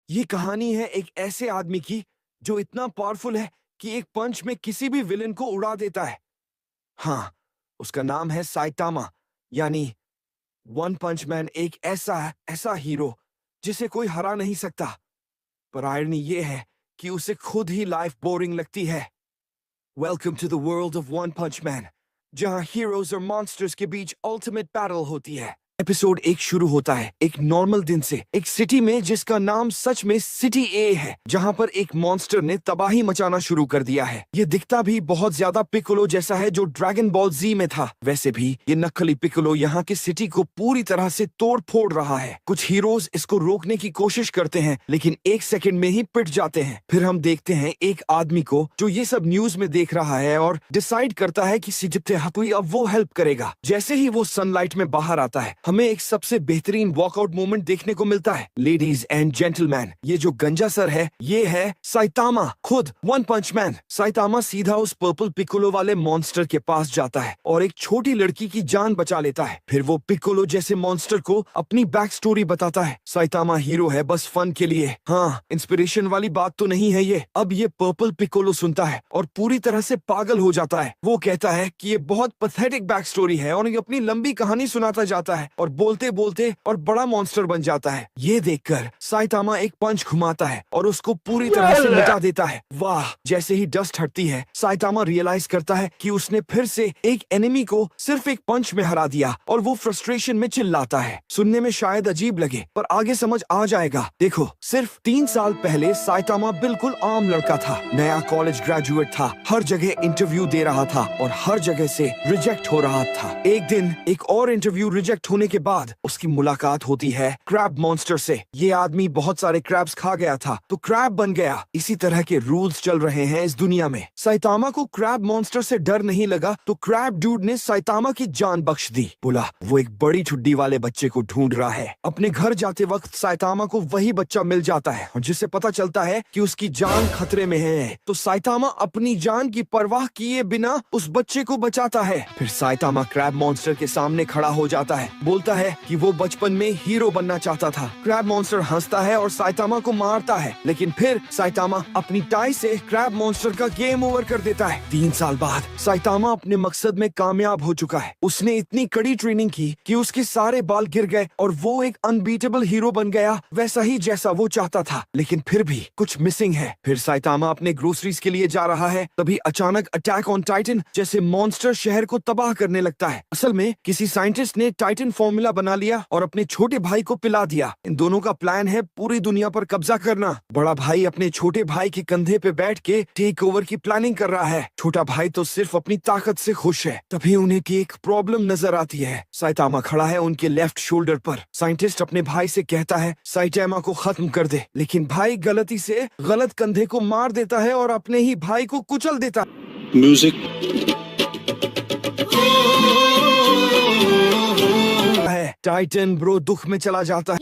ये कहानी है एक ऐसे आदमी की जो इतना पावरफुल है कि एक पंच में किसी भी विलेन को उड़ा देता है। हाँ, उसका नाम है साइटामा, यानी वन पंच मैन। एक ऐसा ऐसा हीरो जिसे कोई हरा नहीं सकता। पर आयरनी ये है कि उसे खुद ही लाइफ बोरिंग लगती है। Welcome to the world of One Punch Man, जहां हीरोज और मॉन्स्टर्स के बीच अल्टीमेट बैटल होती है। एपिसोड 1 शुरू होता है एक नॉर्मल दिन से, एक सिटी में जिसका नाम सच में सिटी ए है, जहां पर एक मॉन्स्टर ने तबाही मचाना शुरू कर दिया है। ये दिखता भी बहुत ज्यादा पिकोलो जैसा है जो ड्रैगन बॉल जी में था। वैसे भी ये नकली पिकोलो यहाँ की सिटी को पूरी तरह से तोड़ फोड़ रहा है। कुछ हीरोज इसको रोकने की कोशिश करते हैं, लेकिन एक सेकंड में ही पिट जाते हैं। फिर हम देखते हैं एक आदमी को जो ये सब न्यूज में देख रहा है और डिसाइड करता है कि सिजिप्ते हाकुई अब वो हेल्प करेगा। जैसे ही वो सनलाइट में बाहर आता है, हमें एक सबसे बेहतरीन वॉकआउट मोमेंट देखने को मिलता है। लेडीज एंड जेंटलमैन, ये जो गंजा सर है ये है साइटामा, खुद वन पंच मैन। साइटामा सीधा उस पर्पल पिकोलो वाले मॉन्स्टर के पास जाता है और एक छोटी लड़की की जान बचा लेता है। फिर वो पिकोलो जैसे मॉन्स्टर को अपनी बैक स्टोरी बताता है। साइटामा हीरो है बस फन के लिए। हाँ, इंस्पिरेशन वाली बात तो नहीं है ये। अब ये पर्पल पिकोलो सुनता है और पूरी तरह से पागल हो जाता है। वो कहता है कि ये बहुत पैथेटिक बैक स्टोरी है और ये अपनी लंबी कहानी सुनाता जाता है और बोलते बोलते और बड़ा मॉन्स्टर बन जाता है। ये देखकर साइटामा एक पंच घुमाता है और उसको पूरी तरह से मिटा देता है। वाह! जैसे ही डस्ट हटती है, साइटामा रियलाइज करता है कि उसने फिर से एक एनिमी को सिर्फ एक पंच में हरा दिया और वो फ्रस्ट्रेशन में चिल्लाता है। सुनने में शायद अजीब लगे, पर आगे समझ आ जाएगा। देखो, सिर्फ 3 साल पहले साइटामा बिल्कुल आम लड़का था, नया कॉलेज ग्रेजुएट था, हर जगह इंटरव्यू दे रहा था और हर जगह से रिजेक्ट हो रहा था। एक दिन एक और इंटरव्यू रिजेक्ट होने के बाद उसकी मुलाकात होती है क्रैब मॉन्स्टर से। ये आदमी बहुत सारे क्रैब्स खा गया था तो क्रैब बन गया। इसी तरह के रूल्स चल रहे हैं इस दुनिया में। साइटामा को क्रैब मॉन्स्टर से डर नहीं लगा तो क्रैब डूड ने साइटामा की जान बख्श दी। बोला वो एक बड़ी ठुड्डी वाले बच्चे को ढूंढ रहा है। अपने घर जाते वक्त साइटामा को वही बच्चा मिल जाता है और जिससे पता चलता है कि उसकी जान खतरे में है, तो साइटामा अपनी जान की परवाह किए बिना उस बच्चे को बचाता है। फिर साइटामा क्रैब मॉन्स्टर के सामने खड़ा हो जाता है, बोलता है कि वो बचपन में हीरो बनना चाहता था। क्रैब मॉन्स्टर हंसता है और साइटामा को मारता है, लेकिन फिर साइटामा अपनी टाई से क्रैब मॉन्स्टर का गेम ओवर कर देता है। 3 साल बाद साइटामा अपने मकसद में कामयाब हो चुका है। उसने इतनी कड़ी ट्रेनिंग की कि उसके सारे बाल गिर गए और वो एक अनबीटेबल हीरो बन गया, वैसा ही जैसा वो चाहता था। लेकिन फिर भी कुछ मिसिंग है। फिर साइटामा अपने ग्रोसरीज के लिए जा रहा है, तभी अचानक अटैक ऑन टाइटन जैसे मॉन्स्टर शहर को तबाह करने लगता है। असल में किसी साइंटिस्ट ने टाइटन फॉर्मूला बना लिया और अपने छोटे भाई को पिला दिया। इन दोनों का प्लान है पूरी दुनिया पर कब्जा करना। बड़ा भाई अपने छोटे भाई के कंधे पे बैठ के टेक ओवर की प्लानिंग कर रहा है। छोटा भाई तो सिर्फ अपनी ताकत से खुश है। तभी उन्हें की एक प्रॉब्लम नजर आती है। साइटामा खड़ा है उनके लेफ्ट शोल्डर पर। साइंटिस्ट अपने भाई से कहता है साइटामा को खत्म कर दे, लेकिन भाई गलती से गलत कंधे को मार देता है और अपने ही भाई को कुचल देता म्यूजिक है। टाइटन ब्रो दुख में चला जाता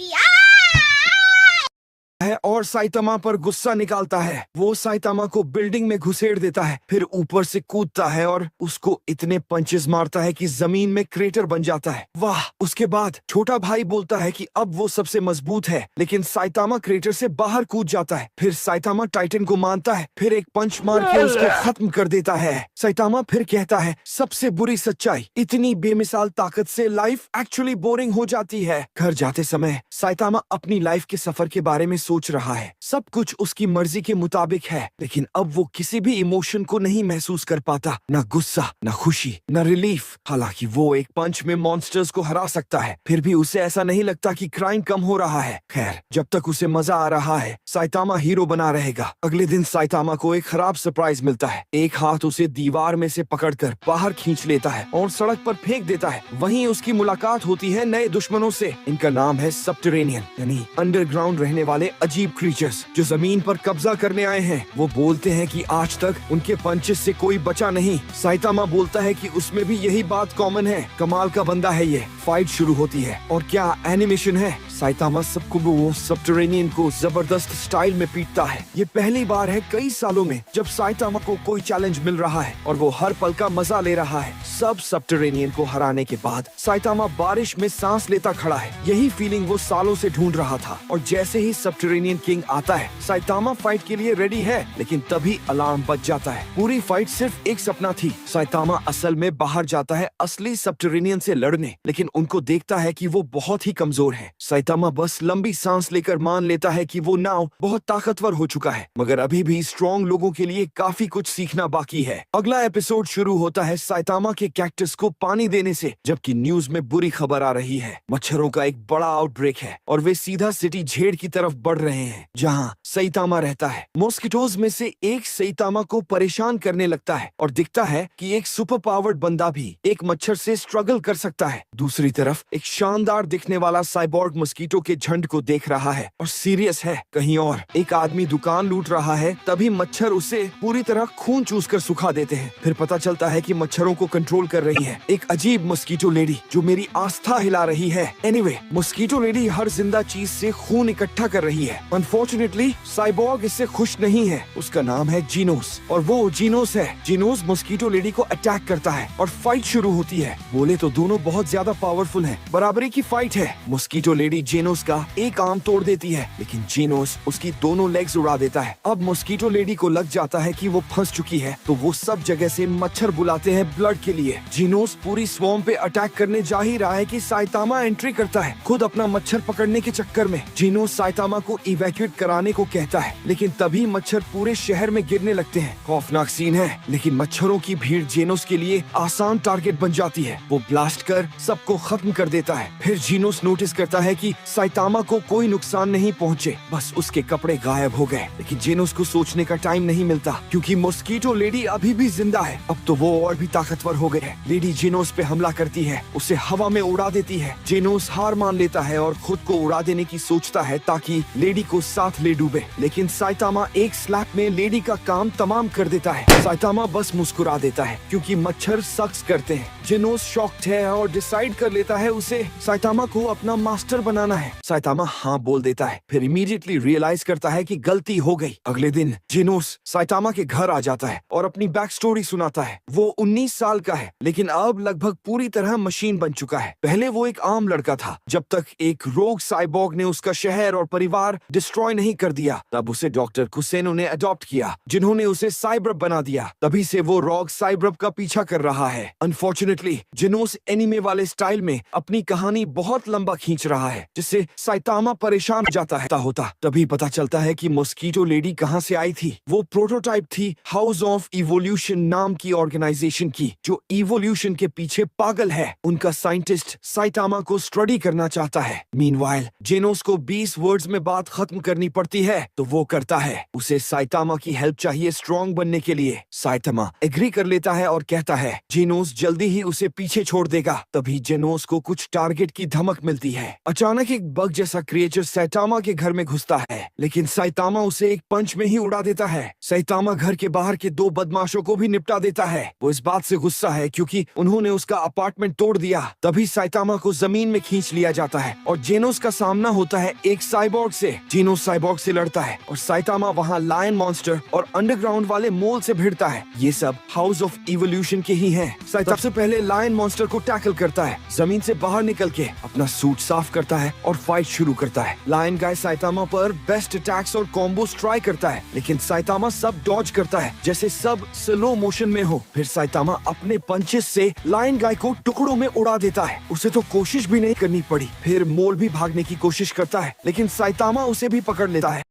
है और साइटामा पर गुस्सा निकालता है। वो साइटामा को बिल्डिंग में घुसेड़ देता है, फिर ऊपर से कूदता है और उसको इतने पंचेस मारता है कि जमीन में क्रेटर बन जाता है। वाह! उसके बाद छोटा भाई बोलता है कि अब वो सबसे मजबूत है, लेकिन साइटामा क्रेटर से बाहर कूद जाता है। फिर साइटामा टाइटन को मानता है, फिर एक पंच मार के उसको खत्म कर देता है। साइटामा फिर कहता है सबसे बुरी सच्चाई, इतनी बेमिसाल ताकत से लाइफ एक्चुअली बोरिंग हो जाती है। घर जाते समय साइटामा अपनी लाइफ के सफर के बारे में सोच रहा है। सब कुछ उसकी मर्जी के मुताबिक है, लेकिन अब वो किसी भी इमोशन को नहीं महसूस कर पाता, न गुस्सा, न खुशी, न रिलीफ। हालांकि वो एक पंच में मॉन्स्टर्स को हरा सकता है, फिर भी उसे ऐसा नहीं लगता कि क्राइम कम हो रहा है। खैर, जब तक उसे मजा आ रहा है, साइटामा हीरो बना रहेगा। अगले दिन साइटामा को एक खराब सरप्राइज मिलता है। एक हाथ उसे दीवार में से पकड़कर बाहर खींच लेता है और सड़क पर फेंक देता है। वहीं उसकी मुलाकात होती है नए दुश्मनों से। इनका नाम है सबटेरेनियन, यानी अंडरग्राउंड रहने वाले अजीब क्रीचर्स जो जमीन पर कब्जा करने आए हैं। वो बोलते हैं कि आज तक उनके पंचेस से कोई बचा नहीं। साइटामा बोलता है कि उसमें भी यही बात कॉमन है। कमाल का बंदा है ये। फाइट शुरू होती है और क्या एनिमेशन है। साइतामा वो सबटरेनियन को जबरदस्त स्टाइल में पीटता है। ये पहली बार है कई सालों में जब साइतामा को कोई चैलेंज मिल रहा है और वो हर पल का मजा ले रहा है। सब सबटरेनियन को हराने के बाद साइतामा बारिश में सांस लेता खड़ा है। यही फीलिंग वो सालों से ढूंढ रहा था। और जैसे ही सबटरेनियन किंग आता है, साइतामा फाइट के लिए रेडी है, लेकिन तभी अलार्म बज जाता है। पूरी फाइट सिर्फ एक सपना थी। साइतामा असल में बाहर जाता है असली सबटरेनियन से लड़ने, लेकिन उनको देखता है कि वो बहुत ही कमजोर है। साइतामा बस लंबी सांस लेकर मान लेता है कि वो नाव बहुत ताकतवर हो चुका है, मगर अभी भी स्ट्रॉन्ग लोगों के लिए काफी कुछ सीखना बाकी है। अगला एपिसोड शुरू होता है साइतामा के कैक्टस को पानी देने से, जबकि न्यूज में बुरी खबर आ रही है। मच्छरों का एक बड़ा आउटब्रेक है और वे सीधा सिटी झेड़ की तरफ बढ़ रहे हैं, जहां साइतामा रहता है। मॉस्किटोज में से एक साइतामा को परेशान करने लगता है और दिखता है कि एक सुपर पावर्ड बंदा भी एक मच्छर से स्ट्रगल कर सकता है। दूसरी तरफ एक शानदार दिखने वाला साइबोर्ग मस्कीटो के झुंड को देख रहा है और सीरियस है। कहीं और एक आदमी दुकान लूट रहा है, तभी मच्छर उसे पूरी तरह खून चूस कर सुखा देते हैं। फिर पता चलता है कि मच्छरों को कंट्रोल कर रही है एक अजीब मस्कीटो लेडी जो मेरी आस्था हिला रही है। एनीवे, मस्कीटो लेडी हर जिंदा चीज से खून इकट्ठा कर रही है। अनफॉर्चुनेटली साइबोर्ग इससे खुश नहीं है। उसका नाम है जीनोस और वो जीनोस है। जीनोस मस्कीटो लेडी को अटैक करता है और फाइट शुरू होती है। बोले तो दोनों बहुत ज्यादा पावरफुल हैं। बराबरी की फाइट है। मस्कीटो लेडी जीनोस का एक आर्म तोड़ देती है, लेकिन जीनोस उसकी दोनों लेग्स उड़ा देता है। अब मस्कीटो लेडी को लग जाता है कि वो फंस चुकी है, तो वो सब जगह से मच्छर बुलाते हैं ब्लड के लिए। जीनोस पूरी स्वॉर्म पे अटैक करने जा ही रहा है कि साइतामा एंट्री करता है। खुद अपना मच्छर पकड़ने के चक्कर में जीनोस साइतामा को इवैक्यूएट कराने को कहता है, लेकिन तभी मच्छर पूरे शहर में गिरने लगते हैं। खौफनाक सीन है, लेकिन मच्छरों की भीड़ जीनोस के लिए आसान टारगेट बन जाती है। वो ब्लास्ट कर सबको खत्म कर देता है। फिर जीनोस नोटिस करता है कि साइतामा को कोई नुकसान नहीं पहुंचे, बस उसके कपड़े गायब हो गए। लेकिन जीनोस को सोचने का टाइम नहीं मिलता, क्योंकि मॉस्किटो लेडी अभी भी जिंदा है। अब तो वो और भी ताकतवर हो गए हैं। लेडी जीनोस पे हमला करती है, उसे हवा में उड़ा देती है। जीनोस हार मान लेता है और खुद को उड़ा देने की सोचता है ताकि लेडी को साथ ले डूबे, लेकिन साइतामा एक स्लैप में लेडी का काम तमाम कर देता है। साइतामा बस मुस्कुरा देता है क्योंकि मच्छर सक्स करते हैं। जीनोस शॉक्ड है और डिसाइड कर लेता है उसे साइतामा को अपना मास्टर बनाना है। साइतामा हाँ बोल देता है, फिर इमीडिएटली रियलाइज करता है कि गलती हो गई। अगले दिन जीनोस साइतामा के घर आ जाता है और अपनी बैक स्टोरी सुनाता है। वो 19 साल का है, लेकिन अब लगभग पूरी तरह मशीन बन चुका है। पहले वो एक आम लड़का था, जब तक एक रोग साइबोर्ग ने उसका शहर और परिवार डिस्ट्रॉय नहीं कर दिया। तब उसे डॉक्टर कुसेनो ने अडॉप्ट किया, जिन्होंने उसे साइब्रब बना दिया। तभी से वो रोग साइब्रब का पीछा कर रहा है। अनफॉर्चुनेटली जीनोस एनीमे वाले स्टाइल में अपनी कहानी बहुत लंबा खींच रहा है, जिससे साइतामा परेशान हो जाता है। होता तभी पता चलता है कि मॉस्किटो लेडी कहां से आई थी। वो प्रोटोटाइप थी हाउस ऑफ इवोल्यूशन नाम की ऑर्गेनाइजेशन की, जो इवोल्यूशन के पीछे पागल है। उनका साइंटिस्ट साइतामा को स्टडी करना चाहता है। मीनवाइल जीनोस को 20 वर्ड्स में बात खत्म करनी पड़ती है, तो वो करता है। उसे साइतामा की हेल्प चाहिए स्ट्रॉन्ग बनने के लिए। साइतामा एग्री कर लेता है और कहता है जीनोस जल्दी ही उसे पीछे छोड़ देगा। तभी जीनोस को कुछ टारगेट की धमक मिलती है। अचानक एक बग जैसा क्रिएचर साइतामा के घर में घुसता है, लेकिन साइतामा उसे एक पंच में ही उड़ा देता है। साइतामा घर के बाहर के 2 बदमाशों को भी निपटा देता है। वो इस बात से गुस्सा है क्योंकि उन्होंने उसका अपार्टमेंट तोड़ दिया। तभी साइतामा को जमीन में खींच लिया जाता है और जीनोस का सामना होता है एक साइबोर्ग से। जीनोस साइबोर्ग से लड़ता है और साइतामा वहाँ लायन मॉन्स्टर और अंडरग्राउंड वाले मोल से भिड़ता है। ये सब हाउस ऑफ इवोल्यूशन के ही हैं। साइतामा सबसे पहले लायन मॉन्स्टर को टैकल करता है, जमीन से बाहर निकल के अपना सूट साफ करता है और फाइट शुरू करता है। लायन गाय साइतामा पर बेस्ट अटैक्स और कॉम्बोस ट्राई करता है, लेकिन साइतामा सब डॉज करता है जैसे सब स्लो मोशन में हो। फिर साइतामा अपने पंचेस से लायन गाय को टुकड़ों में उड़ा देता है। उसे तो कोशिश भी नहीं करनी पड़ी। फिर मोल भी भागने की कोशिश करता है, लेकिन साइतामा उसे भी पकड़ लेता है।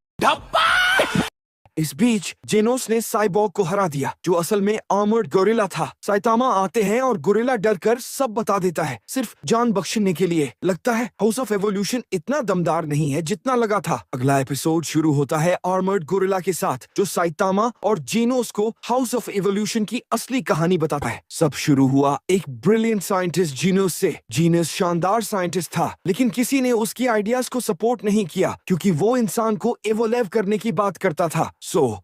इस बीच जीनोस ने साइबोर्ग को हरा दिया, जो असल में आर्मर्ड गोरिल्ला था। साइतामा आते हैं और गोरिल्ला डर कर सब बता देता है, सिर्फ जान बख्शने के लिए। लगता है हाउस ऑफ एवोल्यूशन इतना दमदार नहीं है जितना लगा था। अगला एपिसोड शुरू होता है आर्मर्ड गोरिल्ला के साथ, जो साइतामा और जीनोस को हाउस ऑफ एवोल्यूशन की असली कहानी बताता है। सब शुरू हुआ एक ब्रिलियंट साइंटिस्ट जीनोस से। जीनोस शानदार साइंटिस्ट था, लेकिन किसी ने उसकी आइडियाज को सपोर्ट नहीं किया, क्योंकि वो इंसान को एवोल्व करने की बात करता था।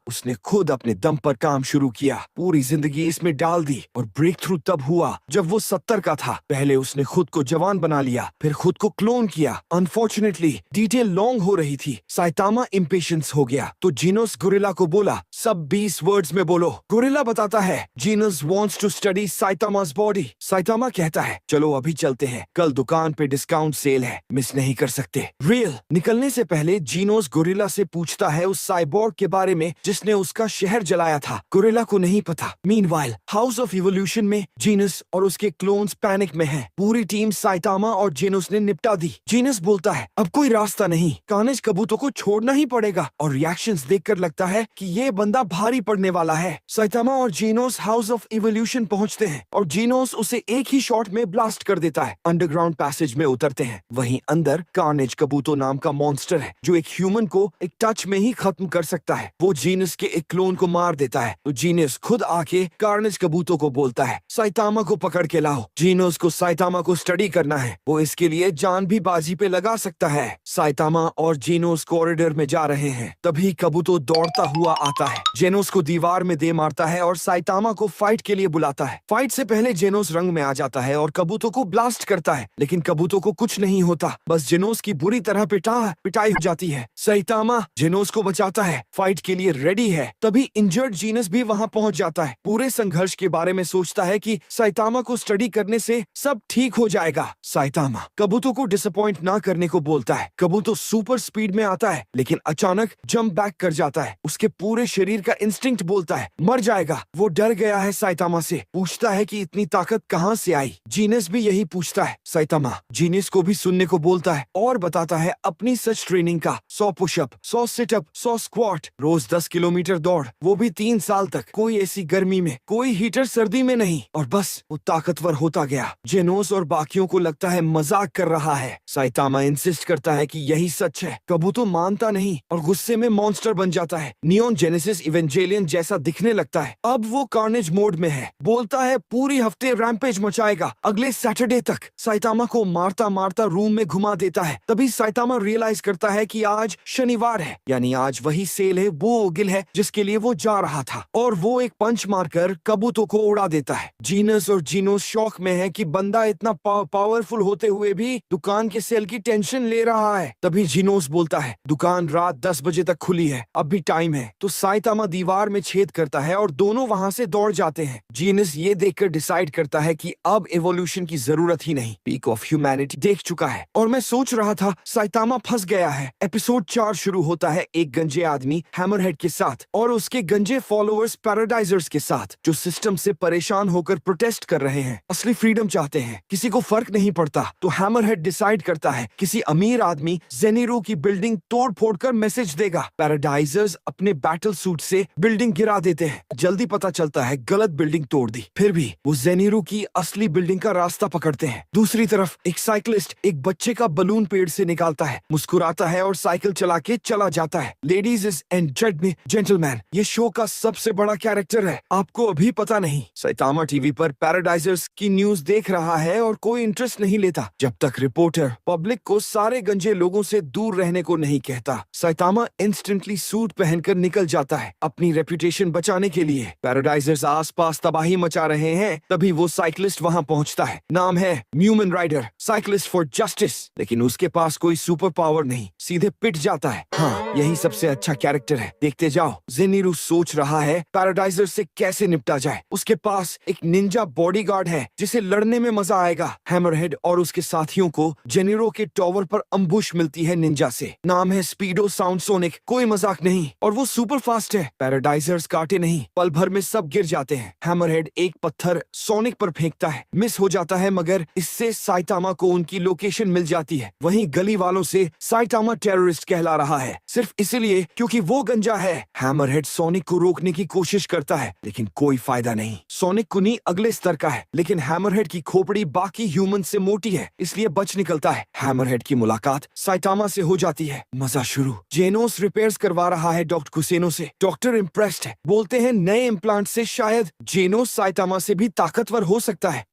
उसने खुद अपने दम पर काम शुरू किया, पूरी जिंदगी इसमें डाल दी और ब्रेक थ्रू तब हुआ जब वो 70 का था। पहले उसने खुद को जवान बना लिया, फिर खुद को क्लोन किया। अनफॉर्चुनेटली डिटेल लॉन्ग हो रही थी। साइतामा इम्पेशंस हो गया तो जीनोस गोरिल्ला को बोला, सब 20 वर्ड्स में बोलो। गोरिल्ला बताता है, Genos wants to study Saitama's body. Saitama कहता है, चलो अभी चलते हैं, कल दुकान पे डिस्काउंट सेल है, मिस नहीं कर सकते। रियल निकलने से पहले जीनोस गोरिल्ला से पूछता है उस साइबोर्ग के बारे में जिसने उसका शहर जलाया था। गोरिल्ला को नहीं पता। मीनवाइल हाउस ऑफ इवोल्यूशन में जीनस और उसके क्लोन्स पैनिक में हैं। पूरी टीम साइतामा और जीनोस ने निपटा दी। जीनस बोलता है, अब कोई रास्ता नहीं, कार्नेज कबूतों को छोड़ना ही पड़ेगा। और रिएक्शंस देखकर लगता है कि ये बंदा भारी पड़ने वाला है। साइतामा और जीनोस हाउस ऑफ इवोल्यूशन पहुंचते हैं और जीनोस उसे एक ही शॉट में ब्लास्ट कर देता है। अंडरग्राउंड पैसेज में उतरते हैं। वहीं अंदर कार्नेज कबूतो नाम का मॉन्स्टर है जो एक ह्यूमन को एक टच में ही खत्म कर सकता है। वो जीनस के एक क्लोन को मार देता है तो जीनस खुद आके कार्नेज कबूतो को बोलता है, साइतामा को पकड़ के लाओ। जीनोस को साइतामा को स्टडी करना है, वो इसके लिए जान भी बाजी पे लगा सकता है। साइतामा और जीनोस कॉरिडोर में जा रहे हैं, तभी कबूतो दौड़ता हुआ आता है, जेनोस को दीवार में दे मारता है और साइतामा को फाइट के लिए बुलाता है। फाइट से पहले जेनोस रंग में आ जाता है और कबूतो को ब्लास्ट करता है, लेकिन कबूतो को कुछ नहीं होता, बस जेनोस की बुरी तरह पिटाई हो जाती है। साइतामा जेनोस को बचाता है, फाइट के लिए रेडी है। तभी इंजर्ड जीनस भी वहां पहुंच जाता है। पूरे संघर्ष के बारे में सोचता है कि साइतामा को स्टडी करने से सब ठीक हो जाएगा। साइतामा कबूतो को डिसअपॉइंट ना करने को बोलता है। कबूतो सुपर स्पीड में आता है लेकिन अचानक जंप बैक कर जाता है। उसके पूरे शरीर का इंस्टिंक्ट बोलता है मर जाएगा। वो डर गया है साइतामा से, पूछता है कि इतनी ताकत कहां से आई। जीनस भी यही पूछता है। साइतामा जीनस को भी सुनने को बोलता है और बताता है अपनी सच ट्रेनिंग का, 100 पुशअप, 100 सिटअप, 100 स्क्वाट, रोज 10 किलोमीटर दौड़, वो भी 3 साल तक, कोई एसी गर्मी में, कोई हीटर सर्दी में नहीं। और बस वो ताकतवर होता गया। जेनोस और बाकियों को लगता है मजाक कर रहा है। साइतामा इंसिस्ट करता है कि यही सच है। कबूतो मानता नहीं और गुस्से में मॉन्स्टर बन जाता है। नियोन जेनेसिस इवेंजेलियन जैसा दिखने लगता है। अब वो कार्नेज मोड में है। बोलता है पूरी हफ्ते रैम्पेज मचाएगा, अगले सैटरडे तक। साइतामा को मारता मारता रूम में घुमा देता है। तभी साइतामा रियलाइज करता है कि आज शनिवार है, यानी आज वही सेल है, वो ओगिल है जिसके लिए वो जा रहा था। और वो एक पंच मारकर कबूतों को उड़ा देता है। जीनस और जीनोस शौक में है कि बंदा इतना पावरफुल होते हुए भी दुकान के सेल की टेंशन ले रहा है। तभी जीनोस बोलता है, दुकान रात 10 बजे तक खुली है, अब भी टाइम है। तो साइतामा दीवार में छेद करता है और दोनों वहां से दौड़ जाते हैं। जीनस ये देखकर डिसाइड करता है कि अब एवोल्यूशन की जरूरत ही नहीं, पीक ऑफ ह्यूमैनिटी देख चुका है। और मैं सोच रहा था साइतामा फंस गया है। एपिसोड 4 शुरू होता है एक गंजे आदमी हैमरहेड के साथ और उसके गंजे फॉलोअर्स पैराडाइजर्स के साथ, जो सिस्टम से परेशान होकर प्रोटेस्ट कर रहे हैं, असली फ्रीडम चाहते हैं, किसी को फर्क नहीं पड़ता। तो हैमरहेड डिसाइड करता है किसी अमीर आदमी जेनिरो की बिल्डिंग तोड़ फोड़ कर मैसेज देगा। पैराडाइजर्स अपने बैटल सूट से बिल्डिंग गिरा देते हैं। जल्दी पता चलता है गलत बिल्डिंग तोड़ दी, फिर भी वो जेनिरो की असली बिल्डिंग का रास्ता पकड़ते हैं। दूसरी तरफ एक साइकिलिस्ट एक बच्चे का बलून पेड़ से निकालता है, मुस्कुराता है और साइकिल चला के चला जाता है। लेडीज एंड जेंटलमैन, ये शो का सबसे बड़ा कैरेक्टर है, आपको अभी पता नहीं। साइतामा टीवी पर पैराडाइजर्स की न्यूज देख रहा है और कोई इंटरेस्ट नहीं लेता जब तक रिपोर्टर पब्लिक को सारे गंजे लोगों से दूर रहने को नहीं कहता। साइतामा इंस्टेंटली सूट पहनकर निकल जाता है अपनी रेपुटेशन बचाने के लिए। पैराडाइजर्स आसपास तबाही मचा रहे हैं, तभी वो साइकिलिस्ट वहां पहुंचता है। नाम है म्यूमन राइडर, साइकिलिस्ट फॉर जस्टिस, लेकिन उसके पास कोई सुपर पावर नहीं, सीधे पिट जाता है। हाँ, यही सबसे अच्छा कैरेक्टर है, देखते जाओ। जेनिरो सोच रहा है पैराडाइजर से कैसे निपटा जाए। उसके पास एक निंजा बॉडीगार्ड है जिसे लड़ने में मजा आएगा। हैमरहेड और उसके साथियों को जेनिरो के टॉवर पर अम्बुश मिलती है निंजा से। नाम है स्पीडो साउंड सोनिक, कोई मजाक नहीं, और वो सुपर फास्ट है। पैराडाइजर्स काटे नहीं, पल भर में सब गिर जाते हैं। हैमरहेड एक पत्थर सोनिक पर फेंकता है, मिस हो जाता है, मगर इससे साइतामा को उनकी लोकेशन मिल जाती है। वहीं गली वालों से साइतामा टेररिस्ट कहला रहा है, सिर्फ इसलिए क्योंकि वो गंजा है। हैमरहेड सोनिक को रोकने की कोशिश करता है लेकिन कोई फायदा नहीं। सोनिक कुनी अगले स्तर का है, लेकिन हैमरहेड की खोपड़ी बाकी ह्यूमन से मोटी है, इसलिए बच निकलता है। हैमरहेड की मुलाकात साइतामा से हो जाती है, मजा शुरू। जेनोस रिपेयर्स करवा रहा है डॉक्टर कुसेनो से। डॉक्टर इम्प्रेस्ड है, बोलते हैं नए इम्प्लांट से शायद जेनोस साइतामा से भी ताकतवर हो सकता है।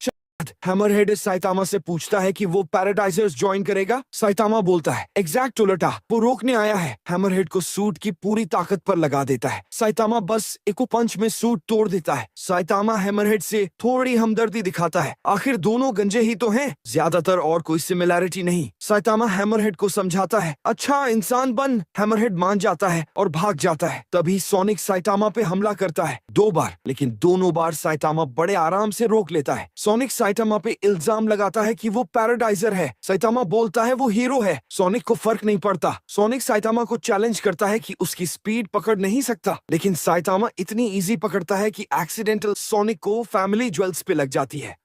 हैमरहेड साइतामा से पूछता है कि वो पैराडाइजर्स ज्वाइन करेगा। साइतामा बोलता है एग्जैक्ट उल्टा, वो रोकने आया है। हैमरहेड को सूट की पूरी ताकत पर लगा देता है। साइतामा बस एक पंच में सूट तोड़ देता है। साइतामा हैमरहेड से थोड़ी हमदर्दी दिखाता है, आखिर दोनों गंजे ही तो हैं, ज्यादातर और कोई सिमिलैरिटी नहीं। साइतामा हैमरहेड को समझाता है अच्छा इंसान बन। हैमरहेड मान जाता है और भाग जाता है। तभी सोनिक साइतामा पे हमला करता है 2 बार, लेकिन दोनों बार साइतामा बड़े आराम से रोक लेता है। सोनिक साइतामा पे इल्जाम लगाता है कि वो पैराडाइजर है। साइतामा बोलता है वो हीरो है। सोनिक को फर्क नहीं पड़ता। सोनिक साइतामा को चैलेंज करता है कि उसकी स्पीड पकड़ नहीं सकता, लेकिन साइतामा इतनी इजी पकड़ता है कि एक्सीडेंटल सोनिक को फैमिली ज्वेल्स पे लग जाती है।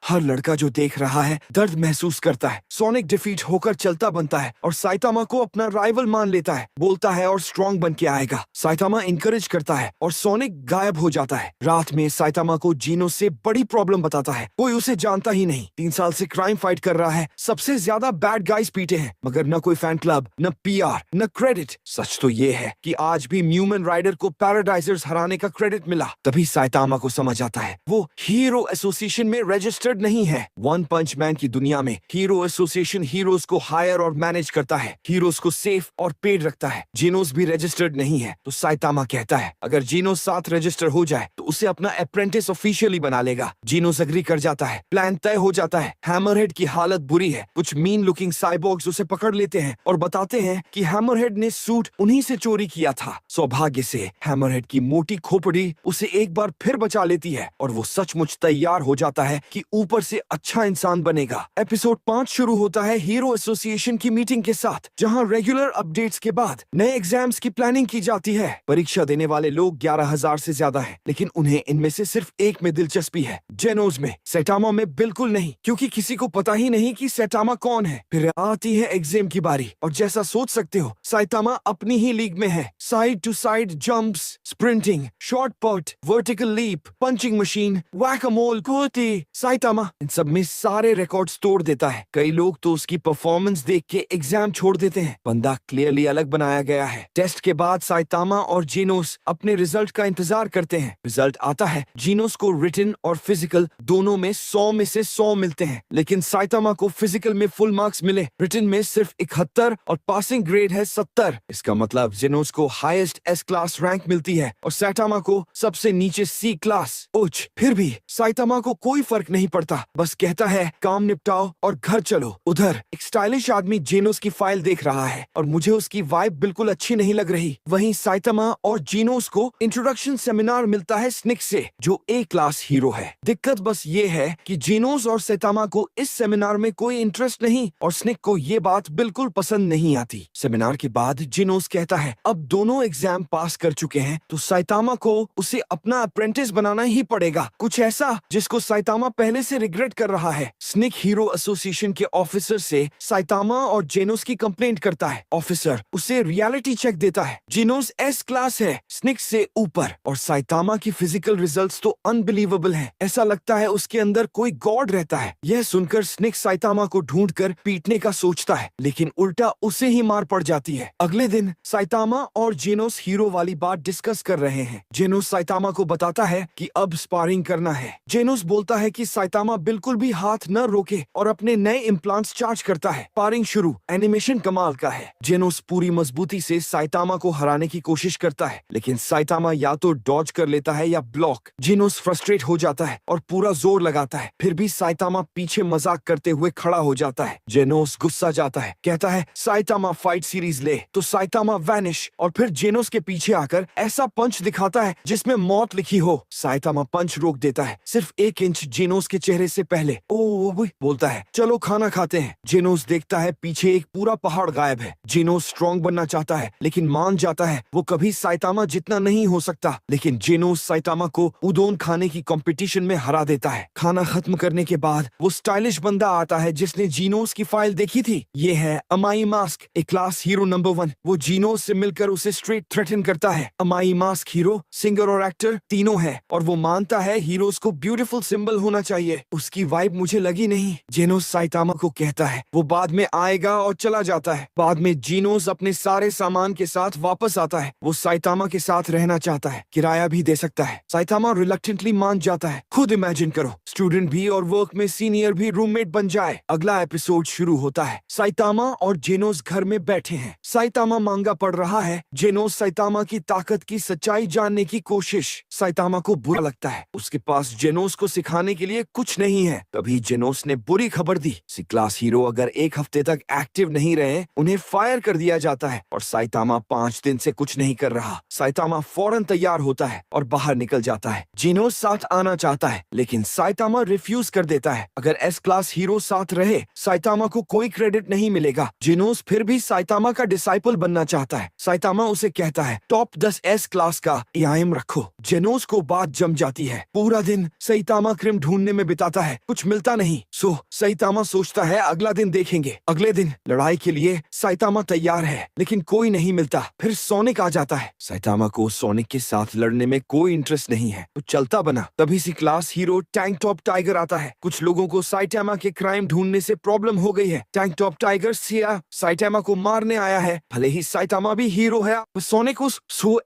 हर लड़का जो देख रहा है दर्द महसूस करता है। सोनिक डिफीट होकर चलता बनता है और साइतामा को अपना राइवल मान लेता है। बोलता है और स्ट्रॉन्ग बन के आएगा। साइतामा इंकरेज करता है और सोनिक गायब हो जाता है। रात में साइतामा को जीनो से बड़ी प्रॉब्लम बताता है। कोई उसे जानता ही नहीं, 3 साल से क्राइम फाइट कर रहा है। सबसे ज्यादा बैड गाइज पीटे हैं, मगर न कोई फैन क्लब, न पीआर, न क्रेडिट। सच तो ये है कि आज भी म्यूमन राइडर को पैराडाइजर्स हराने का क्रेडिट मिला। तभी साइतामा को समझ आता है वो हीरो एसोसिएशन में रजिस्टर्ड नहीं है। वन पंच मैन की दुनिया में हीरो एसोसिएशन हीरोज को हायर और मैनेज करता है, हीरोज को सेफ और पेड रखता है। जीनोस भी रजिस्टर्ड नहीं है। तो साइतामा कहता है अगर जीनोस साथ रजिस्टर हो जाए तो उसे अपना अप्रेंटिस ऑफिशियली बना लेगा। जीनोस एग्री कर जाता है। प्लान तय हो जाता है। हैमरहेड की हालत बुरी है। कुछ मीन लुकिंग साइबॉर्ग्स उसे पकड़ लेते हैं और बताते हैं कि हैमरहेड ने सूट उन्हीं से चोरी किया था। सौभाग्य से हैमरहेड की मोटी खोपड़ी उसे एक बार फिर बचा लेती है और वो सचमुच तैयार हो जाता है कि ऊपर से अच्छा इंसान बनेगा। एपिसोड 5 शुरू होता है हीरो एसोसिएशन की मीटिंग के साथ, जहां रेगुलर अपडेट्स के बाद नए एग्जाम्स की प्लानिंग की जाती है। परीक्षा देने वाले लोग 11,000 से ज्यादा हैं, लेकिन उन्हें इनमें से सिर्फ एक में दिलचस्पी है, जेनोस में। सैटामा में बिल्कुल नहीं, क्योंकि किसी को पता ही नहीं कि सैटामा कौन है। फिर आती है एग्जाम की बारी और जैसा सोच सकते हो साइतामा अपनी ही लीग में है। Side to side jumps, sprinting, shot put, vertical leap, punching machine, whack a mole, कुर्ती। साइतामा इन सब में सारे रिकॉर्ड्स तोड़ देता है। कई लोग तो उसकी परफॉर्मेंस देख के एग्जाम छोड़ देते हैं। बंदा क्लियरली अलग बनाया गया है। टेस्ट के बाद साइतामा और जीनोस अपने रिजल्ट का इंतजार करते हैं। रिजल्ट आता है। जीनोस को रिटन और फिजिकल दोनों में 100 में से 100 मिलते हैं, लेकिन साइतामा को फिजिकल में फुल मार्क्स मिले, रिटन में सिर्फ 71 और पासिंग ग्रेड है 70। इसका मतलब जीनोस को हाईएस्ट एस क्लास रैंक मिलती है और साइतामा को सबसे नीचे सी क्लास। उच फिर भी साइतामा को कोई फर्क नहीं पड़ता, बस कहता है काम निपटाओ और घर चलो। उधर एक स्टाइलिश आदमी जीनोस की फाइल देख रहा है और मुझे उसकी वाइब बिल्कुल अच्छी नहीं लग रही। वहीं साइतामा और जीनोस को इंट्रोडक्शन सेमिनार मिलता है स्निक से, जो ए क्लास हीरो है। दिक्कत बस ये है कि जीनोस और साइतामा को इस सेमिनार में कोई इंटरेस्ट नहीं और स्निक को ये बात बिल्कुल पसंद नहीं आती। सेमिनार के बाद जीनोस कहता है अब दोनों एग्जाम पास कर चुके हैं तो साइतामा को उसे अपना अप्रेंटिस बनाना ही पड़ेगा, कुछ ऐसा जिसको साइतामा पहले से रिग्रेट कर रहा है। स्निक हीरो एसोसिएशन के ऑफिसर से साइतामा और जेनोस की कंप्लेंट करता है। ऑफिसर उसे रियलिटी चेक देता है। जीनोस एस क्लास है, स्निक से ऊपर, और साइतामा की फिजिकल रिजल्ट्स तो अनबिलीवेबल हैं। ऐसा लगता है उसके अंदर कोई गॉड रहता है। यह सुनकर स्निक साइतामा को ढूंढकर पीटने का सोचता है, लेकिन उल्टा उसे ही मार पड़ जाती है। अगले दिन साइतामा और जेनोस हीरो वाली बात डिस्कस कर रहे हैं। जेनोस साइतामा को बताता है कि अब स्पारिंग करना है। जेनोस बोलता है कि साइतामा बिल्कुल भी हाथ न रोके और अपने नए इम्प्लांट्स चार्ज करता है। स्पारिंग शुरू। एनिमेशन कमाल का है। जेनोस पूरी मजबूती से साइतामा को हराने की कोशिश करता है, लेकिन साइतामा या तो डॉज कर लेता है या ब्लॉक। जेनोस फ्रस्ट्रेट हो जाता है और पूरा जोर लगाता है, फिर भी साइतामा पीछे मजाक करते हुए खड़ा हो जाता है। जेनोस गुस्सा जाता है, कहता है साइतामा फाइट सीरीज ले, तो साइतामा वैनिश और फिर जेनोस के पीछे आकर ऐसा पंच दिखाता है जिसमें मौत लिखी हो। साइतामा पंच रोक देता है सिर्फ 1 इंच जेनोस के चेहरे से पहले। ओ बोलता है चलो खाना खाते हैं। जेनोस देखता है पीछे एक पूरा पहाड़ गायब है। जेनोस स्ट्रॉन्ग बनना चाहता है, लेकिन मान जाता है वो कभी साइतामा जितना नहीं हो सकता। लेकिन जेनोस साइतामा को उदोन खाने की कंपटीशन में हरा देता है। खाना खत्म करने के बाद वो स्टाइलिश बंदा आता है जिसने जीनोस की फाइल देखी थी। ये है अमाई मास्क, एक क्लास हीरो नंबर 1। वो जीनोस से मिलकर उसे स्ट्रेट थ्रेटन करता है। अमाई मास्क हीरो, सिंगर और एक्टर तीनों है और वो मानता है हीरोज को ब्यूटीफुल सिंबल होना चाहिए। उसकी वाइब मुझे लगी नहीं। जेनोस साइतामा को कहता है वो बाद में आएगा और चला जाता है। बाद में जीनोस अपने सारे सामान के साथ वापस आता है। वो साइतामा के साथ रहना चाहता है, किराया भी दे सकता है। साइतामा रिलक्टेंटली मान जाता है। खुद इमेजिन करो, स्टूडेंट भी और वर्क में सीनियर भी रूममेट बन जाए। अगला एपिसोड शुरू होता है। साइतामा और जेनोस घर में बैठे हैं। साइतामा मांगा पढ़ रहा है। जेनोस साइतामा की ताकत की सच्चाई जानने की कोशिश। साइतामा को बुरा लगता है, उसके पास जेनोस को सिखाने के लिए कुछ नहीं है। तभी जेनोस ने बुरी खबर दी, क्लास हीरो अगर एक हफ्ते तक एक्टिव नहीं रहे, उन्हें फायर कर दिया जाता है। और साइतामा 5 दिन से कुछ नहीं कर रहा। साइतामा फौरन तैयार होता है और बाहर निकल जाता है। जेनोस साथ आना चाहता है, लेकिन साइतामा रिफ्यूज कर देता है। अगर एस क्लास हीरो साथ रहे, साइतामा को कोई क्रेडिट नहीं मिलेगा। जेनोस फिर भी साइतामा का डिसाइपल बनना चाहता है। साइतामा उसे कहता है, टॉप 10 एस क्लास का एआईएम रखो। जेनोस को बात जम जाती है। पूरा दिन साइतामा क्रिम ढूंढने में बिताता है, कुछ मिलता नहीं। साइतामा सोचता है अगला दिन देखेंगे। अगले दिन लड़ाई के लिए साइतामा तैयार है, लेकिन कोई नहीं मिलता। फिर सोनिक आ जाता है। साइतामा को सोनिक के साथ लड़ने में कोई इंटरेस्ट नहीं है, तो चलता बना। तभी C class hero Tank Top Tiger आता है। कुछ लोगों को साइतामा के क्राइम ढूंढने से प्रॉब्लम हो गई है। टैंक टॉप टाइगर साइतामा को मारने आया है। भले ही साइतामा भी हीरो है, सोनिक उस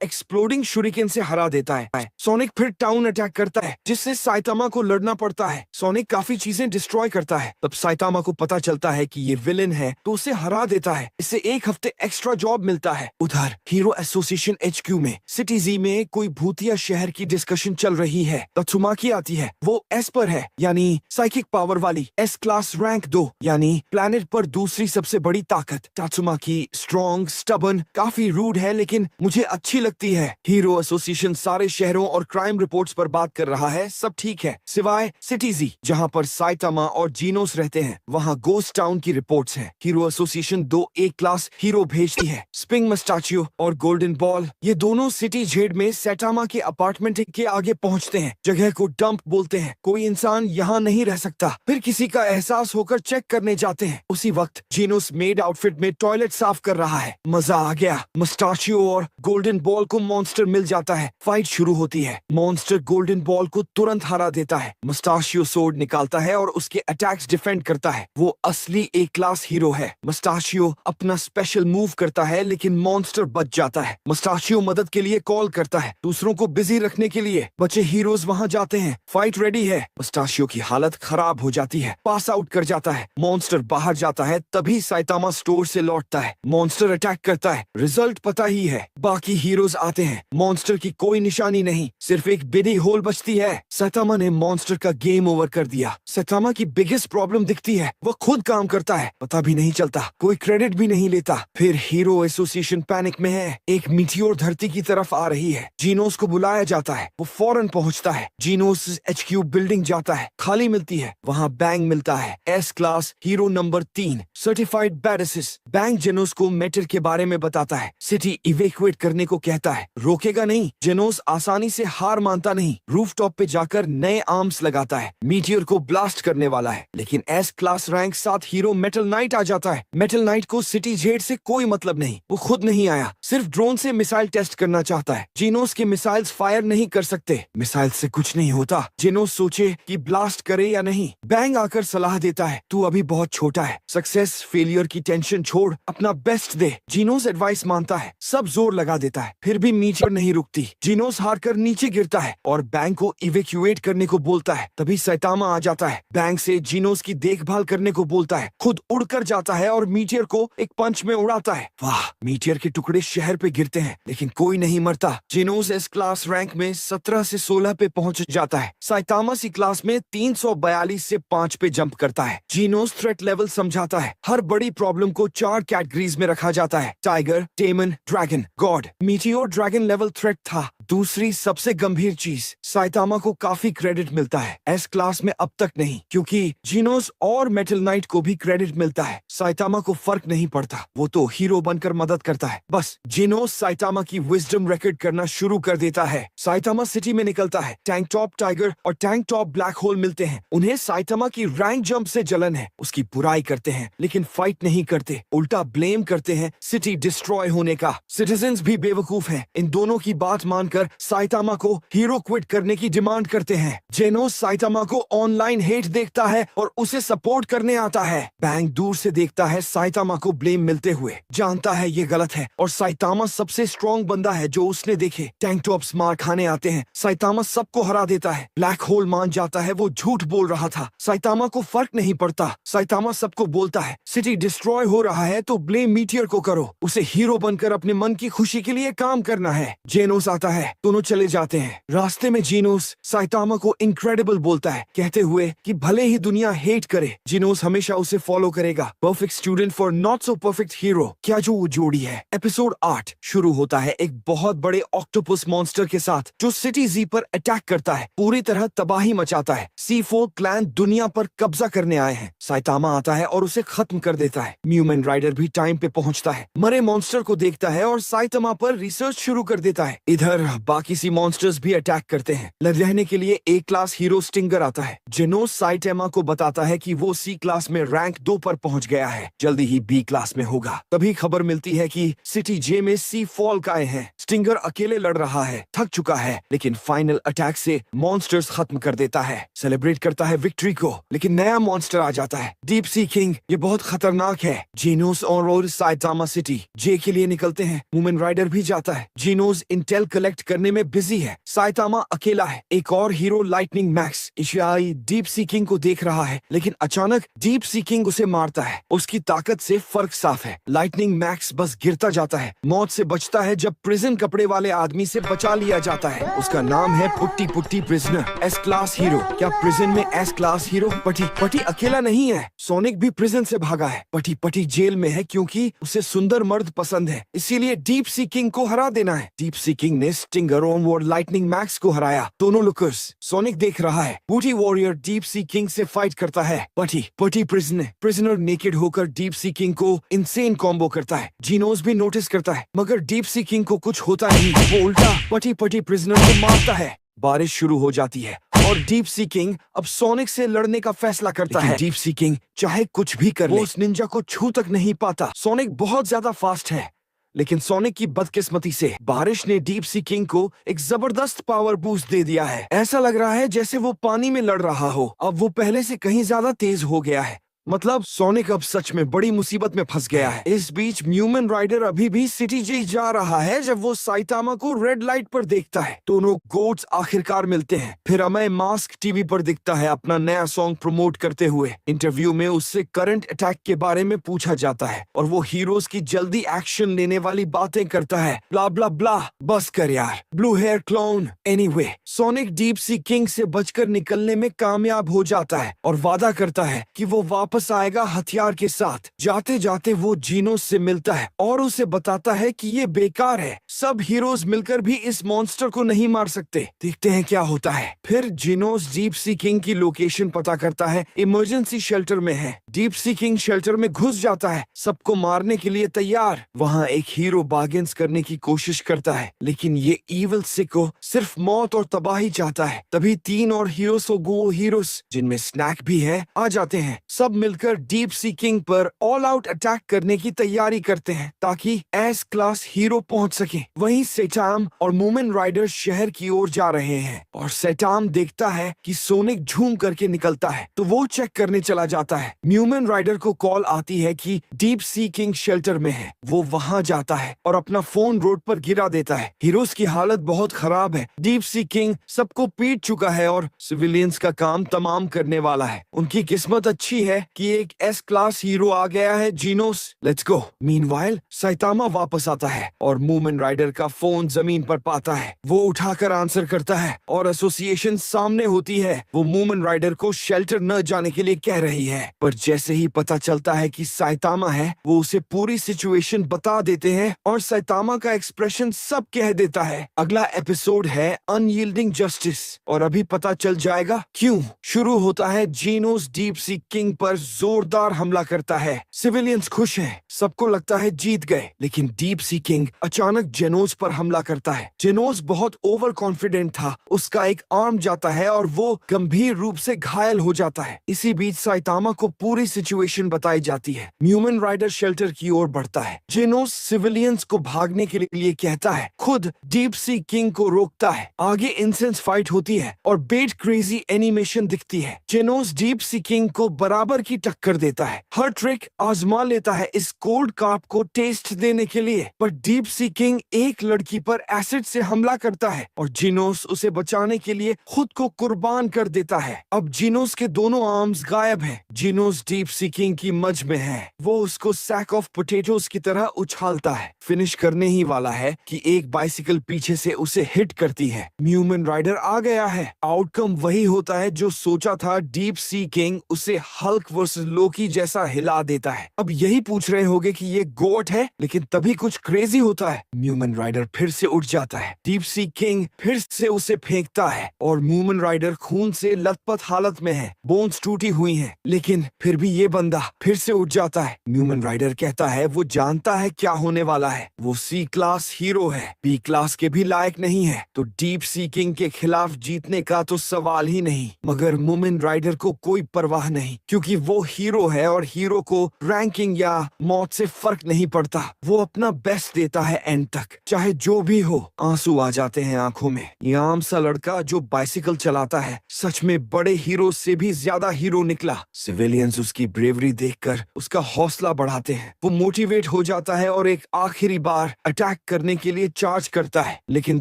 एक्सप्लोडिंग शुरिकेन से हरा देता है। सोनिक फिर टाउन अटैक करता है, जिससे साइतामा को लड़ना पड़ता है। सोनिक काफी चीजें डिस्ट्रॉय करता है। तब साइतामा को पता चलता है कि ये विलेन है, तो उसे हरा देता है। इससे एक हफ्ते एक्स्ट्रा जॉब मिलता है। उधर हीरो एसोसिएशन HQ में सिटी जी में कोई भूतिया शहर की डिस्कशन चल रही है। तत्सुमाकी आती है। वो एस पर है, यानी साइकिक पावर वाली। एस क्लास रैंक 2, यानी प्लैनेट पर दूसरी सबसे बड़ी ताकत। तात्सुमाकी स्ट्रॉन्ग, स्टबर्न, काफी रूड है, लेकिन मुझे अच्छी लगती है। हीरो एसोसिएशन सारे शहरों और क्राइम रिपोर्ट्स पर बात कर रहा है। सब ठीक है, सिवाय सिटी जी, जहाँ पर साइतामा और जीनोस रहते हैं। वहाँ गोस्ट टाउन की रिपोर्ट्स हैं। Hero association 2 A class hero भेजती है। स्पिंग मस्टाचियो और गोल्डन बॉल, ये दोनों सिटी जेड में सैटामा के अपार्टमेंट के आगे पहुंचते हैं। जगह को डंप बोलते हैं, कोई इंसान यहाँ नहीं रह सकता। फिर किसी का एहसास होकर चेक करने जाते हैं। उसी वक्त जीनोस मेड आउटफिट में टॉयलेट साफ कर रहा है। मजा आ गया। मस्टाचियो और गोल्डन बॉल को मॉन्स्टर मिल जाता है। फाइट शुरू होती है। मॉन्स्टर गोल्डन बॉल को तुरंत हरा देता है। मस्टाचियो सोर्ड निकालता है और उसके अटैक्स डिफेंड करता है। वो असली A क्लास हीरो है। मस्टाचियो अपना स्पेशल मूव करता है, लेकिन मॉन्स्टर बच जाता है। मस्टाचियो मदद के लिए कॉल करता है, दूसरों को बिजी रखने के लिए। बचे हीरोज वहां जाते हैं। फाइट रेडी है। मस्टाचियो की हालत खराब हो जाती है, पास आउट कर जाता है। मॉन्स्टर बाहर जाता है, तभी साइतामा स्टोर से लौटता है। मॉन्स्टर अटैक करता है। रिजल्ट पता ही है। बाकी हीरोज आते हैं। मॉन्स्टर की कोई निशानी नहीं, सिर्फ एक बिडी होल बचती है। साइतामा ने मॉन्स्टर का गेम ओवर कर दिया। साइतामा की बिगेस्ट प्रॉब्लम दिखती है, वो खुद काम करता है, पता भी नहीं चलता, कोई क्रेडिट भी नहीं लेता। फिर हीरो एसोसिएशन पैनिक में है। एक मीटियोर धरती की तरफ आ रही है। जीनोस को बुलाया जाता है। वो फौरन पहुंचता है। जीनोस HQ बिल्डिंग जाता है, खाली मिलती है। वहाँ बैंग मिलता है। S class hero number 3 certified badass. Bang Genos को मैटर के बारे में बताता है। सिटी इवेक्युएट करने को कहता है, रोकेगा नहीं। जेनोस आसानी से हार मानता नहीं। रूफटॉप पे जाकर नए आर्म्स लगाता है। मीटियोर को ब्लास्ट करने वाला है, लेकिन S class rank 7 hero Metal Knight आ जाता है। मेटल नाइट को सिटी जेड से कोई मतलब नहीं, वो खुद नहीं आया, सिर्फ ड्रोन से मिसाइल टेस्ट करना चाहता है। जीनोस के मिसाइल्स फायर नहीं कर सकते। मिसाइल से कुछ नहीं होता। जेनोस सोचे कि ब्लास्ट करे या नहीं। बैंग आकर सलाह देता है, तू अभी बहुत छोटा है, सक्सेस फेलियर की टेंशन छोड़, अपना बेस्ट दे। जीनोस एडवाइस मानता है, सब जोर लगा देता है, फिर भी मीटियोर नहीं रुकती। जीनोस हारकर नीचे गिरता है और बैंग को इवेक्युएट करने को बोलता है। तभी साइतामा आ जाता है। बैंग से जीनोस की देखभाल करने को बोलता है। खुद उड़कर जाता है और मीटियोर को एक पंच में उड़ाता है। वाह, मीटियोर के टुकड़े शहर पे गिरते हैं, लेकिन कोई नहीं मरता। जीनोस एस क्लास रैंक में 17 से 16 पे पहुंच जाता है। साइतामा सी क्लास में 342 से 5 पे जंप करता है। जीनोस थ्रेट लेवल समझाता है। हर बड़ी प्रॉब्लम को 4 कैटेगरीज में रखा जाता है, tiger, demon, dragon, god. Meteor dragon level threat था। दूसरी सबसे गंभीर चीज, साइतामा को काफी क्रेडिट मिलता है। एस क्लास में अब तक नहीं, क्योंकि जीनोस और मेटल नाइट को भी क्रेडिट मिलता है। साइतामा को फर्क नहीं पड़ता, वो तो हीरो बनकर मदद करता है बस। जीनोस साइतामा की विजडम रिकॉर्ड करना शुरू कर देता है। साइतामा सिटी में निकलता है। टैंक टॉप टाइगर और टैंक टॉप ब्लैक होल मिलते हैं। उन्हें साइतामा की रैंक जंप से जलन है। उसकी बुराई करते हैं, लेकिन फाइट नहीं करते, उल्टा ब्लेम करते हैं सिटी डिस्ट्रॉय होने का। सिटीजन्स भी बेवकूफ हैं। इन दोनों की बात मानकर साइतामा को हीरो क्विट करने की डिमांड करते हैं। जेनोस साइतामा को ऑनलाइन हेट देखता आता है और उसे सपोर्ट करने आता है। बैंग दूर से देखता है साइतामा को ब्लेम मिलते हुए, जानता है ये गलत है और साइतामा सबसे स्ट्रॉन्ग बंदा है जो उसने देखे। टैंक टॉप्स मार खाने आते हैं, साइतामा सबको हरा देता है। ब्लैक होल मान जाता है वो झूठ बोल रहा था, साइतामा को फर्क नहीं पड़ता। साइतामा सबको बोलता है सिटी डिस्ट्रॉय हो रहा है तो ब्लेम मीटियर को करो, उसे हीरो बनकर अपने मन की खुशी के लिए काम करना है। जेनोस आता है, दोनों चले जाते हैं। रास्ते में जेनोस साइतामा को इनक्रेडिबल बोलता है, कहते हुए कि भले ही दुनिया हेट करे, जेनोस हमेशा उसे फॉलो करेगा। Perfect student for not so perfect hero. क्या जो वो जोड़ी है। एपिसोड 8 शुरू होता है एक बहुत बड़े ऑक्टोपस मॉन्स्टर के साथ जो सिटी जी पर अटैक करता है, पूरी तरह तबाही मचाता है। C4 क्लैन दुनिया पर कब्जा करने आए हैं। साइतामा आता है और उसे खत्म कर देता है। म्यूमन राइडर भी टाइम पे पहुंचता है, मरे मॉन्स्टर को देखता है और साइतामा पर रिसर्च शुरू कर देता है। इधर बाकी सी मॉन्स्टर्स भी अटैक करते हैं। रहने के लिए A क्लास हीरो स्टिंगर आता है। जेनोस साइतामा को बताता है कि वो C क्लास में रैंक 2 पर पहुंच गया है, जल्दी ही B क्लास में होगा। तभी खबर मिलती है कि सिटी J में C फॉल का आए हैं। स्टिंगर अकेले लड़ रहा है, थक चुका है, लेकिन फाइनल अटैक से मॉन्स्टर्स खत्म कर देता है। सेलिब्रेट करता है विक्ट्री को, लेकिन नया मॉन्स्टर आ जाता है, डीप सी किंग। ये बहुत खतरनाक है। जीनोस और साइतामा सिटी J के लिए निकलते हैं। वुमेन राइडर भी जाता है। जीनोस इंटेल कलेक्ट करने में बिजी है। साइतामा अकेला है। एक और हीरो लाइटनिंग मैक्स एशियाई डीप सी किंग को देख रहा है, लेकिन अचानक डीप सी किंग उसे मारता है। उसकी ताकत से फर्क साफ है। लाइटनिंग मैक्स बस गिरता जाता है, मौत से बचता है जब प्रिजन कपड़े वाले आदमी से बचा लिया जाता है। उसका नाम है putty putty prisoner, S class hero. क्या प्रिजन में S क्लास हीरो? पटी पटी अकेला नहीं है, सोनिक भी प्रिजन से भागा है। पटी पटी जेल में है क्योंकि उसे सुंदर मर्द पसंद है, इसीलिए डीप सी किंग को हरा देना है। डीप सी किंग ने स्टिंगर और लाइटनिंग मैक्स को हराया। दोनों लुकर्स। सोनिक देख रहा है। बूटी वॉरियर डीप सी किंग से फाइट करता है। पटी पटी प्रिजनर नेकेड होकर डीप सी किंग को इंसेन कॉम्बो करता है। जीनोस भी नोटिस करता है, मगर डीप सी किंग को कुछ होता नहीं। वो उल्टा पटी पटी प्रिजनर को मारता है। बारिश शुरू हो जाती है और डीप सी किंग अब सोनिक से लड़ने का फैसला करता है। डीप सी किंग चाहे कुछ भी कर ले, वो उस निंजा को छू तक नहीं पाता। सोनिक बहुत ज्यादा फास्ट है, लेकिन सोनिक की बदकिस्मती से बारिश ने डीप सी किंग को एक जबरदस्त पावर बूस्ट दे दिया है। ऐसा लग रहा है जैसे वो पानी में लड़ रहा हो। अब वो पहले से कहीं ज्यादा तेज हो गया है। मतलब सोनिक अब सच में बड़ी मुसीबत में फंस गया है। इस बीच म्यूमन राइडर अभी भी सिटी J जा रहा है जब वो साइतामा को रेड लाइट पर देखता है। दोनों गोट्स आखिरकार मिलते हैं। फिर अमय मास्क टीवी पर दिखता है अपना नया सॉन्ग प्रमोट करते हुए। इंटरव्यू में उससे करंट अटैक के बारे में पूछा जाता है और वो हीरोज की जल्दी एक्शन लेने वाली बातें करता है। ब्ला ब्ला ब्ला, बस कर यार, blue hair clone. Anyway, sonic deep सी किंग से बचकर निकलने में कामयाब हो जाता है और वादा करता है कि वो वापस आएगा हथियार के साथ। जाते जाते वो जीनोस से मिलता है और उसे बताता है कि ये बेकार है, सब हीरोज मिलकर भी इस मॉन्स्टर को नहीं मार सकते। देखते हैं क्या होता है। फिर जीनोस डीप सी किंग की लोकेशन पता करता है, इमरजेंसी शेल्टर में है। डीप सी किंग शेल्टर में घुस जाता है, सबको मारने के लिए तैयार। वहाँ एक हीरो बार्गेन्स करने की कोशिश करता है, लेकिन ये इविल सिको सिर्फ मौत और तबाही चाहता है। तभी 3 और हीरोस जिनमें स्नैक भी है आ जाते हैं। सब मिलकर डीप सी किंग पर ऑल आउट अटैक करने की तैयारी करते हैं ताकि S क्लास हीरो पहुंच सके। वहीं सेटाम और वुमेन राइडर शहर की ओर जा रहे हैं और सेटाम देखता है कि सोनिक झूम करके निकलता है तो वो चेक करने चला जाता है। वुमेन राइडर को कॉल आती है कि डीप सी किंग शेल्टर में है। वो वहां जाता है और अपना फोन रोड पर गिरा देता है। हीरोज की हालत बहुत खराब है। डीप सी किंग सबको पीट चुका है और सिविलियंस का काम तमाम करने वाला है। उनकी किस्मत अच्छी है कि एक S क्लास हीरो आ गया है, Genos. Let's go. Meanwhile Saitama वापस आता है और वुमेन राइडर का फोन जमीन पर पाता है। वो उठाकर आंसर करता है और एसोसिएशन सामने होती है। वो वुमेन राइडर को शेल्टर न जाने के लिए कह रही है, पर जैसे ही पता चलता है कि साइतामा है, वो उसे पूरी सिचुएशन बता देते हैं और साइतामा का एक्सप्रेशन सब कह देता है। अगला एपिसोड है अनयील्डिंग जस्टिस और अभी पता चल जाएगा क्यों। शुरू होता है जीनोस डीप सी किंग पर जोरदार हमला करता है। सिविलियंस खुश हैं, सबको लगता है जीत गए, लेकिन डीप सी किंग अचानक जेनोस पर हमला करता है। जेनोस बहुत ओवर कॉन्फिडेंट था, उसका एक आर्म जाता है और वो गंभीर रूप से घायल हो जाता है। इसी बीच साइतामा को पूरी सिचुएशन बताई जाती है। म्यूमन राइडर शेल्टर की ओर बढ़ता है। जेनोस सिविलियंस को भागने के लिए कहता है, खुद डीप सी किंग को रोकता है। आगे इंसेंस फाइट होती है और बेट क्रेजी एनिमेशन दिखती है। जेनोस डीप सी किंग को बराबर की टक्कर देता है, हर ट्रिक आजमा लेता है इस कोल्ड कार्प को टेस्ट देने के लिए, पर डीप सी किंग एक लड़की पर एसिड से हमला करता है और जिनोस उसे बचाने के लिए खुद को कुर्बान कर देता है। अब जिनोस के दोनों आर्म्स गायब हैं। जिनोस डीप सी किंग की मज में है। वो उसको सैक ऑफ पोटैटोस की तरह उछालता है। फिनिश करने ही वाला है कि एक बाइसिकल पीछे से उसे हिट करती है। म्यूमन राइडर आ गया है। आउटकम वही होता है जो सोचा था। डीप सी किंग उसे हल्क वर्सेस लोकी जैसा हिला देता है। अब यही पूछ रहे होंगे कि ये गोट है, लेकिन तभी कुछ क्रेजी होता है। म्यूमन राइडर फिर से उठ जाता है। डीप सी किंग फिर से उसे फेंकता है और म्यूमन राइडर खून से लथपथ हालत में है। बोन्स टूटी हुई हैं, लेकिन फिर भी ये बंदा फिर से उठ जाता है। म्यूमन राइडर कहता है वो जानता है क्या होने वाला है। वो सी क्लास हीरो है, बी क्लास के भी लायक नहीं है, तो डीप सी किंग के खिलाफ जीतने का तो सवाल ही नहीं। मगर म्यूमन राइडर को कोई परवाह नहीं, क्योंकि वो हीरो है और हीरो को रैंकिंग या मौत से फर्क नहीं पड़ता। वो अपना बेस्ट देता है एंड तक, चाहे जो भी हो। आंसू आ जाते हैं आंखों में। ये आम सा लड़का जो बाइसिकल चलाता है, सच में बड़े हीरो से भी ज्यादा हीरो निकला। सिविलियंस उसकी ब्रेवरी देखकर उसका हौसला बढ़ाते हैं। वो मोटिवेट हो जाता है और एक आखिरी बार अटैक करने के लिए चार्ज करता है, लेकिन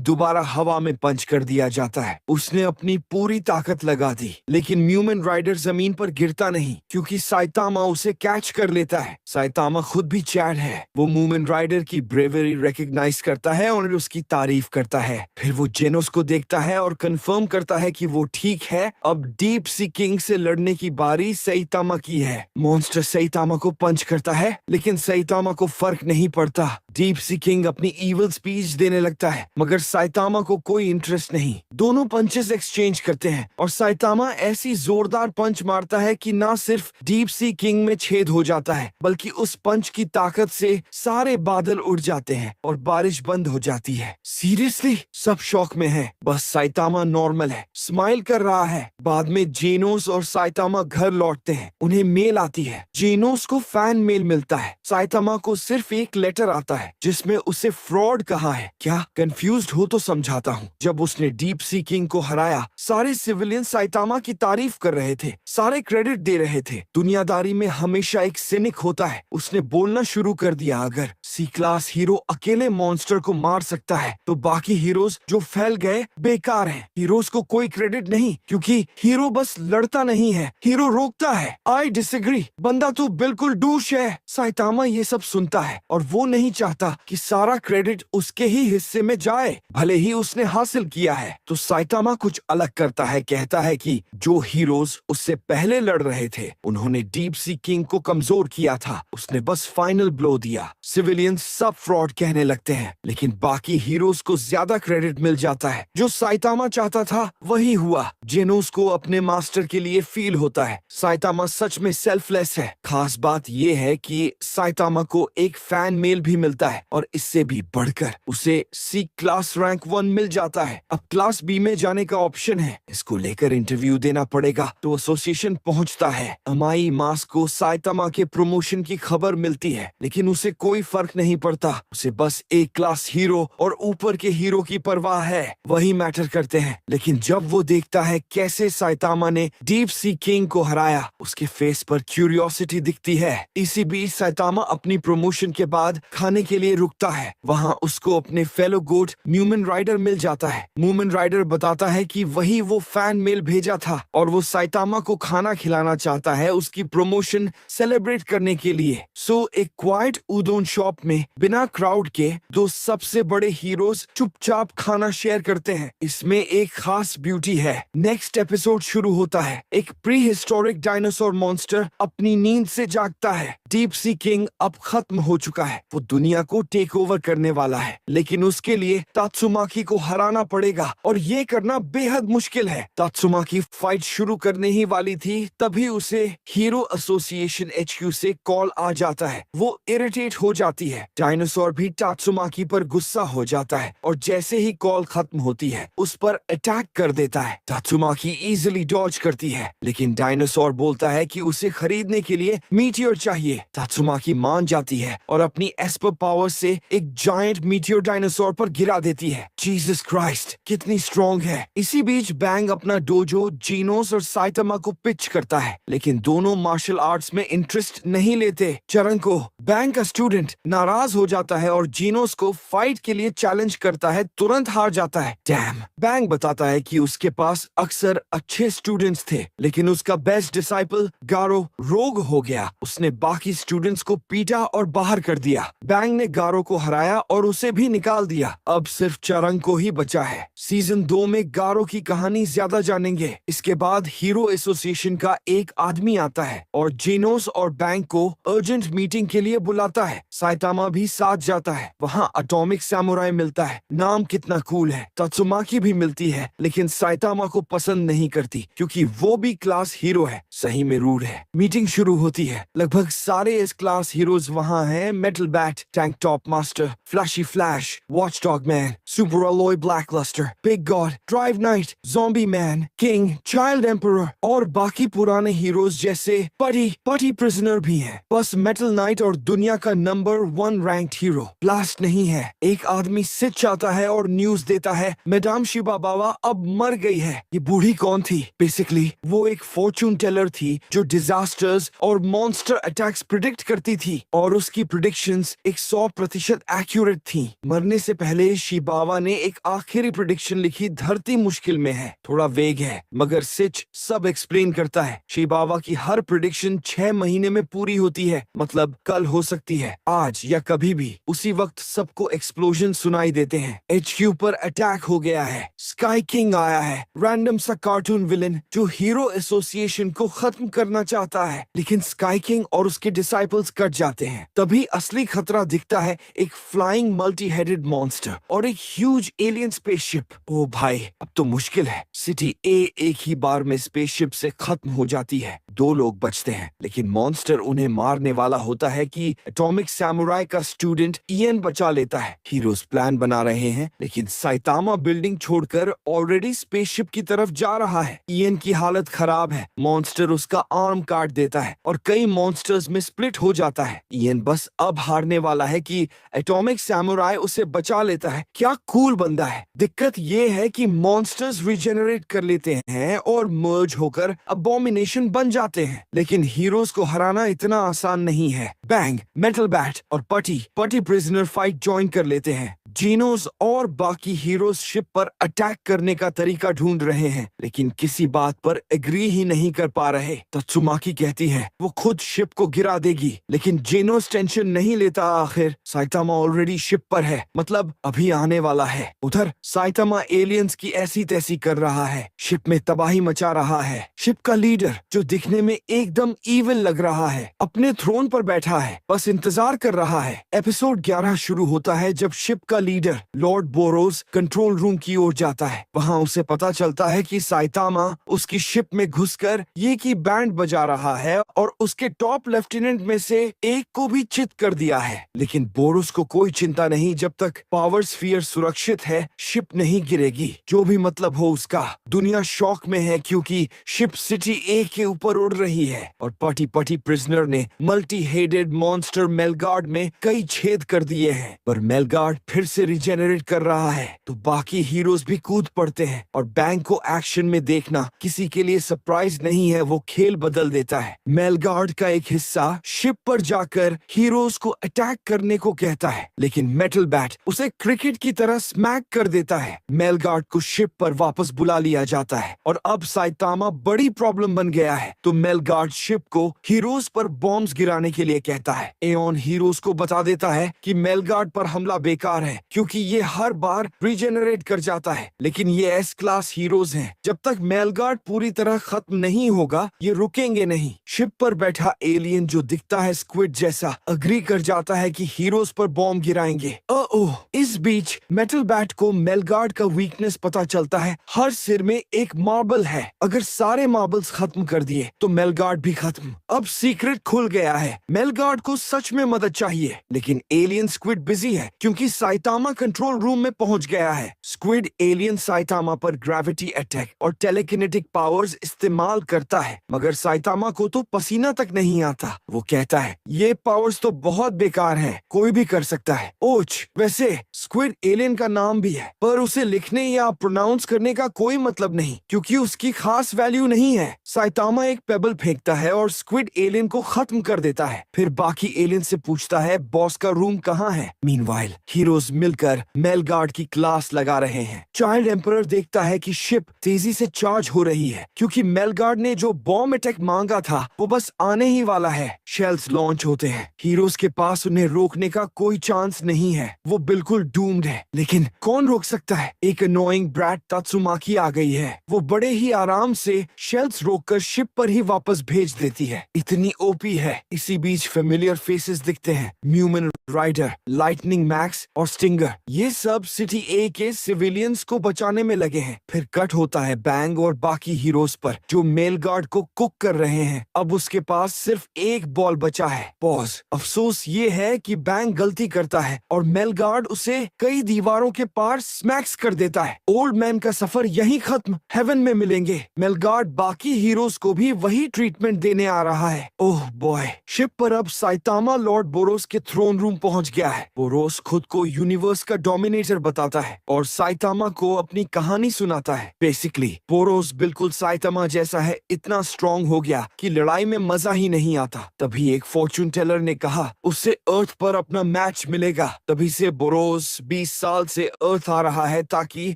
दोबारा हवा में पंच कर दिया जाता है। उसने अपनी पूरी ताकत लगा दी, लेकिन म्यूमन राइडर जमीन पर गिरता नहीं, क्योंकि साइतामा उसे कैच कर लेता है। साइतामा खुद भी चैड है। वो म्यूमन राइडर की ब्रेवरी रिकॉग्नाइज करता है और उसकी तारीफ करता है। फिर वो जेनोस को देखता है और कंफर्म करता है कि वो ठीक है। अब डीप सी किंग से लड़ने की बारी साइतामा की है। मॉन्स्टर साइतामा को पंच करता है, लेकिन साइतामा को फर्क नहीं पड़ता। डीप सी किंग अपनी इविल स्पीच देने लगता है, मगर साइतामा को कोई इंटरेस्ट नहीं। दोनों पंचेस एक्सचेंज करते हैं और साइतामा ऐसी जोरदार पंच मारता है कि ना सिर्फ डीप सी किंग में छेद हो जाता है, बल्कि उस पंच की ताकत से सारे बादल उड़ जाते हैं और बारिश बंद हो जाती है। सीरियसली, सब शौक में है। बस साइतामा नॉर्मल है, स्माइल कर रहा है। बाद में जेनोस और साइतामा घर लौटते हैं। उन्हें मेल आती है। जेनोस को फैन मेल मिलता है। साइतामा को सिर्फ एक लेटर आता है जिसमें उसे फ्रॉड कहा है। क्या कंफ्यूज्ड हो तो समझाता हूँ। जब उसने डीप सी किंग को हराया, सारे सिविलियन साइतामा की तारीफ कर रहे थे, सारे क्रेडिट दे रहे थे। दुनियादारी में हमेशा एक सिनिक होता है। उसने बोलना शुरू कर दिया, अगर सी क्लास हीरो अकेले मॉन्स्टर को मार सकता है तो बाकी हीरोज जो फैल गए बेकार हैं। हीरोज को कोई क्रेडिट नहीं, क्योंकि हीरो बस लड़ता नहीं है, हीरो रोकता है। आई डिसएग्री, बंदा तो बिल्कुल डूश है। साइतामा ये सब सुनता है और वो नहीं चाहता कि सारा क्रेडिट उसके ही हिस्से में जाए, भले ही उसने हासिल किया है। तो साइतामा कुछ अलग करता है, कहता है कि जो हीरोज उससे पहले लड़ रहे थे उन्होंने डीप सी किंग को कमजोर किया था, उसने बस फाइनल ब्लो दिया। सिविलियंस सब फ्रॉड कहने लगते हैं, लेकिन बाकी हीरोज को ज्यादा क्रेडिट मिल जाता है। जो साइतामा चाहता था वही हुआ। जेनोस को अपने मास्टर के लिए फील होता है। साइतामा सच में सेल्फलेस है। खास बात यह है कि साइतामा को एक फैन मेल भी मिलता है और इससे भी बढ़कर उसे सी क्लास रैंक 1 मिल जाता है। अब क्लास बी में जाने का ऑप्शन है। इसको लेकर इंटरव्यू देना पड़ेगा, तो एसोसिएशन पहुंचता है। अमाई मास को साइतामा के प्रमोशन की खबर मिलती है, लेकिन उसे कोई फर्क नहीं पड़ता। उसे बस एक क्लास हीरो और ऊपर के हीरो की परवाह है, वही मैटर करते हैं। लेकिन जब वो देखता है कैसे साइतामा ने डीप सी किंग को हराया, उसके फेस पर क्यूरियोसिटी दिखती है। इसी बीच साइतामा अपनी प्रमोशन के बाद खाने के लिए रुकता है। वहाँ उसको अपने फेलो गोट म्यूमन राइडर मिल जाता है। म्यूमन राइडर बताता है कि वही वो फैन मेल भेजा था और वो साइतामा को खाना खिलाना चाहता है उसकी प्रमोशन सेलिब्रेट करने के लिए। सो एक क्वाइट उदोन शॉप में बिना क्राउड के दो सबसे बड़े हीरोज चुपचाप खाना शेयर करते हैं। इसमें एक खास ब्यूटी है। नेक्स्ट एपिसोड शुरू होता है। एक प्री हिस्टोरिक डायनासोर मॉन्स्टर अपनी नींद से जागता है। डीप सी किंग अब खत्म हो चुका है। वो दुनिया को टेक ओवर करने वाला है, लेकिन उसके लिए तात्सुमाकी को हराना पड़ेगा और ये करना बेहद मुश्किल है। तात्सुमाकी फाइट शुरू करने ही वाली थी, तभी उसे हीरो एसोसिएशन HQ से कॉल आ जाता है। वो इरिटेट हो जाती है। डायनासोर भी तात्सुमाकी पर गुस्सा हो जाता है और जैसे ही कॉल खत्म होती है उस पर अटैक कर देता है। तात्सुमाकी इजीली डॉज करती है, लेकिन डायनासोर बोलता है कि उसे खरीदने के लिए मीटियोर चाहिए। तात्सुमाकी मान जाती है और अपनी एस्पर पावर से एक जायंट मीटियोर डायनासोर पर गिरा देती है। जीसस क्राइस्ट, कितनी स्ट्रॉन्ग है। इसी बीच बैंग अपना डोजो जीनोस और साइटामा को पिच करता है, लेकिन दोनों मार्शल आर्ट्स में इंटरेस्ट नहीं लेते। चरंको, बैंग का स्टूडेंट, नाराज हो जाता है और जीनोस को फाइट के लिए चैलेंज करता है, तुरंत हार जाता है। डैम। बैंग बताता है कि उसके पास अक्सर अच्छे स्टूडेंट्स थे, लेकिन उसका बेस्ट डिसाइपल गारो रोग हो गया। उसने बाकी स्टूडेंट्स को पीटा और बाहर कर दिया। बैंग ने गारो को हराया और उसे भी निकाल दिया। अब सिर्फ चरंको ही बचा है। सीजन 2 में गारो की कहानी ज्यादा जानेंगे। इसके बाद हीरो एसोसिएशन का एक आदमी आता है और जीनोस और बैंग को अर्जेंट मीटिंग के लिए बुलाता है। साइटामा भी साथ जाता है। वहाँ एटॉमिक सैमुराई मिलता है। नाम कितना कूल है। तात्सुमाकी भी मिलती है, लेकिन साइटामा को पसंद नहीं करती क्योंकि वो भी क्लास हीरो है। सही में रूड है। मीटिंग शुरू होती है। लगभग सारे इस क्लास हीरोज वहाँ हैं। Metal Bat, Tank Top Master, Flashy Flash, Watchdog Man, Super Alloy Blackluster, Big God, Drive Knight, Zombie Man, King, Child Emperor और बाकी पुराने हीरोज जैसे पटी प्रिजनर भी हैं। बस मेटल नाइट और दुनिया का नंबर 1 रैंक्ड हीरो ब्लास्ट नहीं है। एक आदमी सिच आता है और न्यूज देता है मैडम शिबाबावा अब मर गई है। ये बूढ़ी कौन थी? बेसिकली वो एक फॉर्चून टेलर थी जो डिजास्टर्स और मॉन्स्टर अटैक्स प्रिडिक्ट करती थी और उसकी प्रिडिक्शंस 100% एक्यूरेट थी। मरने से पहले शिबावा ने एक आखिरी प्रिडिक्शन लिखी, धरती मुश्किल में है। थोड़ा वेग है, मगर सिच सब एक्सप्लेन करता है। शिबावा की हर प्रिडिक्शन 6 महीने में पूरी होती है, मतलब कल हो सकती है, आज या कभी भी। उसी वक्त सबको एक्सप्लोजन सुनाई देते हैं। HQ पर अटैक हो गया है। स्काई किंग आया है, रैंडम सा कार्टून विलन जो हीरो एसोसिएशन को खत्म करना चाहता है, लेकिन स्काई किंग और उसके डिसाइपल्स कट जाते हैं। तभी असली खतरा दिखता है, एक फ्लाइंग मल्टी हेडेड मॉन्स्टर और एक ह्यूज एलियन स्पेसशिप। ओ भाई, अब तो मुश्किल है। सिटी ए एक ही बार में स्पेसशिप से खत्म हो जाती है। 2 लोग बचते हैं, लेकिन मॉन्स्टर उन्हें मारने वाला होता है कि एटॉमिक सैमुराई का स्टूडेंट इयन बचा लेता है। हीरोज प्लान बना रहे हैं, लेकिन साइटामा बिल्डिंग छोड़कर ऑलरेडी स्पेसशिप की तरफ जा रहा है। इयन की हालत खराब है। मॉन्स्टर उसका आर्म काट देता है और कई मॉन्स्टर्स में स्प्लिट हो जाता है। इयन बस अब हारने वाला है कि एटॉमिक सैमुराई उसे बचा लेता है। क्या कूल बंदा है। दिक्कत ये है कि मॉन्स्टर्स रिजेनरेट कर लेते हैं और मर्ज होकर अबोमिनेशन बन जाते हैं, लेकिन हीरोज को हराना इतना आसान नहीं है। बैंग, मेटल बैट और पटी प्रिजनर फाइट ज्वाइन कर लेते हैं। जीनोस और बाकी हीरोज शिप पर अटैक करने का तरीका ढूंढ रहे हैं, लेकिन किसी बात पर एग्री ही नहीं कर पा रहे। तात्सुमाकी कहती है वो खुद शिप को गिरा देगी, लेकिन जीनोस टेंशन नहीं लेता। आखिर साइटामा ऑलरेडी शिप पर है, मतलब अभी आने वाला है। उधर साइटामा एलियंस की ऐसी तैसी कर रहा है, शिप में तबाही मचा रहा है। शिप का लीडर, जो दिखने में एकदम ईविल लग रहा है, अपने थ्रोन पर बैठा है, बस इंतजार कर रहा है। एपिसोड 11 शुरू होता है जब शिप का leader Lord borrows control room की ओर जाता है। वहाँ उसे पता चलता है कि साइटामा उसकी शिप में घुसकर ये की बैंड बजा रहा है और उसके टॉप लेफ्टिनेंट में से एक को भी चित कर दिया है। लेकिन बोरोस को कोई चिंता नहीं, जब तक पावर स्फीयर सुरक्षित है शिप नहीं गिरेगी, जो भी मतलब हो उसका। दुनिया शॉक में है क्योंकि शिप सिटी ए के ऊपर उड़ रही है और पटी प्रिजनर ने मल्टी हेडेड मॉन्स्टर मेलगार्ड में कई छेद कर दिए हैं, पर मेलगार्ड फिर से रिजेनरेट कर रहा है। तो बाकी हीरोज भी कूद पड़ते हैं और बैंक को एक्शन में देखना किसी के लिए सरप्राइज नहीं है। वो खेल बदल देता है। मेलगार्ड का एक हिस्सा शिप पर जाकर हीरोज को अटैक करने को कहता है, लेकिन मेटल बैट उसे क्रिकेट की तरह स्मैक कर देता है। मेलगार्ड को शिप पर वापस बुला लिया जाता है और अब साइटामा बड़ी प्रॉब्लम बन गया है। तो मेलगार्ड शिप को हीरोज पर बॉम्ब्स गिराने के लिए कहता है। एओन हीरोज को बता देता है कि मेलगार्ड पर हमला बेकार है क्योंकि ये हर बार रीजेनरेट कर जाता है। लेकिन ये एस क्लास हीरोज हैं। जब तक मेलगार्ड पूरी तरह खत्म नहीं होगा ये रुकेंगे नहीं। शिप पर बैठा एलियन जो दिखता है स्क्विड जैसा अग्री कर जाता है कि हीरोज पर बॉम्ब गिराएंगे। ओह, इस बीच मेटल बैट को मेलगार्ड का वीकनेस पता चलता है। हर सिर में एक मार्बल है। अगर सारे मार्बल्स खत्म कर दिए तो मेलगार्ड भी खत्म। अब सीक्रेट खुल गया है। मेलगार्ड को सच में मदद चाहिए, लेकिन एलियन स्क्विड बिजी है क्योंकि साइटामा कंट्रोल रूम में पहुंच गया है। स्क्विड एलियन साइटामा पर ग्रेविटी अटैक और टेलीकिनेटिक पावर्स इस्तेमाल करता है, मगर साइटामा को तो पसीना तक नहीं आता। वो कहता है ये पावर्स तो बहुत बेकार है, कोई भी कर सकता है। ओच, वैसे स्क्विड एलियन का नाम भी है, पर उसे लिखने या प्रोनाउंस करने का कोई मतलब नहीं क्योंकि उसकी खास वैल्यू नहीं है। साइटामा एक पेबल फेंकता है और स्क्विड एलियन को खत्म कर देता है। फिर बाकी एलियन से पूछता है बॉस का रूम कहाँ है। मीनवाइल हीरोज मिलकर मेलगार्ड की क्लास लगा रहे हैं। चाइल्ड एम्परर देखता है कि शिप तेजी से चार्ज हो रही है क्योंकि मेलगार्ड ने जो बॉम्ब अटैक मांगा था वो बस आने ही वाला है। शेल्स लॉन्च होते हैं। हीरोज के पास उन्हें रोकने का कोई चांस नहीं है। वो बिल्कुल डूम्ड है, लेकिन कौन रोक सकता है। एक अनोइंग ब्रैट तात्सुमाकी आ गई है। वो बड़े ही आराम से शेल्स रोककर शिप पर ही वापस भेज देती है। इतनी ओपी है। इसी बीच फेमिलियर फेसेस दिखते हैं। म्यूमन राइडर, लाइटनिंग मैक्स और स्टिंगर। ये सब सिटी ए के सिविलियंस को बचाने में लगे हैं। फिर कट होता है बैंग और बाकी हीरोज पर जो मेलगार्ड को कुक कर रहे हैं। अब उसके पास सिर्फ एक बॉल बचा है। पॉज। अफसोस ये है कि बैंग गलती करता है और मेलगार्ड उसे कई दीवारों के पार स्मैक्स कर देता है। ओल्ड मैन का सफर यहीं खत्म। हेवन में मिलेंगे। मेलगार्ड बाकी हीरोज को भी वही ट्रीटमेंट देने आ रहा है। Oh boy. शिप पर अब साइटामा लॉर्ड बोरोस के थ्रोन रूम पहुंच गया है। बोरोस खुद को यूनिवर्स का डोमिनेटर बताता है और साइटामा को अपनी कहानी सुनाता है। बेसिकली बोरोस बिल्कुल साइटामा जैसा है, इतना स्ट्रॉन्ग हो गया कि लड़ाई में मजा ही नहीं आता। तभी एक फॉर्चून टेलर ने कहा उससे अर्थ पर अपना मैच मिलेगा। तभी से बोरोस 20 साल से अर्थ आ रहा है ताकि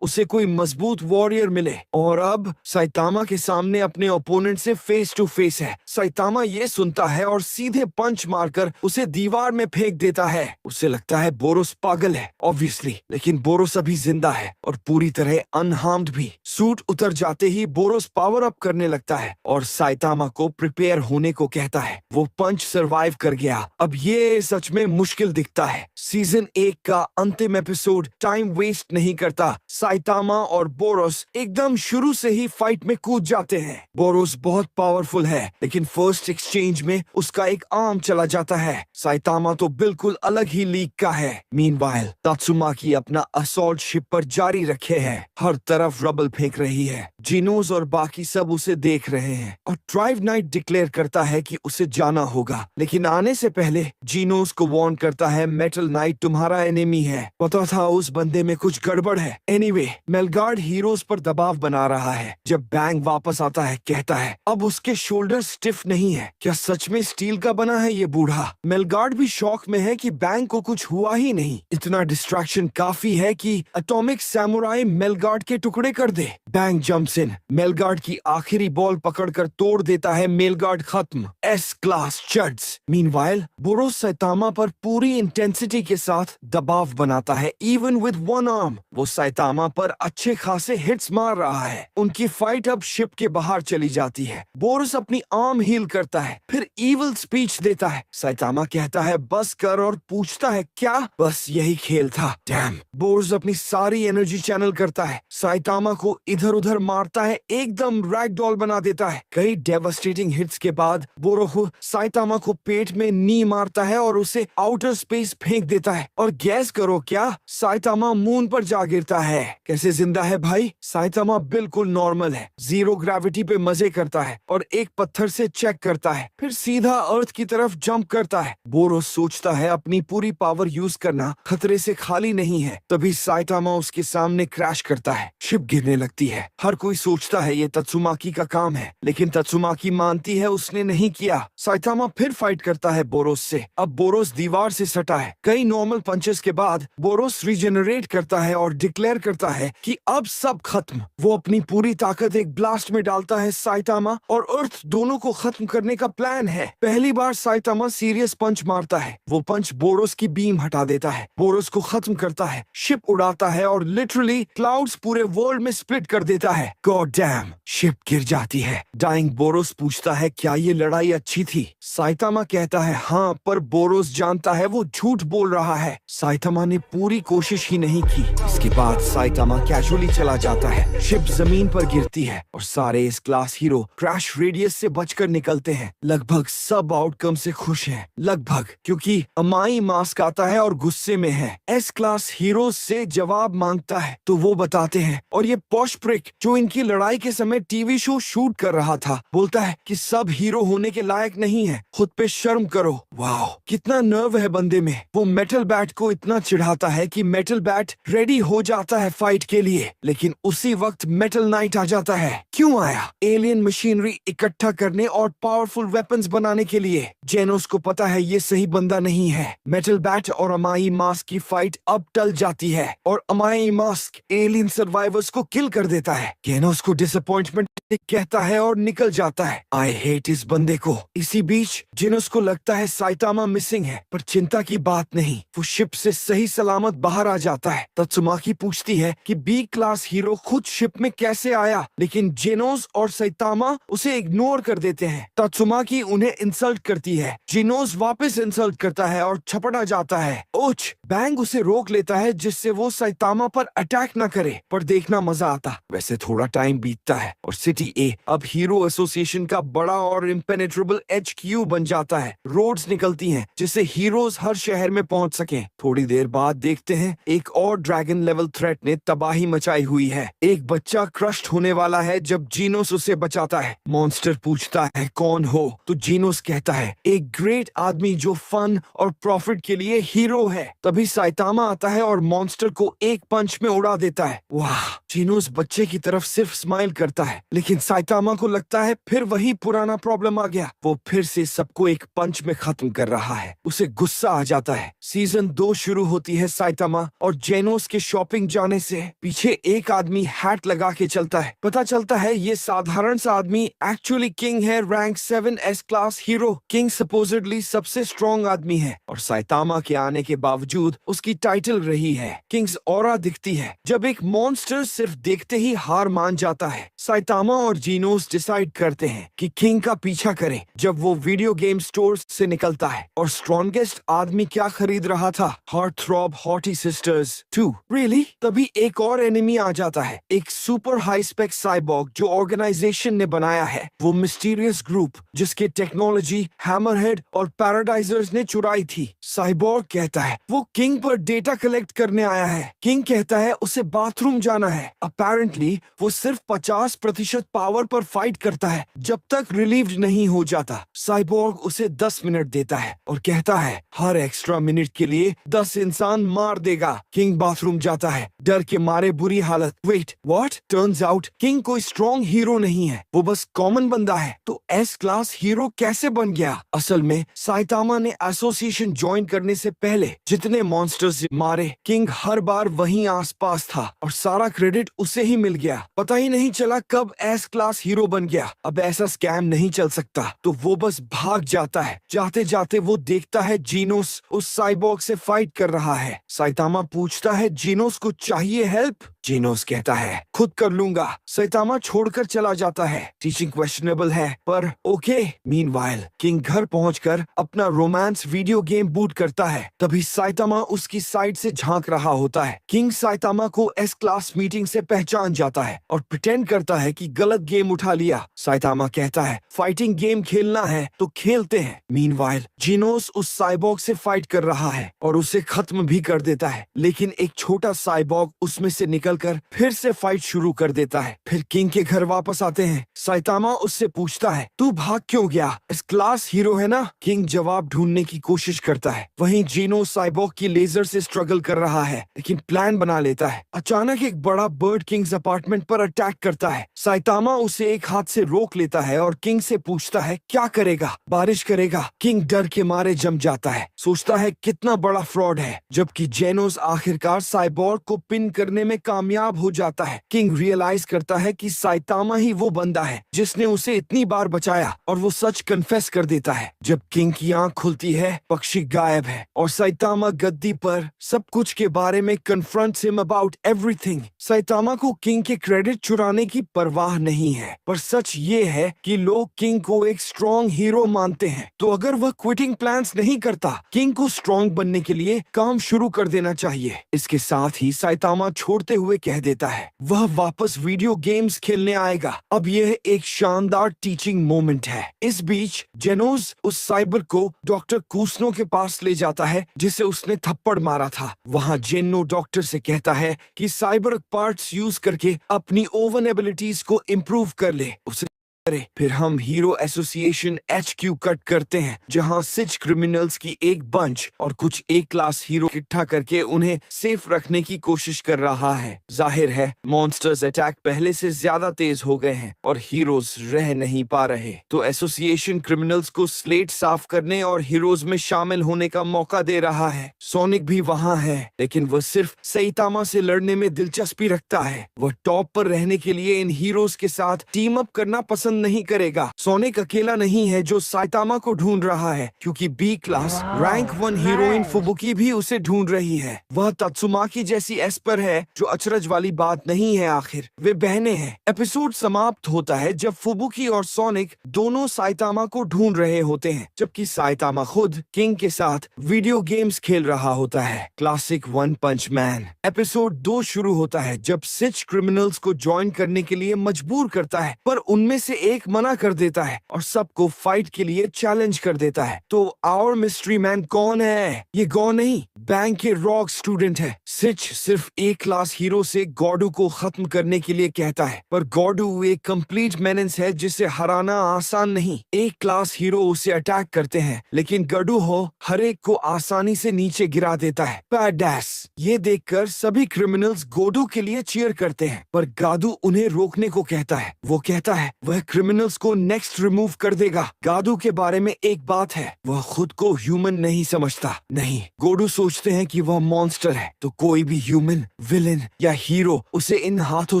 उसे कोई मजबूत वॉरियर मिले, और अब साइटामा के सामने अपने ओपोनेंट से फेस टू फेस है। साइटामा ये सुनता है और सीधे पंच मारकर उसे दीवार में फेंक देता है। उसे लगता है बोरोस पागल है ऑब्वियसली, लेकिन बोरोस अभी जिंदा है और पूरी तरह अनहार्म्ड भी। सूट उतर जाते ही बोरोस पावर अप करने लगता है और साइटामा को प्रिपेयर होने को कहता है। वो पंच सरवाइव कर गया। अब ये सच में मुश्किल दिखता है। सीजन 1 का अंतिम एपिसोड टाइम वेस्ट नहीं करता। साइटामा और बोरोस एकदम शुरू से ही फाइट में कूद जाते हैं। बोरोस बहुत पावरफुल है, लेकिन फर्स्ट एक्सचेंज में उसका एक आर्म चला जाता है। साइटामा तो बिल्कुल अलग ही लीग का है। मीनवाइल तात्सुमाकी अपना असॉल्ट शिप पर जारी रखे है। हर तरफ रबल फेंक रही है। जीनोस और बाकी सब उसे देख रहे हैं और ड्राइव नाइट डिक्लेयर करता है कि उसे जाना होगा, लेकिन आने से पहले जीनोस को वार्न करता है मेटल नाइट तुम्हारा एनिमी है। पता था उस बंदे में कुछ गड़बड़ है। एनीवे, मेलगार्ड हीरोज पर दबाव बना रहा है। जब बैंग वापस आता है कहता है अब उसके शोल्डर स्टिफ नहीं है। क्या सच में स्टील का बना है ये बूढ़ा? मेलगार्ड भी शॉक में है कि बैंग को कुछ हुआ ही नहीं। इतना डिस्ट्रैक्शन काफी है कि एटॉमिक सैमुराई मेलगार्ड के टुकड़े कर दे। बैंग जंप्स इन, मेलगार्ड की आखिरी बॉल पकड़कर तोड़ देता है। मेलगार्ड खत्म। S class chads. Meanwhile Boros Saitama पर पूरी इंटेंसिटी के साथ दबाव बनाता है, इवन विद वन आर्म। वो साइटामा पर अच्छे खासे हिट्स मार रहा है। उनकी फाइट अब शिप के बाहर चली जाती है। बोरोस अपनी आर्म हील करता है, फिर इविल स्पीच देता है। साइटामा कहता है बस कर और पूछता है क्या? बस यही खेल था। डैम। बोरोस अपनी सारी एनर्जी चैनल करता है। साइटामा को इधर उधर मारता है, एकदम रैगडॉल बना देता है। कई डेवास्टेटिंग हिट्स के बाद बोरो साइटामा को पेट में नी मारता है और उसे आउटर स्पेस फेंक देता है। और गैस करो क्या? साइटामा मून पर जा गिरता है। कैसे जिंदा है भाई? साइटामा बिल्कुल नॉर्मल है। जीरो ग्रेविटी पे मजे करता है और एक पत्थर से चेक करता है, फिर सीधा अर्थ की तरफ जंप करता है। बोरो सोचता है अपनी पूरी पावर यूज करना खतरे से खाली नहीं है। तभी साइटामा उसके सामने क्रैश करता है। शिप गिरने लगती है। है। हर कोई सोचता है ये तत्सुमाकी का काम है, लेकिन तत्सुमाकी मानती है उसने नहीं किया। साइतामा फिर फाइट करता है बोरोस से। अब बोरोस दीवार से सटा है। कई नॉर्मल पंचेस के बाद बोरोस रिजेनरेट करता है और डिक्लेयर करता है कि अब सब खत्म। वो अपनी पूरी ताकत एक ब्लास्ट में डालता है। साइतामा और अर्थ दोनों को खत्म करने का प्लान है। पहली बार साइतामा सीरियस पंच मारता है। वो पंच बोरोस की बीम हटा देता है, बोरोस को खत्म करता है, शिप उड़ाता है और लिटरली क्लाउड्स पूरे वर्ल्ड में स्प्लिट कर देता है। गॉड डैम, शिप गिर जाती है। डाइंग बोरोस पूछता है क्या ये लड़ाई अच्छी थी? साइतामा कहता है हाँ, पर बोरोस जानता है वो झूठ बोल रहा है। साइतामा ने पूरी कोशिश ही नहीं की। इसके बाद साइतामा कैजुअली चला जाता है। शिप जमीन पर गिरती है और सारे इस क्लास हीरो क्रैश रेडियस से बचकर निकलते हैं। लगभग सब आउटकम से खुश हैं, लगभग, क्योंकि अमाई मास्क आता है और गुस्से में है। एस क्लास हीरोज से जवाब मांगता है तो वो बताते हैं, और ये पॉश प्रिक जो इनकी लड़ाई के समय टीवी शो शूट कर रहा था बोलता है कि सब हीरो होने के लायक नहीं है, खुद पे शर्म करो। वाह, कितना नर्व है बंदे में। वो मेटल बैट को इतना चिढ़ाता है कि मेटल बैट रेडी हो जाता है फाइट के लिए, लेकिन उसी वक्त मेटल नाइट आ जाता है। क्यों आया? एलियन मशीनरी इकट्ठा करने और पावरफुल वेपन्स बनाने के लिए। जेनोस को पता है ये सही बंदा नहीं है। मेटल बैट और अमाई मास्क की फाइट अब टल जाती है और अमाई मास्क एलियन सर्वाइवर्स को किल कर देता है। जेनोस को डिसअपॉइंटमेंट कहता है और निकल जाता है। आई हेट इस बंदे को। इसी बीच जेनोस को लगता है साइतामा मिसिंग है, पर चिंता की बात नहीं, वो शिप से सही सलामत बाहर आ जाता है। तत्सुमाकी पूछती है कि बी क्लास हीरो खुद शिप में कैसे आया, लेकिन जेनोस और साइतामा उसे इग्नोर कर देते हैं। तत्सुमाकी उन्हें इंसल्ट करती है। जेनोस वापस इंसल्ट करता है और छपटा जाता है। ओच! बैंग उसे रोक लेता है जिससे वो साइतामा पर अटैक न करे, पर देखना मजा आता। वैसे थोड़ा टाइम बीतता है और सिटी ए अब हीरो एसोसिएशन का बड़ा और इम्पेनेट्रेबल HQ बन जाता है। रोड्स निकलती हैं जिससे हीरोज हर शहर में पहुंच सकें। थोड़ी देर बाद देखते हैं एक और ड्रैगन लेवल थ्रेट ने तबाही मचाई हुई है। एक बच्चा क्रश्ड होने वाला है जब जीनोस उसे बचाता है। मॉन्स्टर पूछता है कौन हो, तो जीनोस कहता है एक ग्रेट आदमी जो फन और प्रॉफिट के लिए हीरो है। तभी साइतामा आता है और मॉन्स्टर को एक पंच में उड़ा देता है। वाह! जीनोस बच्चे की तरफ सिर्फ स्माइल करता है, लेकिन साइतामा को लगता है फिर वही पुराना प्रॉब्लम आ गया। वो फिर से सबको एक पंच में खत्म कर रहा है। उसे गुस्सा आ जाता है। सीजन 2 शुरू होती है साइतामा और जेनोस के शॉपिंग जाने से पीछे एक आदमी हैट लगा के चलता है। पता चलता है ये साधारण सा आदमी एक्चुअली किंग है, rank 7 S class hero. King supposedly सबसे स्ट्रॉन्ग आदमी है और साइतामा के आने के बावजूद उसकी टाइटल रही है। किंग्स ऑरा दिखती है जब एक मॉन्स्टर सिर्फ देखते ही हार मान जाता है। साइतामा और जीनोस डिसाइड करते हैं कि किंग का पीछा करें जब वो वीडियो गेम स्टोर से निकलता है। और स्ट्रॉन्गेस्ट आदमी क्या खरीद रहा था? Heart throb hottie sisters 2। Really? तभी एक और एनिमी आ जाता है, एक सुपर हाई स्पेक साइबॉर्ग जो ऑर्गेनाइजेशन ने बनाया है। वो मिस्टीरियस ग्रुप जिसके टेक्नोलॉजी हैमरहेड और पैराडाइजर्स ने चुराई थी। साइबॉर्ग कहता है वो किंग पर डेटा कलेक्ट करने आया है। किंग कहता है उसे बाथरूम जाना है। अपेरेंटली वो सिर्फ 50% पावर पर फाइट करता है जब तक रिलीव्ड नहीं हो जाता। साइबॉर्ग उसे 10 मिनट देता है और कहता है हर एक्स्ट्रा मिनट के लिए 10 इंसान मार देगा। किंग बाथरूम जाता है, डर के मारे बुरी हालत। Wait, what? Turns out king कोई स्ट्रॉन्ग हीरो नहीं है, वो बस कॉमन बंदा है। तो एस क्लास हीरो कैसे बन गया? असल में साइतामा ने एसोसिएशन ज्वाइन करने से पहले जितने मॉन्स्टर्स मारे, किंग हर बार वहीं आसपास था और सारा क्रेडिट उसे ही मिल गया। पता ही नहीं चला कब एस क्लास हीरो बन गया। अब ऐसा स्कैम नहीं चल सकता, तो वो बस भाग जाता है। जाते जाते वो देखता है जीनोस उस साइबॉर्ग से फाइट कर रहा है। साइतामा पूछता है जीनोस को चाहिए हेल्प? जीनोस कहता है खुद कर लूंगा। साइतामा छोड़कर चला जाता है। टीचिंग क्वेश्चनेबल है, पर ओके। मीनवाइल किंग घर पहुंचकर अपना रोमांस वीडियो गेम बूट करता है। तभी साइतामा उसकी साइड से झांक रहा होता है। किंग साइतामा को एस क्लास मीटिंग से पहचान जाता है और प्रिटेंड करता है कि गलत गेम उठा लिया। साइतामा कहता है फाइटिंग गेम खेलना है तो खेलते हैं। मीनवाइल जीनोस उस साइबॉर्ग से फाइट कर रहा है और उसे खत्म भी कर देता है, लेकिन एक छोटा साइबॉर्ग उसमें से निकल निकलकर फिर से फाइट शुरू कर देता है। फिर किंग के घर वापस आते हैं। साइतामा उससे पूछता है, तू भाग क्यों गया? इस क्लास हीरो है ना? किंग जवाब ढूंढने की कोशिश करता है। वहीं जीनो साइबोर्ग की लेजर से स्ट्रगल कर रहा है, लेकिन प्लान बना लेता है। अचानक एक बड़ा बर्ड किंग्स अपार्टमेंट पर अटैक करता है। साइतामा उसे एक हाथ से रोक लेता है और किंग से पूछता है, क्या करेगा? बारिश करेगा? किंग डर के मारे जम जाता है, सोचता है कितना बड़ा फ्रॉड है। जबकि जेनोस आखिरकार साइबोर्ग को पिन करने में कामयाब हो जाता है। किंग रियलाइज करता है कि साइतामा ही वो बंदा है जिसने उसे इतनी बार बचाया, और वो सच कन्फेस कर देता है। जब किंग की आंख खुलती है, पक्षी गायब है और साइतामा गद्दी पर सब कुछ के बारे में confronts him about everything. Saitama को किंग के क्रेडिट चुराने की परवाह नहीं है, पर सच ये है कि लोग किंग को एक स्ट्रॉन्ग हीरो मानते हैं। तो अगर वह क्विटिंग प्लान्स नहीं करता, किंग को स्ट्रॉन्ग बनने के लिए काम शुरू कर देना चाहिए। इसके साथ ही साइतामा छोड़ते हुए कह देता है वह वापस वीडियो गेम्स खेलने आएगा। अब यह एक शानदार टीचिंग मोमेंट है। इस बीच जेनोस उस साइबर को डॉक्टर कूसनो के पास ले जाता है जिसे उसने थप्पड़ मारा था। वहाँ जेनो डॉक्टर से कहता है कि साइबर पार्ट्स यूज करके अपनी ओवन एबिलिटीज को इम्प्रूव कर ले। उसे फिर हम हीरो एसोसिएशन HQ कट करते हैं, जहां 6 क्रिमिनल्स की एक बंच और कुछ A क्लास हीरो इकट्ठा करके उन्हें सेफ रखने की कोशिश कर रहा है। जाहिर है मॉन्स्टर्स अटैक पहले से ज्यादा तेज हो गए हैं और हीरोज रह नहीं पा रहे। तो एसोसिएशन क्रिमिनल्स को स्लेट साफ करने और हीरोज में शामिल होने का मौका दे रहा है। सोनिक भी वहाँ है, लेकिन वह सिर्फ साइतामा से लड़ने में दिलचस्पी रखता है। वह टॉप पर रहने के लिए इन हीरोज के साथ टीम अप करना पसंद नहीं करेगा। सोनिक अकेला नहीं है जो साइतामा को ढूंढ रहा है, क्योंकि B क्लास रैंक 1 हीरोइन फुबुकी भी उसे ढूंढ रही है। वह तत्सुमाकी जैसी एस्पर है, जो अचरज वाली बात नहीं है। आखिर वे बहनें हैं। एपिसोड समाप्त होता है जब फुबुकी और सोनिक दोनों साइतामा को ढूंढ रहे होते हैं, जबकि साइतामा खुद किंग के साथ वीडियो गेम्स खेल रहा होता है। Classic one Punch man. Episode 2 शुरू होता है जब 6 क्रिमिनल्स को ज्वाइन करने के लिए मजबूर करता है, पर उनमें से एक मना कर देता है और सबको फाइट के लिए चैलेंज कर देता है। तो आवर मिस्ट्री मैन कौन है? ये गो नहीं, बैंक के रॉक स्टूडेंट है। सिर्फ A क्लास हीरो से गॉडू को खत्म करने के लिए कहता है, पर गॉडू एक कंप्लीट मेनेंस है जिसे हराना आसान नहीं। A क्लास हीरो उसे अटैक करते हैं, लेकिन गॉडू हो हर एक को आसानी से नीचे गिरा देता है। बैडैस। ये देखकर सभी क्रिमिनल्स गॉडू के लिए चीयर करते हैं, पर गादू उन्हें रोकने को कहता है। वो कहता है वह क्रिमिनल्स को नेक्स्ट रिमूव कर देगा। गादू के बारे में एक बात है, वह खुद को ह्यूमन नहीं समझता। नहीं, गोडू सोचते हैं कि वह मॉन्स्टर है, तो कोई भी ह्यूमन, विलेन या हीरो उसे इन हाथों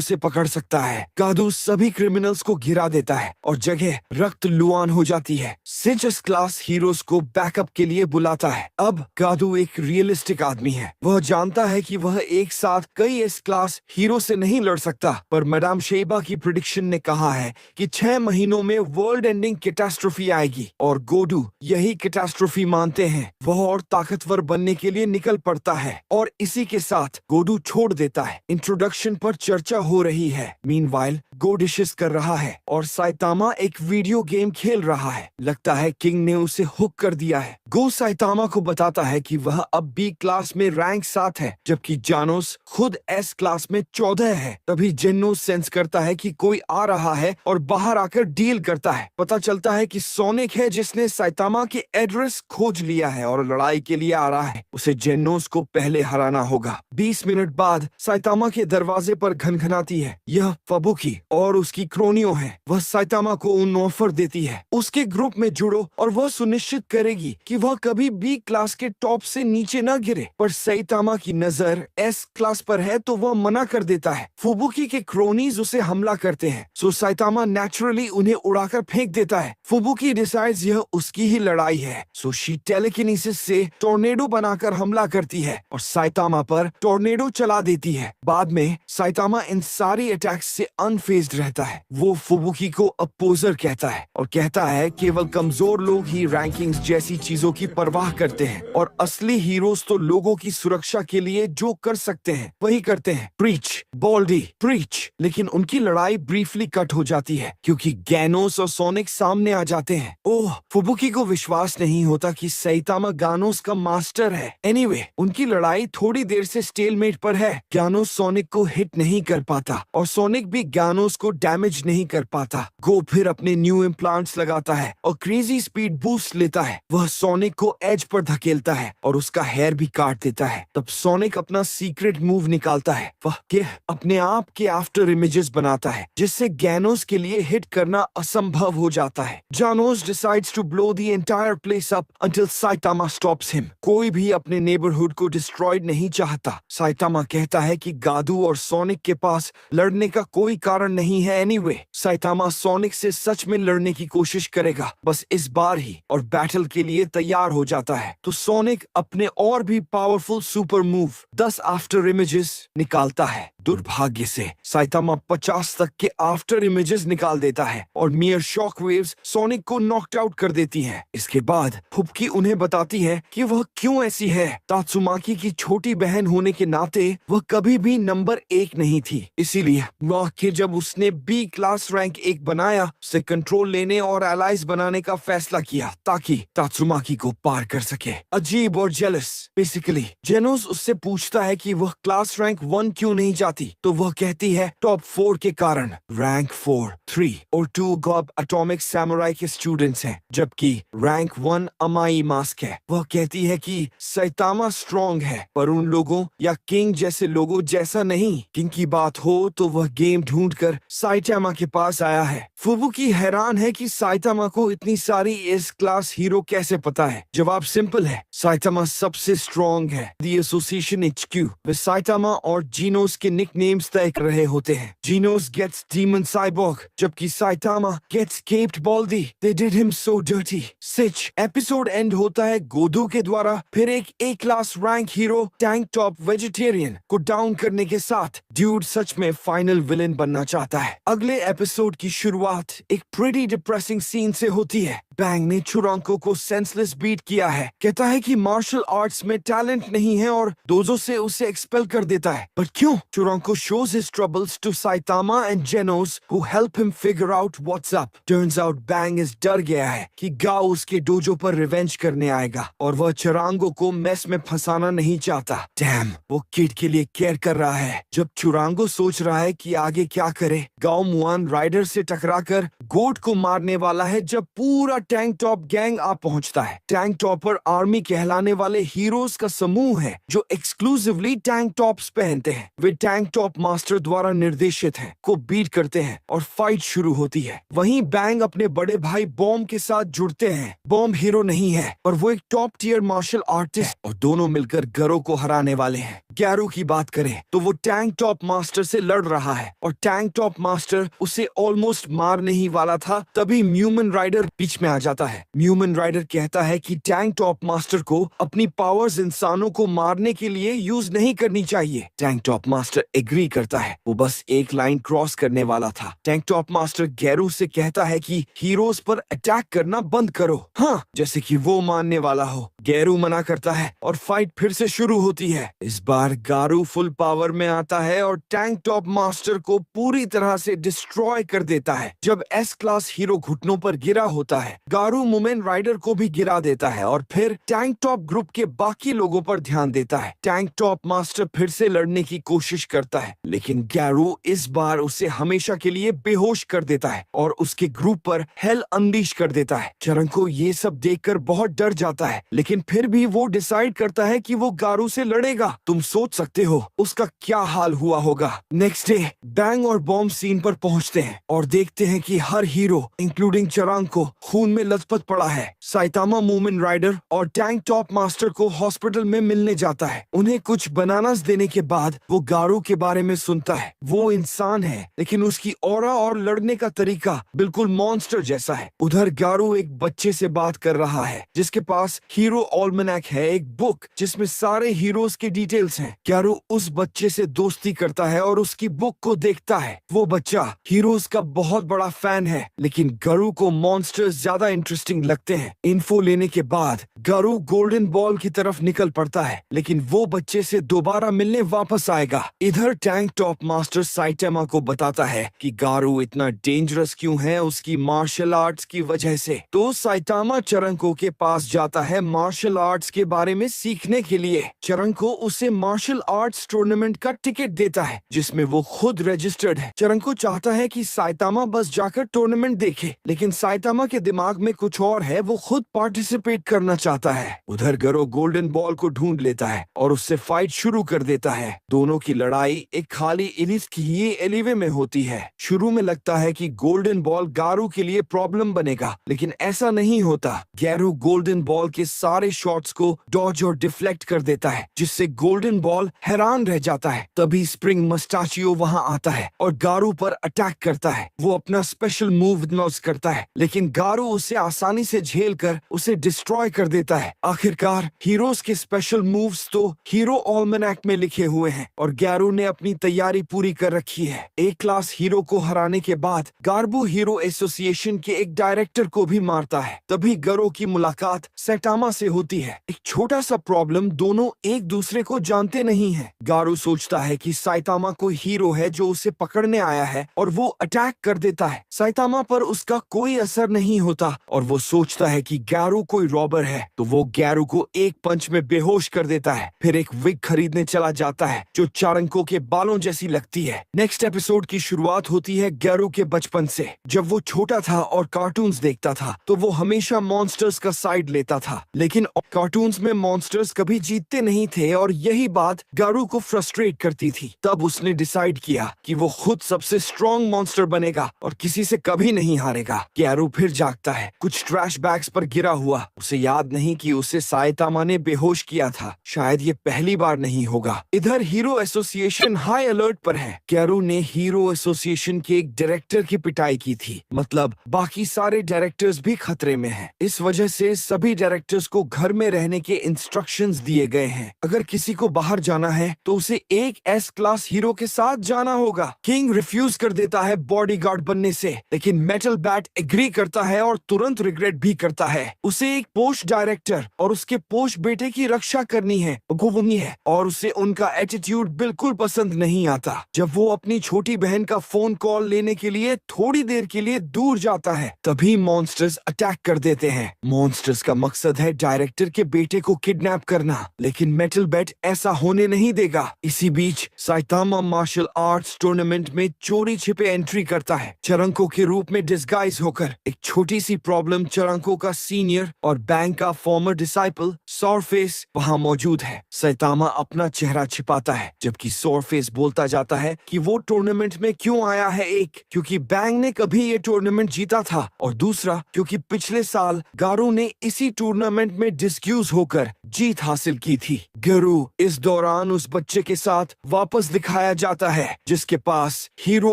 से पकड़ सकता है। गादू सभी क्रिमिनल्स को गिरा देता है और जगह रक्त लुआन हो जाती है। सिंचस क्लास हीरोज को बैकअप के लिए बुलाता है। अब गादू एक रियलिस्टिक आदमी है। वह जानता है कि वह एक साथ कई एस क्लास हीरो से नहीं लड़ सकता, पर मैडम शेबा की प्रिडिक्शन ने कहा है कि 6 महीनों में वर्ल्ड एंडिंग कैटास्ट्रोफी आएगी, और गोडू यही कैटास्ट्रोफी मानते हैं। वह और ताकतवर बनने के लिए निकल पड़ता है, और इसी के साथ गोडू छोड़ देता है। इंट्रोडक्शन पर चर्चा हो रही है। मीनवाइल गो डिशेस कर रहा है और साइतामा एक वीडियो गेम खेल रहा है। लगता है किंग ने उसे हुक कर दिया है। गो साइतामा को बताता है कि वह अब B क्लास में रैंक 7 है, जबकि जानोस खुद S क्लास में 14 है। तभी जेनो सेंस करता है कि कोई आ रहा है और बाहर आकर डील करता है। पता चलता है कि सोनिक है जिसने साइतामा के एड्रेस खोज लिया है और लड़ाई के लिए आ रहा है। उसे जेनोस को पहले हराना होगा। 20 मिनट बाद साइतामा के दरवाजे पर घनघनाती है। यह फबुकी और उसकी क्रोनियो है। वह साइतामा को उन ऑफर देती है, उसके ग्रुप में जुड़ो और वह सुनिश्चित करेगी कि वह कभी B क्लास के टॉप से नीचे न गिरे। पर साइतामा की नजर S क्लास पर है, तो वह मना कर देता है। फुबुकी के क्रोनीज उसे हमला करते हैं, सो साइतामा नेचुरली उन्हें उड़ाकर फेंक देता है। फुबुकी डिसाइड्स यह उसकी ही लड़ाई है, सो शी टेलीकिनेसिस से टोर्नेडो बनाकर हमला करती है और साइतामा पर टोर्नेडो चला देती है। बाद में साइतामा इन सारी अटैक्स से अनफेज्ड रहता है। वो फुबुकी को अपोजर कहता है और कहता है केवल कमजोर लोग ही रैंकिंग्स जैसी चीजों की परवाह करते हैं, और असली हीरोज तो लोगों की सुरक्षा के लिए जो कर सकते हैं वही करते हैं। Preach baldy preach. लेकिन उनकी लड़ाई ब्रीफली कट हो जाती है क्योंकि गैनोस और सोनिक सामने आ जाते हैं। ओह, फुबुकी को विश्वास नहीं होता कि साइतामा गानोस का मास्टर है। एनीवे, उनकी लड़ाई थोड़ी देर से स्टेलमेट पर है। ग्यानोस सोनिक को हिट नहीं कर पाता और सोनिक भी ग्यानोस को डैमेज नहीं कर पाता। गो फिर अपने न्यू इम्प्लांट्स लगाता है और क्रेजी स्पीड बूस्ट लेता है। वह सोनिक को एज पर धकेलता है और उसका हेयर भी काट देता है। तब सोनिक अपना सीक्रेट मूव निकालता है। वह अपने आप के आफ्टर इमेजेस बनाता है, जिससे ग्यानोस के लिए हिट करना असंभव हो जाता है। Genos decides to blow the entire place up until Saitama stops him. कोई भी अपने नेबरहुड को डिस्ट्रॉयड नहीं चाहता। साइटामा कहता है कि गादू और सोनिक के पास लड़ने का कोई कारण नहीं है। एनीवे, साइटामा सोनिक से सच में लड़ने की कोशिश करेगा, बस इस बार ही, और बैटल के लिए तैयार हो जाता है। तो सोनिक अपने और भी powerful super move 10 after images निकालता है। दुर्भाग्य से साइटामा 50 तक के आफ्टर इमेजेस निकाल देता है और मियर शॉक वेव्स सोनिक को नॉकड आउट कर देती हैं। इसके बाद फुबकी उन्हें बताती है कि वह क्यों ऐसी है। तात्सुमाकी की छोटी बहन होने के नाते वह कभी भी नंबर 1 नहीं थी, इसीलिए वह आखिर जब उसने बी क्लास रैंक 1 बनाया, उसे कंट्रोल लेने और एलाइज बनाने का फैसला किया ताकि तात्सुमाकी को पार कर सके। अजीब और जेलस। बेसिकली जेनोस उससे पूछता है कि वह क्लास रैंक 1 क्यों नहीं जाती, तो वह कहती है टॉप 4 के कारण। रैंक 4, 3 और 2 गॉब एटॉमिक सैमुराई के स्टूडेंट्स हैं, जबकि रैंक 1 अमाई मास्क है। वह कहती है कि साइटामा स्ट्रॉन्ग है, पर उन लोगों या किंग जैसे लोगों जैसा नहीं। किंग की बात हो तो वह गेम ढूंढकर साइटामा के पास आया है। फुबुकी हैरान है कि साइटामा को इतनी सारी इस क्लास हीरो कैसे पता है। जवाब सिंपल है, साइटामा सबसे स्ट्रॉन्ग है। द एसोसिएशन HQ वे साइटामा और जीनोस के निकनेम्स तय कर रहे होते हैं। जीनोस गेट्स डीमन साइबॉर्ग, जबकि Saitama gets Caped Baldy. They did him so dirty. Such episode end होता है गोदू के द्वारा फिर एक A class rank hero Tank Top Vegetarian को डाउन करने के साथ। ड्यूड सच में फाइनल विलेन बनना चाहता है। अगले एपिसोड की शुरुआत एक प्रीटी डिप्रेसिंग सीन से होती है। बैंग ने चुरांको को सेंसलेस बीट किया है। कहता है कि मार्शल आर्ट्स में टैलेंट नहीं है और डोजो से उसे एक्सपेल कर देता है। बट क्यों? चुरांको shows his troubles to Saitama and Genos, who help him figure out what's up. Turns out Bang is डर गया है कि गाओ उसके डोजो पर रिवेंज करने आएगा और वह चुरांगो को मेस में फंसाना नहीं चाहता। डैम, वो किड के लिए केयर कर रहा है। जब चुरांगो सोच रहा है कि आगे क्या करे, गाओ मुआन राइडर से टकराकर गोट को मारने वाला है जब पूरा टैंक टॉप गैंग आ पहुंचता है। टैंक टॉपर आर्मी कहलाने वाले हीरोज का समूह है जो एक्सक्लूसिवली टैंक टॉप्स पहनते हैं। वे टैंक टॉप मास्टर द्वारा निर्देशित हैं, को बीट करते हैं और फाइट शुरू होती है। वहीं बैंग अपने बड़े भाई बॉम्ब के साथ जुड़ते हैं। बॉम्ब हीरो नहीं है, पर वो एक टॉप टियर मार्शल आर्टिस्ट और दोनों मिलकर गरो को हराने वाले हैं। गैरो की बात करें तो वो टैंक टॉप मास्टर से लड़ रहा है और टैंक टॉप मास्टर उसे ऑलमोस्ट मारने ही वाला था, तभी म्यूमन राइडर बीच में आ जाता है। म्यूमन राइडर कहता है कि टैंक टॉप मास्टर को अपनी पावर्स इंसानों को मारने के लिए यूज नहीं करनी चाहिए। टैंक टॉप मास्टर एग्री करता है, वो बस एक लाइन क्रॉस करने वाला था। टैंक टॉप मास्टर गैरू से कहता है कि हीरोज पर अटैक करना बंद करो, हाँ, जैसे कि वो मानने वाला हो। गैरू मना करता है और फाइट फिर से शुरू होती है। इस बार गारू फुल पावर में आता है और टैंक टॉप मास्टर को पूरी तरह से डिस्ट्रॉय कर देता है। जब एस क्लास हीरो घुटनों पर गिरा होता है, गारू वुमेन राइडर को भी गिरा देता है और फिर टैंक टॉप ग्रुप के बाकी लोगों पर ध्यान देता है। टैंक टॉप मास्टर फिर से लड़ने की कोशिश करता है, लेकिन गैरू इस बार उसे हमेशा के लिए बेहोश कर देता है और उसके ग्रुप पर हेल अनलीश कर देता है। चरंको ये सब देखकर बहुत डर जाता है, लेकिन फिर भी वो डिसाइड करता है कि वो गारू से लड़ेगा। तुम सोच सकते हो उसका क्या हाल हुआ होगा। नेक्स्ट डे बैंग और बॉम्ब सीन पर पहुंचते हैं और देखते हैं कि हर हीरो इंक्लूडिंग चरंको खून में लथपथ पड़ा है। साइटामा मूवमेंट राइडर और टैंक टॉप मास्टर को हॉस्पिटल में मिलने जाता है। उन्हें कुछ बनानास देने के बाद वो गारू के बारे में सुनता है। वो इंसान है, लेकिन उसकी ऑरा और लड़ने का तरीका बिल्कुल मॉन्स्टर जैसा है। उधर गारू एक बच्चे से बात कर रहा है जिसके पास हीरो ऑल्मेनेक है, एक बुक जिसमें सारे हीरोज के डिटेल्स हैं। गारू उस बच्चे से दोस्ती करता है और उसकी बुक को देखता है। वो बच्चा हीरोज का बहुत बड़ा फैन है, लेकिन गारू को मॉन्स्टर्स ज्यादा इंटरेस्टिंग लगते हैं। इन्फो लेने के बाद गारू गोल्डन बॉल की तरफ निकल पड़ता है, लेकिन वो बच्चे से दोबारा मिलने वापस आएगा। इधर टैंक टॉप मास्टर साइटामा को बताता है कि गारू इतना डेंजरस क्यों है, उसकी मार्शल आर्ट्स की वजह से। तो साइटामा चरंको के पास जाता है मार्शल मार्शल आर्ट्स के बारे में सीखने के लिए चरंको उसे मार्शल आर्ट्स टूर्नामेंट का टिकट देता है जिसमें वो खुद रजिस्टर्ड है। चरंको चाहता है कि साइतामा बस जाकर टूर्नामेंट देखे, लेकिन साइतामा के दिमाग में कुछ और है, वो खुद पार्टिसिपेट करना चाहता है। उधर गरो गोल्डन बॉल को ढूंढ लेता है और उससे फाइट शुरू कर देता है। दोनों की लड़ाई एक खाली इलिस की ही एलिवे में होती है। शुरू में लगता है कि गोल्डन बॉल गारू के लिए प्रॉब्लम बनेगा, लेकिन ऐसा नहीं होता। गैरू गोल्डन बॉल के सारे शॉट्स को डॉज और डिफ्लेक्ट कर देता है, जिससे गोल्डन बॉल हैरान रह जाता है। तभी स्प्रिंग मस्टाचियो वहां आता है और गारू पर अटैक करता है। वो अपना स्पेशल मूव यूज करता है, लेकिन गारू उसे आसानी से झेल कर उसे डिस्ट्रॉय कर देता है। आखिरकार हीरोज के स्पेशल मूव्स तो हीरो ऑल्मेनेक में लिखे हुए हैं और गैरू ने अपनी तैयारी पूरी कर रखी है। एक क्लास हीरो को हराने के बाद गार्बो हीरो एसोसिएशन के एक डायरेक्टर को भी मारता है। तभी गरो की मुलाकात सैटामा से होती है। एक छोटा सा प्रॉब्लम, दोनों एक दूसरे को जानते नहीं हैं। गारू सोचता है कि साइतामा कोई हीरो है जो उसे पकड़ने आया है और वो अटैक कर देता है। साइतामा पर उसका कोई असर नहीं होता और वो सोचता है कि गैरू कोई रॉबर है, तो वो गैरू को एक पंच में बेहोश कर देता है। फिर एक विग खरीदने चला जाता है जो चारंको के बालों जैसी लगती है। नेक्स्ट एपिसोड की शुरुआत होती है गैरू के बचपन से। जब वो छोटा था और कार्टून्स देखता था तो वो हमेशा मॉन्स्टर्स का साइड लेता था, लेकिन कार्टून्स में मॉन्स्टर्स कभी जीतते नहीं थे और यही बात गारू को फ्रस्ट्रेट करती थी। तब उसने डिसाइड किया कि वो खुद सबसे स्ट्रॉन्ग मॉन्स्टर बनेगा और किसी से कभी नहीं हारेगा। गैरू फिर जागता है, कुछ ट्रैश बैग्स पर गिरा हुआ। उसे याद नहीं कि उसे साइतामा ने बेहोश किया था। शायद ये पहली बार नहीं होगा। इधर हीरो एसोसिएशन हाई अलर्ट पर है। गैरू ने हीरो एसोसिएशन के एक डायरेक्टर की पिटाई की थी, मतलब बाकी सारे डायरेक्टर्स भी खतरे में हैं। इस वजह से सभी डायरेक्टर्स को घर में रहने के इंस्ट्रक्शंस दिए गए हैं। अगर किसी को बाहर जाना है तो उसे एक एस क्लास हीरो के साथ जाना होगा। किंग रिफ्यूज कर देता है बॉडीगार्ड बनने से, लेकिन मेटल बैट एग्री करता है और तुरंत रिग्रेट भी करता है। उसे एक पोस्ट डायरेक्टर और उसके पोस्ट बेटे की रक्षा करनी है और उसे उनका एटीट्यूड बिल्कुल पसंद नहीं आता। जब वो अपनी छोटी बहन का फोन कॉल लेने के लिए थोड़ी देर के लिए दूर जाता है, तभी मॉन्स्टर्स अटैक कर देते हैं। मॉन्स्टर्स का मकसद है डायरेक्टर के बेटे को किडनैप करना, लेकिन मेटल बैट ऐसा होने नहीं देगा। इसी बीच साइतामा मार्शल आर्ट्स टूर्नामेंट में चोरी छिपे एंट्री करता है, चरंको के रूप में डिस्गाइज होकर। एक छोटी सी प्रॉब्लम, चरंको का सीनियर और बैंक का फॉर्मर डिसाइपल सॉरफेस वहां मौजूद है। साइतामा अपना चेहरा छिपाता है, जबकि सॉरफेस बोलता जाता है कि वो टूर्नामेंट में क्यों आया है, एक क्योंकि बैंक ने कभी ये टूर्नामेंट जीता था और दूसरा क्योंकि पिछले साल गारू ने इसी टूर्नामेंट में डिस्क्यूज होकर जीत हासिल की थी। गरू इस दौरान उस बच्चे के साथ वापस दिखाया जाता है जिसके पास हीरो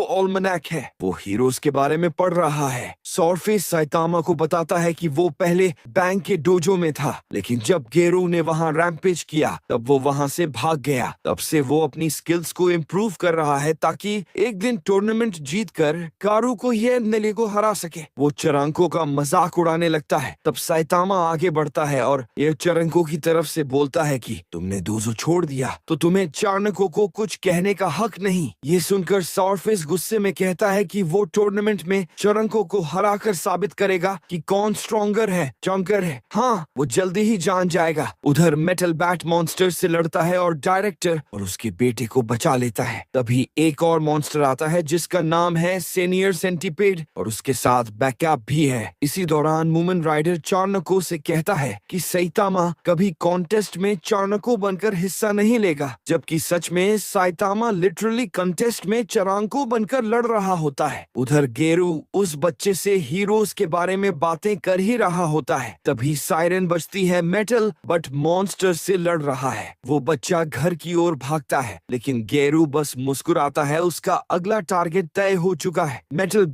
ऑल्मेनेक है। वो हीरोज के बारे में पढ़ रहा है। सॉरफेस साइतामा को बताता है कि वो पहले बैंक के डोजो में था, लेकिन जब गेरू ने वहां रैम्पेज किया तब वो वहां से भाग गया। तब से वो अपनी स्किल्स को इम्प्रूव कर रहा है ताकि एक दिन टूर्नामेंट जीतकर गारू को ये नेले को हरा सके। वो चरंको का मजाक उड़ाने लगता है। तब साइतामा आगे बढ़ता है और ये चरंको की तरफ से बोलता है कि तुमने डोजो छोड़ दिया तो तुम्हें चाणको को कुछ कहने का हक नहीं। ये सुनकर सॉरफेस गुस्से में कहता है कि वो टूर्नामेंट में चरंको को हराकर साबित करेगा कि कौन स्ट्रॉन्गर है, चंकर है। हाँ, वो जल्दी ही जान जाएगा। उधर मेटल बैट मॉन्स्टर से लड़ता है और डायरेक्टर और उसके बेटे को बचा लेता है। तभी एक और मॉन्स्टर आता है जिसका नाम है सीनियर सेंटीपेड और उसके साथ बैकअप भी है। इसी दौरान मूमन राइडर चाणको से कहता है कि साइतामा कभी कॉन्टेस्ट में चाणको बनकर हिस्सा नहीं लेगा, जबकि सच में साइतामा लिटरली कॉन्टेस्ट में चरांको बनकर लड़ रहा होता है। उधर गेरू उस बच्चे से हीरोज के बारे में बातें कर ही रहा होता है। तभी सायरन बजती है। मेटल बट मॉन्स्टर से लड़ रहा है। वो बच्चा घर की ओर भागता है, लेकिन गेरू बस मुस्कुराता है। उसका अगला टारगेट तय हो चुका है। मेटल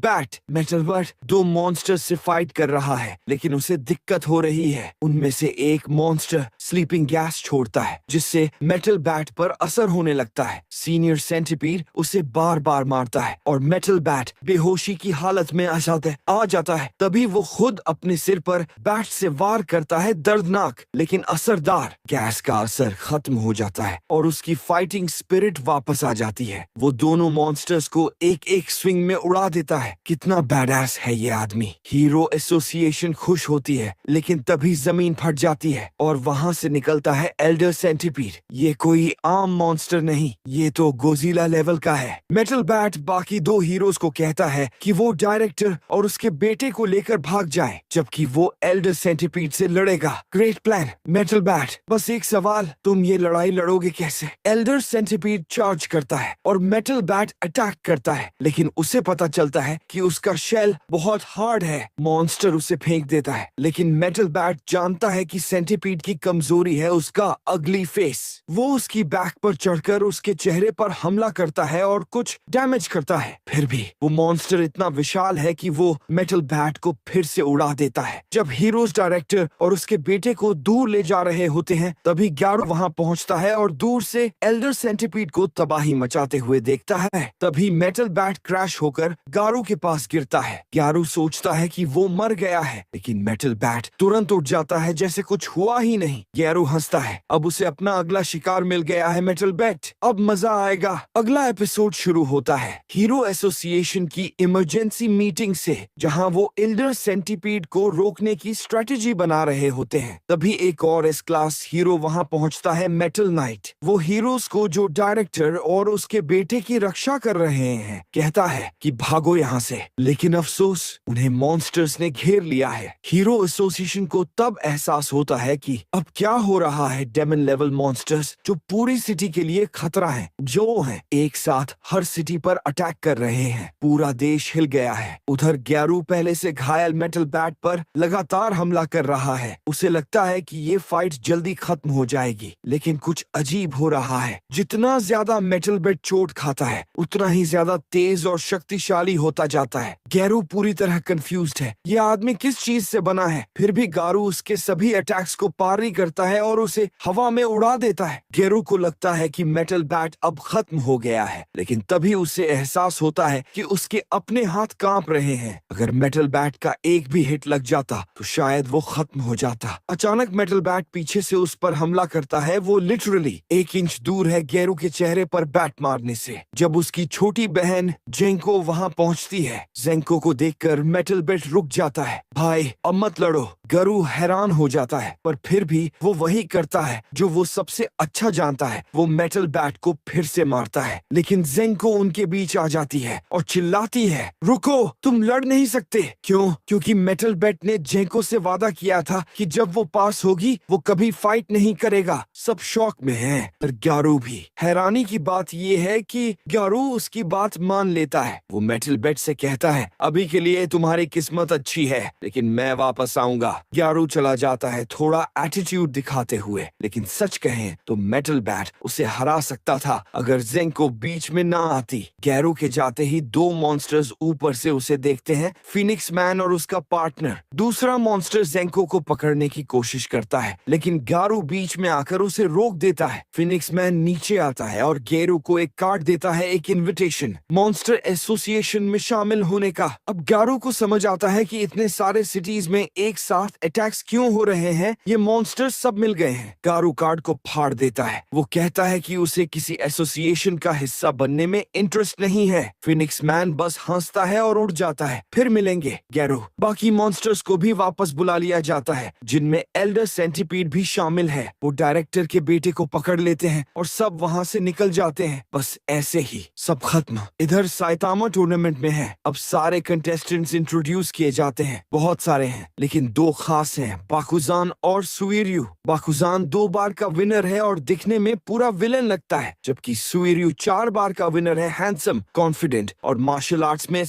बट दो मॉन्स्टर से फाइट कर रहा है, लेकिन उसे दिक्कत हो रही है। उनमें से एक मॉन्स्टर स्लीपिंग गैस छोड़ता है जिससे मेटल बैट पर असर होने लगता है। सीनियर सेंटीपीड उसे बार बार मारता है और मेटल बैट बेहोशी की हालत में आ जाता है। तभी वो खुद अपने सिर पर बैट से वार करता है, दर्दनाक लेकिन असरदार। गैस का असर खत्म हो जाता है और उसकी फाइटिंग स्पिरिट वापस आ जाती है। वो दोनों मॉन्स्टर्स को एक एक स्विंग में उड़ा देता है। कितना बैडएस है ये आदमी। हीरो एसोसिएशन खुश होती है, लेकिन तभी जमीन फट जाती है और वहां से निकलता है एल्डर सेंटीपीड। ये कोई आम मॉन्स्टर नहीं, ये तो गोजिला लेवल का है। मेटल बैट बाकी दो हीरोज को कहता है कि वो डायरेक्टर और उसके बेटे को लेकर भाग जाए, जबकि वो एल्डर सेंटीपीड से लड़ेगा। ग्रेट प्लान मेटल बैट, बस एक सवाल, तुम ये लड़ाई लड़ोगे कैसे? एल्डर सेंटीपीड चार्ज करता है और मेटल बैट अटैक करता है, लेकिन उसे पता चलता है कि उसका शेल बहुत हार्ड है। मॉन्स्टर उसे फेंक देता है, लेकिन मेटल बैट जानता है कि सेंटीपीड की कमजोरी है उसका अगली फेस। वो उसकी बैक पर चढ़कर उसके चेहरे पर हमला करता है और कुछ डैमेज करता है। फिर भी वो मॉन्स्टर इतना विशाल है कि वो मेटल बैट को फिर से उड़ा देता है। जब हीरोज डायरेक्टर और उसके बेटे को दूर ले जा रहे होते हैं, तभी ग्यारू वहां पहुंचता है और दूर से एल्डर सेंटीपीड को तबाही मचाते हुए देखता है। तभी मेटल बैट क्रैश होकर गारू के पास गिरता है। ग्यारू सोचता है कि वो मर गया है, लेकिन मेटल बैट तुरंत उठ जाता है जैसे कुछ हुआ ही नहीं। ग्यारू हंसता है, अब उसे अपना अगला शिकार मिल गया है मेटल बैट, अब मजा आएगा। अगला एपिसोड शुरू होता है हीरो एसोसिएशन की इमरजेंसी मीटिंग से, जहां वो एल्डर सेंटीपीड को रोकने की स्ट्रेटेजी बना रहे होते हैं। तभी एक और एस क्लास हीरो वहां पहुंचता है, मेटल नाइट। वो हीरोज को जो डायरेक्टर और उसके बेटे की रक्षा कर रहे हैं कहता है कि भागो यहाँ से, लेकिन अफसोस उन्हें मॉन्स्टर्स ने घेर लिया है। हीरो एसोसिएशन को तब एहसास होता है कि अब क्या हो रहा है। डेमन लेवल मॉन्स्टर्स जो पूरी सिटी के लिए खतरा हैं, जो हैं एक साथ हर सिटी पर अटैक कर रहे हैं। पूरा देश हिल गया है। उधर ग्यारू पहले से घायल मेटल बैट पर लगातार हमला कर रहा है। उसे लगता है कि ये फाइट जल्दी खत्म हो जाएगी, लेकिन कुछ अजीब हो रहा है। जितना ज्यादा मेटल बैट चोट खाता है, उतना ही ज्यादा तेज और शक्तिशाली होता जाता है। ग्यारू पूरी तरह कंफ्यूज्ड है, ये आदमी किस चीज से बना है। फिर भी गारू उसके सभी अटैक्स को पारी करता है और उसे हवा में उड़ा देता है। ग्यारू को लगता है कि मेटल बैट अब खत्म हो गया है, लेकिन तभी उसे एहसास होता है कि उसके अपने हाथ कांप रहे हैं। अगर मेटल बैट का एक भी हिट लग जाता तो शायद वो खत्म हो जाता। अचानक मेटल बैट पीछे से उस पर हमला करता है। वो लिटरली 1 इंच दूर है ग्यारू के चेहरे पर बैट मारने से। जब उसकी छोटी बहन जेंको वहां पहुंचती है, जेंको को देखकर मेटल बैट रुक जाता है। भाई अब मत लड़ो। गारू हैरान हो जाता है, पर फिर भी वो वही करता है जो वो सबसे अच्छा जानता है। वो मेटल बैट को फिर से मारता है, लेकिन जेंको उनके बीच आ जाती है और चिल्लाती है, रुको, तुम लड़ नहीं सकते। क्यों? क्योंकि मेटल बैट ने जेंको से वादा किया था कि जब वो पास होगी वो कभी फाइट नहीं करेगा। सब शौक में हैं, पर ग्यारू भी। हैरानी की बात ये है कि ग्यारू उसकी बात मान लेता है। वो मेटल बैट से कहता है, अभी के लिए तुम्हारी किस्मत अच्छी है, लेकिन मैं वापस आऊंगा। ग्यारू चला जाता है थोड़ा एटीट्यूड दिखाते हुए, लेकिन सच कहें तो मेटल बैट उसे हरा सकता था अगर जेंको बीच में ना आती। ग्यारू के जाते ही 2 मॉन्स्टर्स ऊपर से उसे देखते हैं, फिनिक्स मैन और उसका पार्टनर। दूसरा मॉन्स्टर जेंको को पकड़ने की कोशिश करता है, लेकिन ग्यारू बीच में आकर उसे रोक देता है। फिनिक्स मैन नीचे आता है और ग्यारू को एक कार्ड देता है, एक इनविटेशन मॉन्स्टर एसोसिएशन में शामिल होने का। अब ग्यारू को समझ आता है कि इतने सारे सिटीज में एक साथ अटैक्स क्यों हो रहे हैं, ये मॉन्स्टर्स सब मिल गए हैं। ग्यारू कार्ड को फाड़ देता है। वो कहता है कि उसे किसी एसोसिएशन का हिस्सा बनने में इंटरेस्ट नहीं है। फिनिक्स मैन बस हंसता है और उड़ जाता है। फिर मिलेंगे ग्यारू। बाकी मॉन्स्टर्स को भी वापस बुला लिया जाता है, जिनमें एल्डर सेंटीपीड भी शामिल है। वो डायरेक्टर के बेटे को पकड़ लेते हैं और सब वहां से निकल जाते हैं। बस ऐसे ही सब खत्म। इधर साइतामा टूर्नामेंट में है। अब सारे कंटेस्टेंट्स इंट्रोड्यूस किए जाते हैं। बहुत सारे हैं, लेकिन 2 खास हैं, बाकुजान और सुइर्यू। बाकुजान 2 बार का विनर है और दिखने में पूरा विलन लगता है, जबकि सुइर्यू 4 बार का विनर है, हैंडसम, कॉन्फिडेंट और मार्शल आर्ट्स में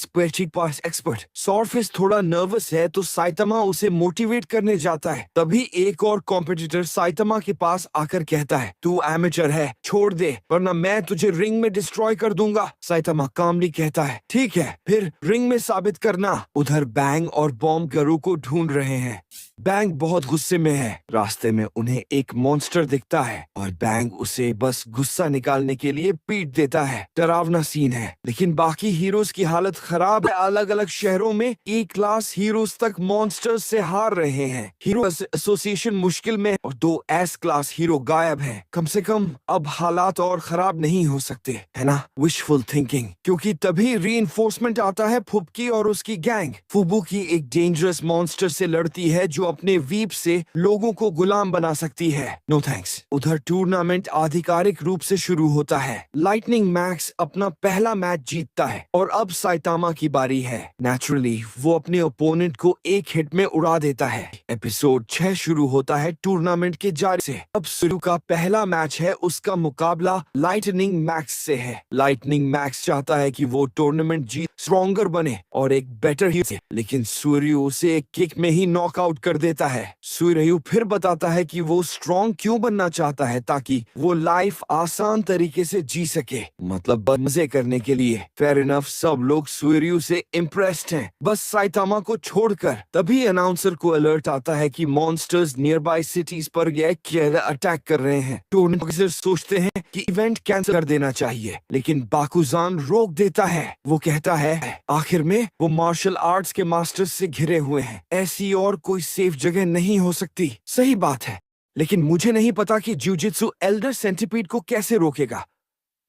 पास एक्सपर्ट। सॉर्फिस थोड़ा नर्वस है तो साइतामा उसे मोटिवेट करने जाता है। तभी एक और कॉम्पिटिटर साइतामा के पास आकर कहता है, तू एमेचर है, छोड़ दे, वरना मैं तुझे रिंग में डिस्ट्रॉय कर दूंगा। साइतामा कामली कहता है, ठीक है, फिर रिंग में साबित करना। उधर बैंग और बॉम्ब गारू को ढूंढ रहे हैं। बैंग बहुत गुस्से में है। रास्ते में उन्हें एक मॉन्स्टर दिखता है और बैंग उसे बस गुस्सा निकालने के लिए पीट देता है। डरावना सीन है, लेकिन बाकी हीरोज की हालत खराब है। अलग अलग शहरों में E क्लास हीरोज तक मॉन्स्टर्स से हार रहे हैं। हीरो एसोसिएशन मुश्किल में और 2 S क्लास हीरो गायब हैं। कम से कम अब हालात और खराब नहीं हो सकते, है ना? Wishful thinking. क्योंकि तभी रीइंफोर्समेंट आता है फुबकी और उसकी गैंग। फुबुकी एक डेंजरस मॉन्स्टर से लड़ती लड़की है जो अपने वीप से लोगों को गुलाम बना सकती है। No thanks. उधर टूर्नामेंट आधिकारिक रूप से शुरू होता है। लाइटनिंग मैक्स अपना पहला मैच जीतता है और अब साइतामा की बारी है। नेचुरली वो अपने ओपोनेंट को एक हिट में उड़ा देता है। एपिसोड 6 शुरू होता है टूर्नामेंट के जारी से। अब शुरू का पहला मैच है, उसका मुकाबला लाइटनिंग मैक्स से है। लाइटनिंग मैक्स चाहता है कि वो टूर्नामेंट जीत स्ट्रॉन्गर बने और एक बेटर ही से, लेकिन सूर्यु उसे एक किक में ही नॉकआउट कर देता है। सूर्यु फिर बताता है कि वो स्ट्रॉन्ग क्यों बनना चाहता है ताकि वो लाइफ आसान तरीके से जी सके, मतलब मजे करने के लिए। फेयर इनफ, सब लोग सूर्यु से इम्प्रेस्ड हैं, बस साइतामा को छोड़कर। तभी अनाउंसर को अलर्ट आता है कि मॉन्स्टर्स नियर बाय सिटीज पर अटैक कर रहे हैं। टूर्नामेंट सोचते हैं कि इवेंट कैंसिल कर देना चाहिए, लेकिन बाकुजान रोक देता है। वो कहता है आखिर में वो मार्शल आर्ट्स के मास्टर्स से घिरे हुए हैं, ऐसी और कोई सेफ जगह नहीं हो सकती। सही बात है, लेकिन मुझे नहीं पता कि जिउजित्सु एल्डर सेंटिपीड को कैसे रोकेगा।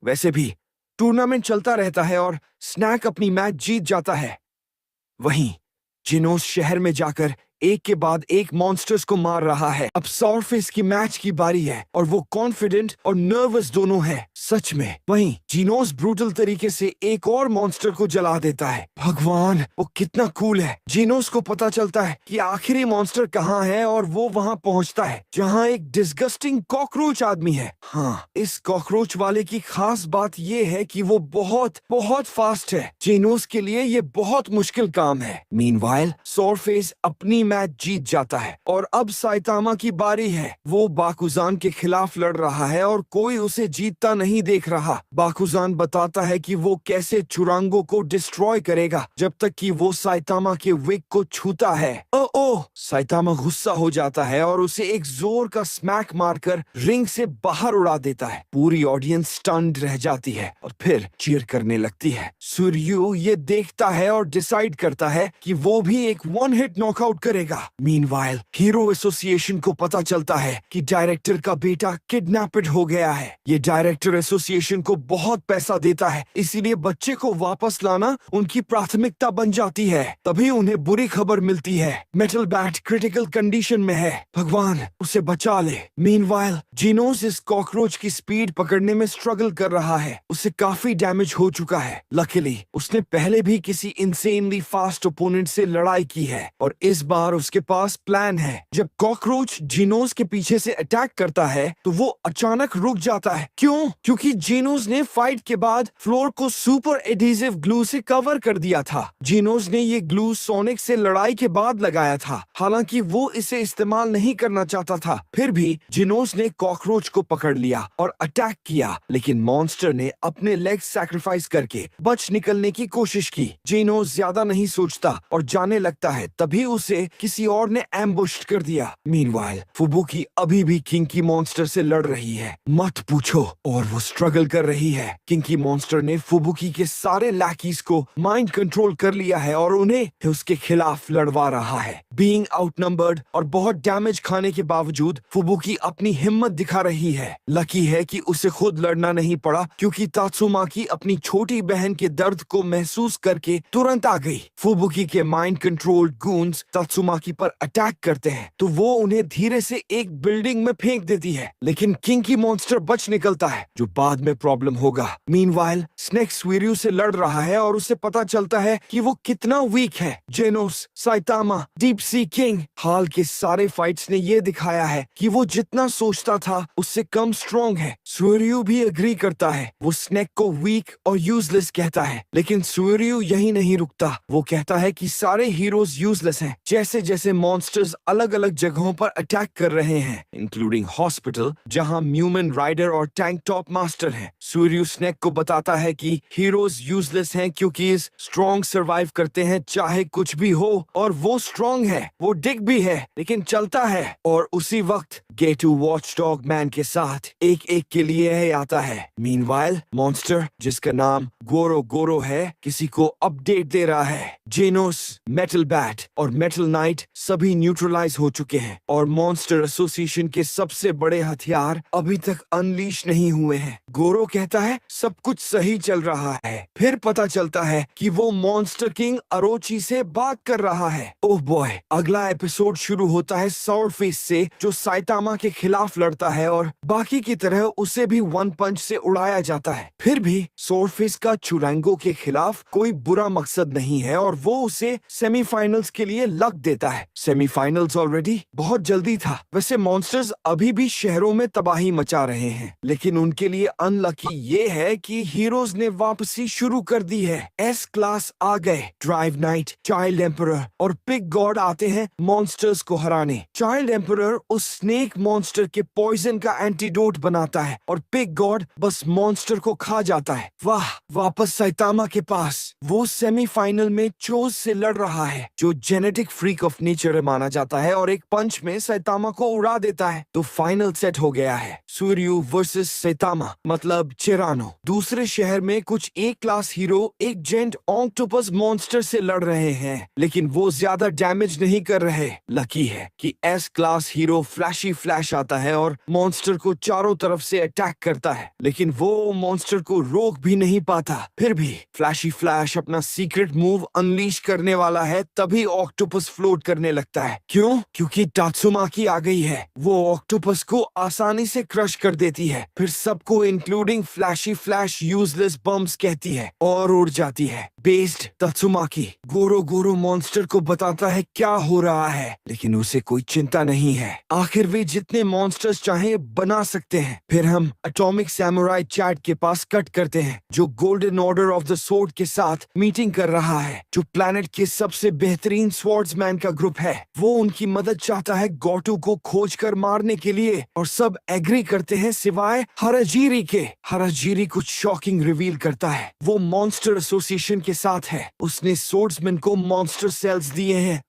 वैसे भी टूर्नामेंट चलता रहता है और स्नैक अपनी मैच जीत जाता है। वहीं जिनोस शहर में जाकर एक के बाद एक मॉन्स्टर्स को मार रहा है। अब सॉरफेस की मैच की बारी है और वो कॉन्फिडेंट और नर्वस दोनों है, सच में। वहीं जिनोस ब्रूटल तरीके से एक और मॉन्स्टर को जला देता है। भगवान, वो कितना कूल है। जिनोस को पता चलता है कि आखिरी मॉन्स्टर कहाँ है और वो वहां पहुंचता है जहां एक डिस्गस्टिंग कॉकरोच आदमी है। हाँ, इस कॉकरोच वाले की खास बात ये है कि वो बहुत बहुत फास्ट है। जिनोस के लिए ये बहुत मुश्किल काम है। मीनवाइल सॉरफेस अपनी मैच जीत जाता है और अब साइतामा की बारी है। वो बाकुजान के खिलाफ लड़ रहा है और कोई उसे जीतता नहीं देख रहा। बाकुजान बताता है कि वो कैसे चुरांगो को डिस्ट्रॉय करेगा जब तक कि वो साइतामा के विग को छूता है। ओह, साइतामा गुस्सा हो जाता है और उसे एक जोर का स्मैक मारकर रिंग से बाहर उड़ा देता है। पूरी ऑडियंस स्टन्ड रह जाती है और फिर चीयर करने लगती है। सूर्यु ये देखता है और डिसाइड करता है कि वो भी एक वन हिट नॉकआउट करेगा। मीनवाइल हीरो एसोसिएशन को पता चलता है कि डायरेक्टर का बेटा किडनैप्ड हो गया है। ये डायरेक्टर एसोसिएशन को बहुत पैसा देता है, इसीलिए बच्चे को वापस लाना उनकी प्राथमिकता बन जाती है। तभी उन्हें बुरी खबर मिलती है, मेटल बैट क्रिटिकल कंडीशन में है। भगवान, उसे बचा ले। मीनवाइल जिनोस इस कॉकरोच की स्पीड पकड़ने में स्ट्रगल कर रहा है। उसे काफी डैमेज हो चुका है। लकीली उसने पहले भी किसी इंसेनली फास्ट ओपोनेंट से लड़ाई की है और इस बार उसके पास प्लान है। जब कॉकरोच जिनोस के पीछे से अटैक करता है तो वो अचानक रुक जाता है। क्यों? क्योंकि जिनोस ने फाइट के बाद फ्लोर को सुपर एडहेसिव ग्लू से कवर कर दिया था। जिनोस ने ये ग्लू सोनिक से लड़ाई के बाद लगाया था, हालांकि वो इसे इस्तेमाल नहीं करना चाहता था। फिर भी जिनोस ने कॉकरोच को पकड़ लिया और अटैक किया, लेकिन मॉन्स्टर ने अपने लेग सैक्रिफाइस करके बच निकलने की कोशिश की। जिनोस ज्यादा नहीं सोचता और जाने लगता है, तभी उसे किसी और ने एम्बुश कर दिया। मीनवाइल फुबुकी अभी भी किंकी मॉन्स्टर से लड़ रही है, मत पूछो, और वो स्ट्रगल कर रही है। किंकी मॉन्स्टर ने फुबुकी के सारे लैकीज को माइंड कंट्रोल कर लिया है और उन्हें उसके खिलाफ लड़वा रहा है। बीइंग आउटनंबर्ड और बहुत डैमेज खाने के बावजूद फुबुकी अपनी हिम्मत दिखा रही है। लकी है कि उसे खुद लड़ना नहीं पड़ा, क्योंकि तात्सुमाकी अपनी छोटी बहन के दर्द को महसूस करके तुरंत आ गई। फुबुकी के माइंड कंट्रोल्ड गूंस तात्सुमाकी पर अटैक करते हैं तो वो उन्हें धीरे से एक बिल्डिंग में फेंक देती है, लेकिन किंकी मॉन्स्टर बच निकलता है, जो बाद में प्रॉब्लम होगा। मीनवाइल स्नेक सूर्यु से लड़ रहा है और उसे पता चलता है कि वो कितना वीक है। जेनोस, साइतामा, डीप सी किंग, हाल के सारे फाइट्स ने ये दिखाया है कि वो जितना सोचता था उससे कम स्ट्रॉन्ग है। सूर्यु भी एग्री करता है। वो स्नेक को वीक और यूजलेस कहता है, लेकिन सूर्यु यही नहीं रुकता। वो कहता है कि सारे हीरोज यूजलेस हैं। जैसे जैसे मॉन्स्टर्स अलग अलग जगहों पर अटैक कर रहे हैं, इंक्लूडिंग हॉस्पिटल जहां म्यूमन राइडर और टैंक टॉप मास्टर हैं, सूर्यु स्नेक को बताता है कि हीरोज यूजलेस हैं क्योंकि इस स्ट्रॉन्ग सरवाइव करते हैं चाहे कुछ भी हो, और वो स्ट्रॉन्ग है, वो डिग भी है लेकिन चलता है। और उसी वक्त गेटू वॉचडॉग मैन के साथ एक एक के लिए आता है। मीनवाइल मॉन्स्टर जिसका नाम गोरो गोरो है किसी को अपडेट दे रहा है। जेनोस, मेटल बैट और मेटल नाइट सभी न्यूट्रलाइज हो चुके हैं और मॉन्स्टर एसोसिएशन के सबसे बड़े हथियार अभी तक अनलीश नहीं हुए हैं। गोरो कहता है सब कुछ सही चल रहा है। फिर पता चलता है कि वो मॉन्स्टर किंग अरोची से बात कर रहा है। ओह बॉय, अगला एपिसोड शुरू होता है स्वॉर्डफेस से जो साइतामा के खिलाफ लड़ता है और बाकी की तरह उसे भी वन पंच से उड़ाया जाता है। फिर भी स्वॉर्डफेस का चुरांगो के खिलाफ कोई बुरा मकसद नहीं है और वो उसे सेमीफाइनल्स के लिए लक देता है। सेमीफाइनल्स ऑलरेडी बहुत जल्दी था। वैसे मॉन्स्टर्स अभी भी शहरों में तबाही मचा रहे हैं, लेकिन उनके लिए अनलकी ये है कि हीरोज ने वापसी शुरू कर दी है। एस क्लास आ गए। ड्राइव नाइट, चाइल्ड एम्परर और पिग गॉड आते हैं मॉन्स्टर्स को हराने। चाइल्ड एम्परर उस स्नेक मॉन्स्टर के पॉइजन का एंटीडोट बनाता है और पिग गॉड बस मॉन्स्टर को खा जाता है। वाह, वापस साइतामा के पास। वो सेमीफाइनल में चोज से लड़ रहा है जो जेनेटिक फ्रीक ऑफ नेचर माना जाता है और एक पंच में साइतामा को उड़ा देता है। तो फाइनल सेट हो गया है, सूर्यू वर्सेस साइतामा मतलब चिरानो। दूसरे शहर में कुछ ए क्लास हीरो एक जेंट ऑक्टोपस मॉन्स्टर से लड़ रहे हैं, लेकिन वो ज्यादा डैमेज नहीं कर रहे। लकी है कि S class hero flashy flash आता है और मॉन्स्टर को चारों तरफ से अटैक करता है, लेकिन वो मॉन्स्टर को रोक भी नहीं पाता। फिर भी फ्लैशी फ्लैश अपना सीक्रेट मूव अनलीश करने वाला है, तभी ऑक्टोपस फ्लोट करने लगता है। क्यों? क्योंकि टात्सुमाकी आ गई है। वो ऑक्टोपस को आसानी से क्रश कर देती है, फिर सबको including flashy flash useless bums कहती है और उड़ जाती है। बेस्ड टात्सुमाकी गोरो गोरो मॉन्स्टर को बताता है क्या हो रहा है, लेकिन उसे कोई चिंता नहीं है। आखिर वे जितने मॉन्स्टर्स चाहे बना सकते हैं। फिर हम एटॉमिक सैमुराई चैट के पास कट करते हैं जो golden order of the sword के साथ मीटिंग कर रहा है, जो प्लैनेट के सबसे बेहतरीन स्वॉर्ड्समैन का ग्रुप है। वो उनकी मदद चाहता है गोटू को खोज कर मारने के लिए और सब एग्री करते हैं सिवाय हराजीरी के। हराजीरी कुछ शॉकिंग रिवील करता है। वो मॉन्स्टर एसोसिएशन के साथ है। उसने स्वॉर्ड्समैन को मॉन्स्टर सेल्स दिए हैं।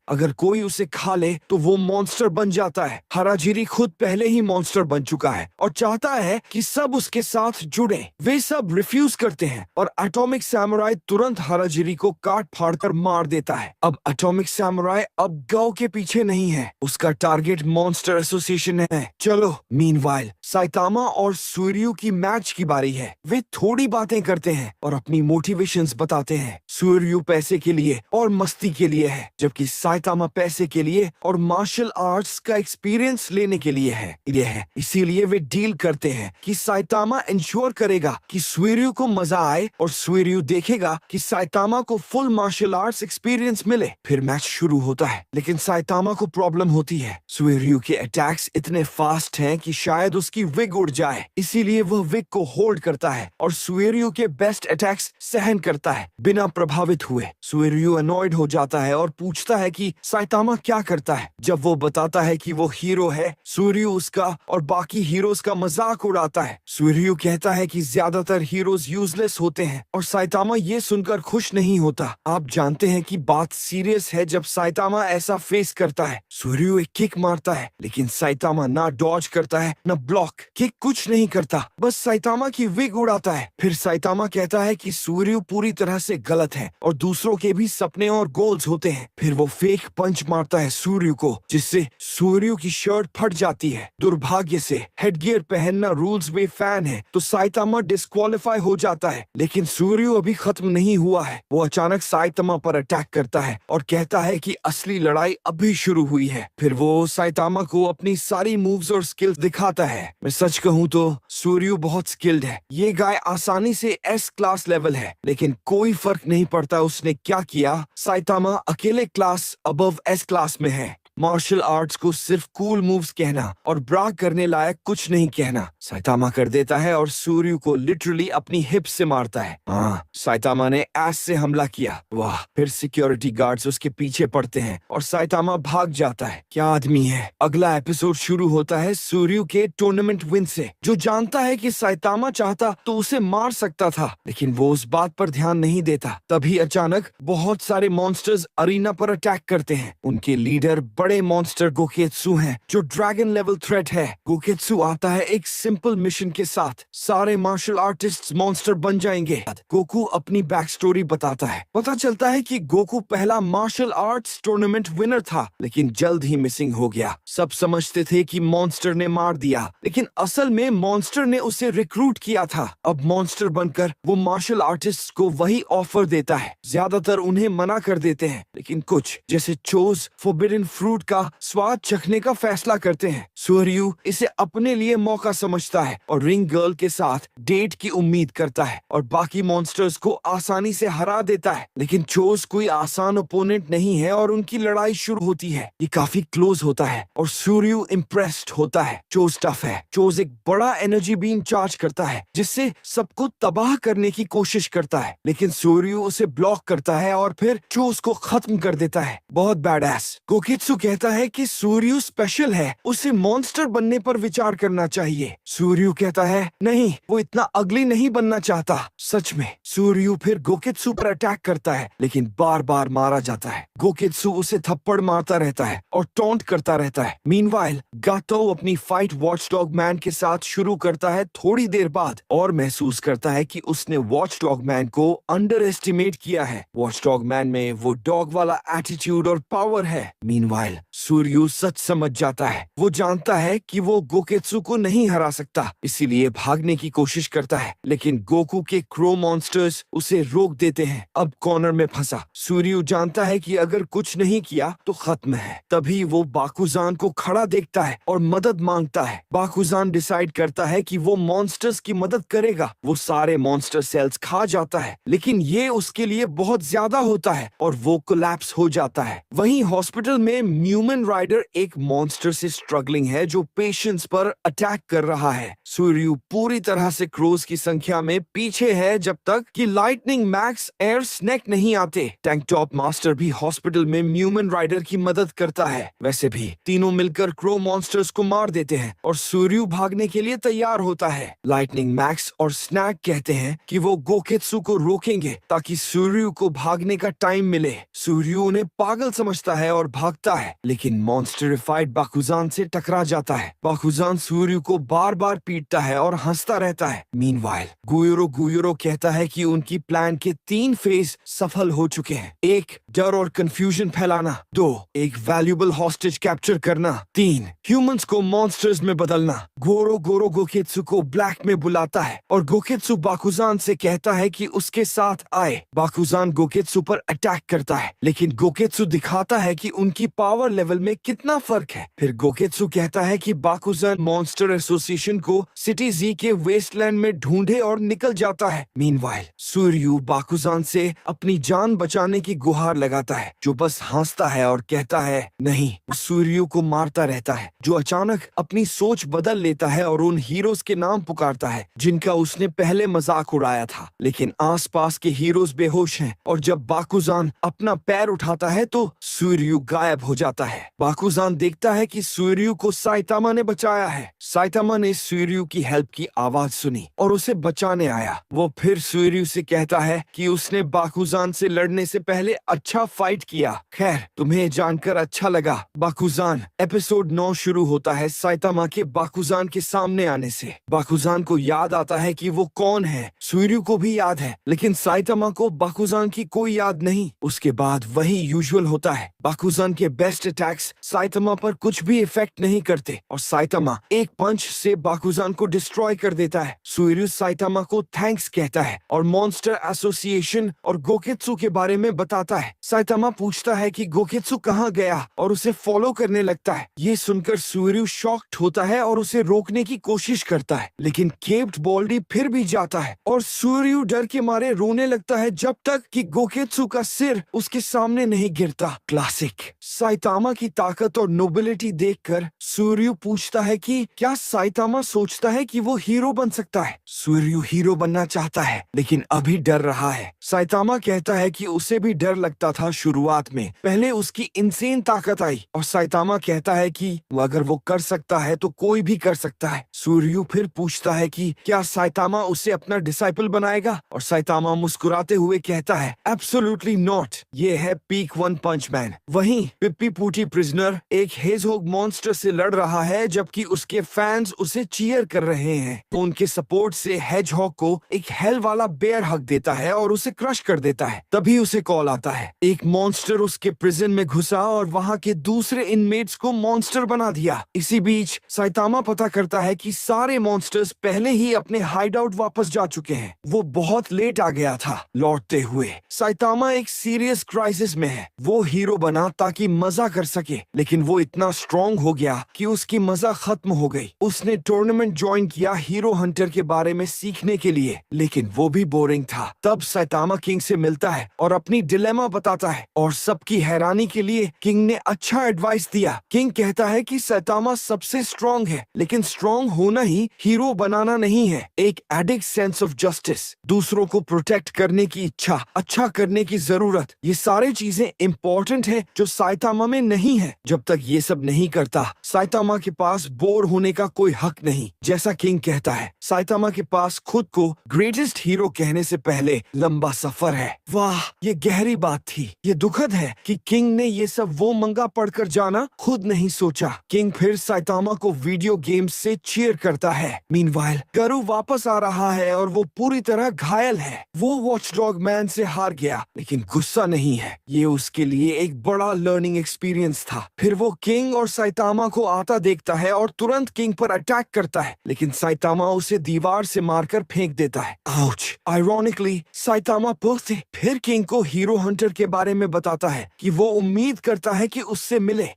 अगर कोई उसे खा ले तो वो मॉन्स्टर बन जाता है। हराजीरी खुद पहले ही मॉन्स्टर बन चुका है और चाहता है कि सब उसके साथ जुड़े। वे सब रिफ्यूज करते हैं और एटॉमिक सैमुराई तुरंत हराजीरी को काट फाड़ कर मार देता है। अब एटॉमिक सैमुराई अब गांव के पीछे नहीं है, उसका टारगेट मॉन्स्टर एसोसिएशन है। चलो, मीनवाइल साइतामा और सूर्यू की मैच की बारी है। वे थोड़ी बातें करते हैं और अपनी मोटिवेशंस बताते हैं। सूर्यू पैसे के लिए और मस्ती के लिए है, जबकि साइतामा पैसे के लिए और मार्शल आर्ट्स का एक्सपीरियंस लेने के लिए है। इसीलिए वे डील करते हैं कि साइतामा इंश्योर करेगा कि सूर्यू को मजा आए और सूर्यू देखेगा कि साइतामा को फुल मार्शल आर्ट्स एक्सपीरियंस मिले। फिर मैच शुरू होता है, लेकिन साइतामा को प्रॉब्लम होती है। सूर्यू के अटैक्स इतने फास्ट हैं कि शायद उसकी विग उड़ जाए, इसीलिए वह विग को होल्ड करता है और सूर्यू के बेस्ट अटैक्स सहन करता है बिना प्रभावित हुए। सूर्यू अनॉयड हो जाता है और पूछता है कि साइतामा क्या करता है। जब वो बताता है कि वो हीरो है, सूर्यू उसका और बाकी हीरोज का मजाक उड़ाता है। सूर्यू कहता है कि ज्यादातर हीरोज यूजलेस होते हैं और साइतामा ये सुनकर खुश नहीं होता। आप जानते हैं कि बात सीरियस है जब साइतामा ऐसा फेस करता है। सूर्यू एक किक मारता है, लेकिन साइतामा ना डॉज करता है ना ब्लॉक। किक कुछ नहीं करता, बस साइतामा की विग उड़ाता है। फिर साइतामा कहता है कि सूर्यू पूरी तरह से गलत है और दूसरों के भी सपने और गोल्स होते हैं। फिर वो फेक पंच मारता है सूर्यू को, जिससे सूर्यू की शर्ट फट जाती है। दुर्भाग्य से हेडगियर पहनना रूल्स में फैन है, तो साइतामा डिस्क्वालीफाई हो जाता है। लेकिन सूर्यू अभी खत्म नहीं हुआ है। वो अचानक साइतामा पर अटैक करता है और कहता है कि असली लड़ाई अभी शुरू हुई है। फिर वो साइतामा को अपनी सारी मूव्स और स्किल्स दिखाता है। मैं सच कहूँ तो सूर्यू बहुत स्किल्ड है। ये गाय आसानी से एस क्लास लेवल है, लेकिन कोई फर्क नहीं पड़ता उसने क्या किया। साइतामा अकेले क्लास अबव एस क्लास में है। मार्शल आर्ट्स को सिर्फ कूल मूव्स कहना और ब्राग करने लायक कुछ नहीं कहना। साइतामा कर देता है और सूर्यू को लिटरली अपनी हिप से मारता है। हाँ, साइतामा ने एस से हमला किया। वाह, फिर सिक्योरिटी गार्ड्स उसके पीछे पड़ते हैं और साइतामा भाग जाता है। क्या आदमी है। अगला एपिसोड शुरू होता है सूर्यू के टूर्नामेंट विन से, जो जानता है कि साइतामा चाहता तो उसे मार सकता था, लेकिन वो उस बात पर ध्यान नहीं देता। तभी अचानक बहुत सारे मॉन्स्टर्स अरीना पर अटैक करते हैं। उनके लीडर बड़े बड़े मॉन्स्टर गोकेत्सु हैं जो ड्रैगन लेवल थ्रेट है। गोकेत्सु आता है एक सिंपल मिशन के साथ, सारे मार्शल आर्टिस्ट मॉन्स्टर बन जाएंगे। गोकू अपनी बैक स्टोरी बताता है। पता चलता है कि गोकू पहला मार्शल आर्ट्स टूर्नामेंट विनर था, लेकिन जल्द ही मिसिंग हो गया। सब समझते थे कि मॉन्स्टर ने मार दिया, लेकिन असल में मॉन्स्टर ने उसे रिक्रूट किया था। अब मॉन्स्टर बनकर वो मार्शल आर्टिस्ट को वही ऑफर देता है। ज्यादातर उन्हें मना कर देते हैं, लेकिन कुछ जैसे चोज फॉरबिडन फ्रूट का स्वाद चखने का फैसला करते हैं। सूर्यू इसे अपने लिए मौका समझता है और रिंग गर्ल के साथ डेट की उम्मीद करता है और बाकी मॉन्स्टर्स को आसानी से हरा देता है। लेकिन चोज कोई आसान ओपोनेंट नहीं है और उनकी लड़ाई शुरू होती है। ये काफी क्लोज होता है और सूर्यू इम्प्रेस्ड होता है। चोज टफ है। चोज एक बड़ा एनर्जी बीम चार्ज करता है जिससे सबको तबाह करने की कोशिश करता है, लेकिन सूर्यू उसे ब्लॉक करता है और फिर चोज को खत्म कर देता है। बहुत बैडएस। गोकेत्सु कहता है कि सूर्यू स्पेशल है, उसे मॉन्स्टर बनने पर विचार करना चाहिए। सूर्यू कहता है नहीं, वो इतना अगली नहीं बनना चाहता। सच में सूर्यू फिर गोकेत्सु पर अटैक करता है, लेकिन बार बार मारा जाता है। गोकेत्सु उसे थप्पड़ मारता रहता है और टॉन्ट करता रहता है। मीनवाइल गातो अपनी फाइट वॉचडॉग मैन के साथ शुरू करता है थोड़ी देर बाद और महसूस करता है कि उसने वॉचडॉग मैन को अंडर एस्टिमेट किया है। वॉचडॉग मैन में वो डॉग वाला एटीट्यूड और पावर है। मीनवाइल सूर्यू सच समझ जाता है। वो जानता है कि वो गोकेत्सु को नहीं हरा सकता, इसीलिए भागने की कोशिश करता है, लेकिन गोकू के क्रो मॉन्स्टर्स उसे रोक देते हैं। अब कॉर्नर में फंसा। सूर्यू जानता है कि अगर कुछ नहीं किया तो खत्म है। तभी वो बाकुजान को खड़ा देखता है और मदद मांगता है। बाकुजान डिसाइड करता है कि वो मॉन्स्टर्स की मदद करेगा। वो सारे मॉन्स्टर सेल्स खा जाता है, लेकिन ये उसके लिए बहुत ज्यादा होता है और वो कोलैप्स हो जाता है। वहीं हॉस्पिटल में न्यूमन राइडर एक मॉन्स्टर से स्ट्रगलिंग है जो पेशेंट्स पर अटैक कर रहा है। सूर्यू पूरी तरह से क्रोज की संख्या में पीछे है जब तक कि लाइटनिंग मैक्स एयर स्नैक नहीं आते। टैंक टॉप मास्टर भी हॉस्पिटल में न्यूमन राइडर की मदद करता है। वैसे भी तीनों मिलकर क्रो मॉन्स्टर्स को मार देते हैं और सूर्यू भागने के लिए तैयार होता है। लाइटनिंग मैक्स और स्नैक कहते हैं कि वो गोकेत्सु को रोकेंगे ताकि सूर्यू को भागने का टाइम मिले। सूर्यू उन्हें पागल समझता है और भागता है, लेकिन मॉन्स्टरिफाइड बाकुजान से टकरा जाता है। बाकुजान सूर्यू को बार बार पीटता है और हंसता रहता है। मीनवाइल गुयोरो कहता है कि उनकी प्लान के 3 फेज सफल हो चुके हैं। 1 डर और कंफ्यूजन फैलाना, 2 एक वैल्यूएबल हॉस्टेज कैप्चर करना, 3 ह्यूमंस को मॉन्स्टर्स में बदलना। गोरो गोकेत्सु को ब्लैक में बुलाता है और गोकेत्सु बाकुजान से कहता है कि उसके साथ आए। बाकुजान गोकेत्सु पर अटैक करता है, लेकिन गोकेत्सु दिखाता है कि उनकी पावर लेवल में कितना फर्क है। फिर गोकेत्सु कहता है कि बाकुजान मॉन्स्टर एसोसिएशन को सिटी जी के वेस्टलैंड में ढूंढे और निकल जाता है। मीनवाइल सूर्यू बाकुजान से अपनी जान बचाने की गुहार लगाता है, जो बस हंसता है और कहता है नहीं। सूर्यू को मारता रहता है, जो अचानक अपनी सोच बदल लेता है और उन हीरोज के नाम पुकारता है जिनका उसने पहले मजाक उड़ाया था। लेकिन आसपास के हीरोज बेहोश हैं और जब बाकुजान अपना पैर उठाता है तो सूर्यू गायब हो जाता है। बाकुजान देखता है कि सूर्यू को साइतामा ने बचाया है। साइतामा ने सूर्यू की हेल्प की आवाज सुनी और उसे बचाने आया। वो फिर सूर्यू से कहता है कि उसने बाकुजान से लड़ने से पहले अच्छा फाइट किया। खैर, तुम्हें जानकर अच्छा लगा बाकुजान। एपिसोड 9 शुरू होता है साइतामा के बाकुजान के सामने आने से। बाकुजान को याद आता है कि वो कौन है। सूर्यू को भी याद है, लेकिन साइतामा को बाकुजान की कोई याद नहीं। उसके बाद वही यूजुअल होता है। बाकुजान के बेस्ट अटैक्स साइतामा पर कुछ भी इफेक्ट नहीं करते और साइतामा एक पंच से बाकुजान को डिस्ट्रॉय कर देता है। सूर्यू साइतामा को थैंक्स कहता है और मॉन्स्टर एसोसिएशन और गोकेत्सु के बारे में बताता है। साइतामा पूछता है कि गोकेत्सु कहाँ गया और उसे फॉलो करने लगता है। ये सुनकर सूर्यू शॉक्ड होता है और उसे रोकने की कोशिश करता है, लेकिन केप्ड बॉल्डी फिर भी जाता है और सूर्यू डर के मारे रोने लगता है जब तक कि गोकेत्सु का सिर उसके सामने नहीं गिरता। क्लासिक। साइतामा की ताकत और नोबिलिटी देखकर सूर्यू पूछता है कि क्या साइतामा सोचता है कि वो हीरो बन सकता है। सूर्यू हीरो बनना चाहता है, लेकिन अभी डर रहा है। साइतामा कहता है कि उसे भी डर लगता करता था शुरुआत में, पहले उसकी इंसेन ताकत आई और साइतामा कहता है कि अगर वो कर सकता है तो कोई भी कर सकता है। सूर्यू फिर पूछता है कि क्या साइतामा उसे अपना डिसाइपल बनाएगा और साइतामा मुस्कुराते हुए कहता है एब्सोल्युटली नॉट, ये है पीक वन पंच मैन। वहीं पिप्पी पूटी प्रिजनर एक हेजहोग मॉन्स्टर से लड़ रहा है जबकि उसके फैंस उसे चीयर कर रहे हैं। उनके सपोर्ट से हेजहॉग को एक हेल वाला बेयर हक देता है और उसे क्रश कर देता है। तभी उसे कॉल आता है, एक मॉन्स्टर उसके प्रिजन में घुसा और वहां के दूसरे इनमेट्स को मॉन्स्टर बना दिया। इसी बीच साइतामा पता करता है कि सारे मॉन्स्टर्स पहले ही अपने हाइड आउट वापस जा चुके हैं। वो बहुत लेट आ गया था लौटते हुए। साइतामा एक सीरियस क्राइसिस में है। वो हीरो बना ताकि मजा कर सके, लेकिन वो इतना स्ट्रॉन्ग हो गया कि उसकी मजा खत्म हो गई। उसने टूर्नामेंट ज्वाइन किया हीरो हंटर के बारे में सीखने के लिए, लेकिन वो भी बोरिंग था। तब साइतामा किंग से मिलता है और अपनी डिलेमा बताता है और सबकी हैरानी के लिए किंग ने अच्छा एडवाइस दिया। किंग कहता है कि साइतामा सबसे स्ट्रॉन्ग है, लेकिन स्ट्रॉन्ग होना ही हीरो बनाना नहीं है। एक एडिक्ट सेंस ऑफ जस्टिस, दूसरों को प्रोटेक्ट करने की इच्छा, अच्छा करने की जरूरत, ये सारी चीजें इम्पोर्टेंट है जो साइतामा में नहीं है। जब तक ये सब नहीं करता साइतामा के पास बोर होने का कोई हक नहीं। जैसा किंग कहता है, साइतामा के पास खुद को ग्रेटेस्ट हीरो कहने से पहले लंबा सफर है। वाह, ये गहरी बात थी। ये दुखद है कि किंग ने ये सब वो मंगा पढ़कर जाना खुद नहीं सोचा। किंग फिर साइतामा को वीडियो गेम्स से चीयर करता है। मीनवाइल गरु वापस आ रहा है और वो पूरी तरह घायल है। वो वॉचडॉग मैन से हार गया, लेकिन गुस्सा नहीं है। ये उसके लिए एक बड़ा लर्निंग एक्सपीरियंस था। फिर वो किंग और साइतामा को आता देखता है और तुरंत किंग पर अटैक करता है, लेकिन साइतामा उसे दीवार से मारकर फेंक देता है। आउच! आयरॉनिकली साइतामा पहुंचते फिर किंग को हीरो हंटर के बारे में बताता है कि वो उम्मीद करता है कि उससे मिले।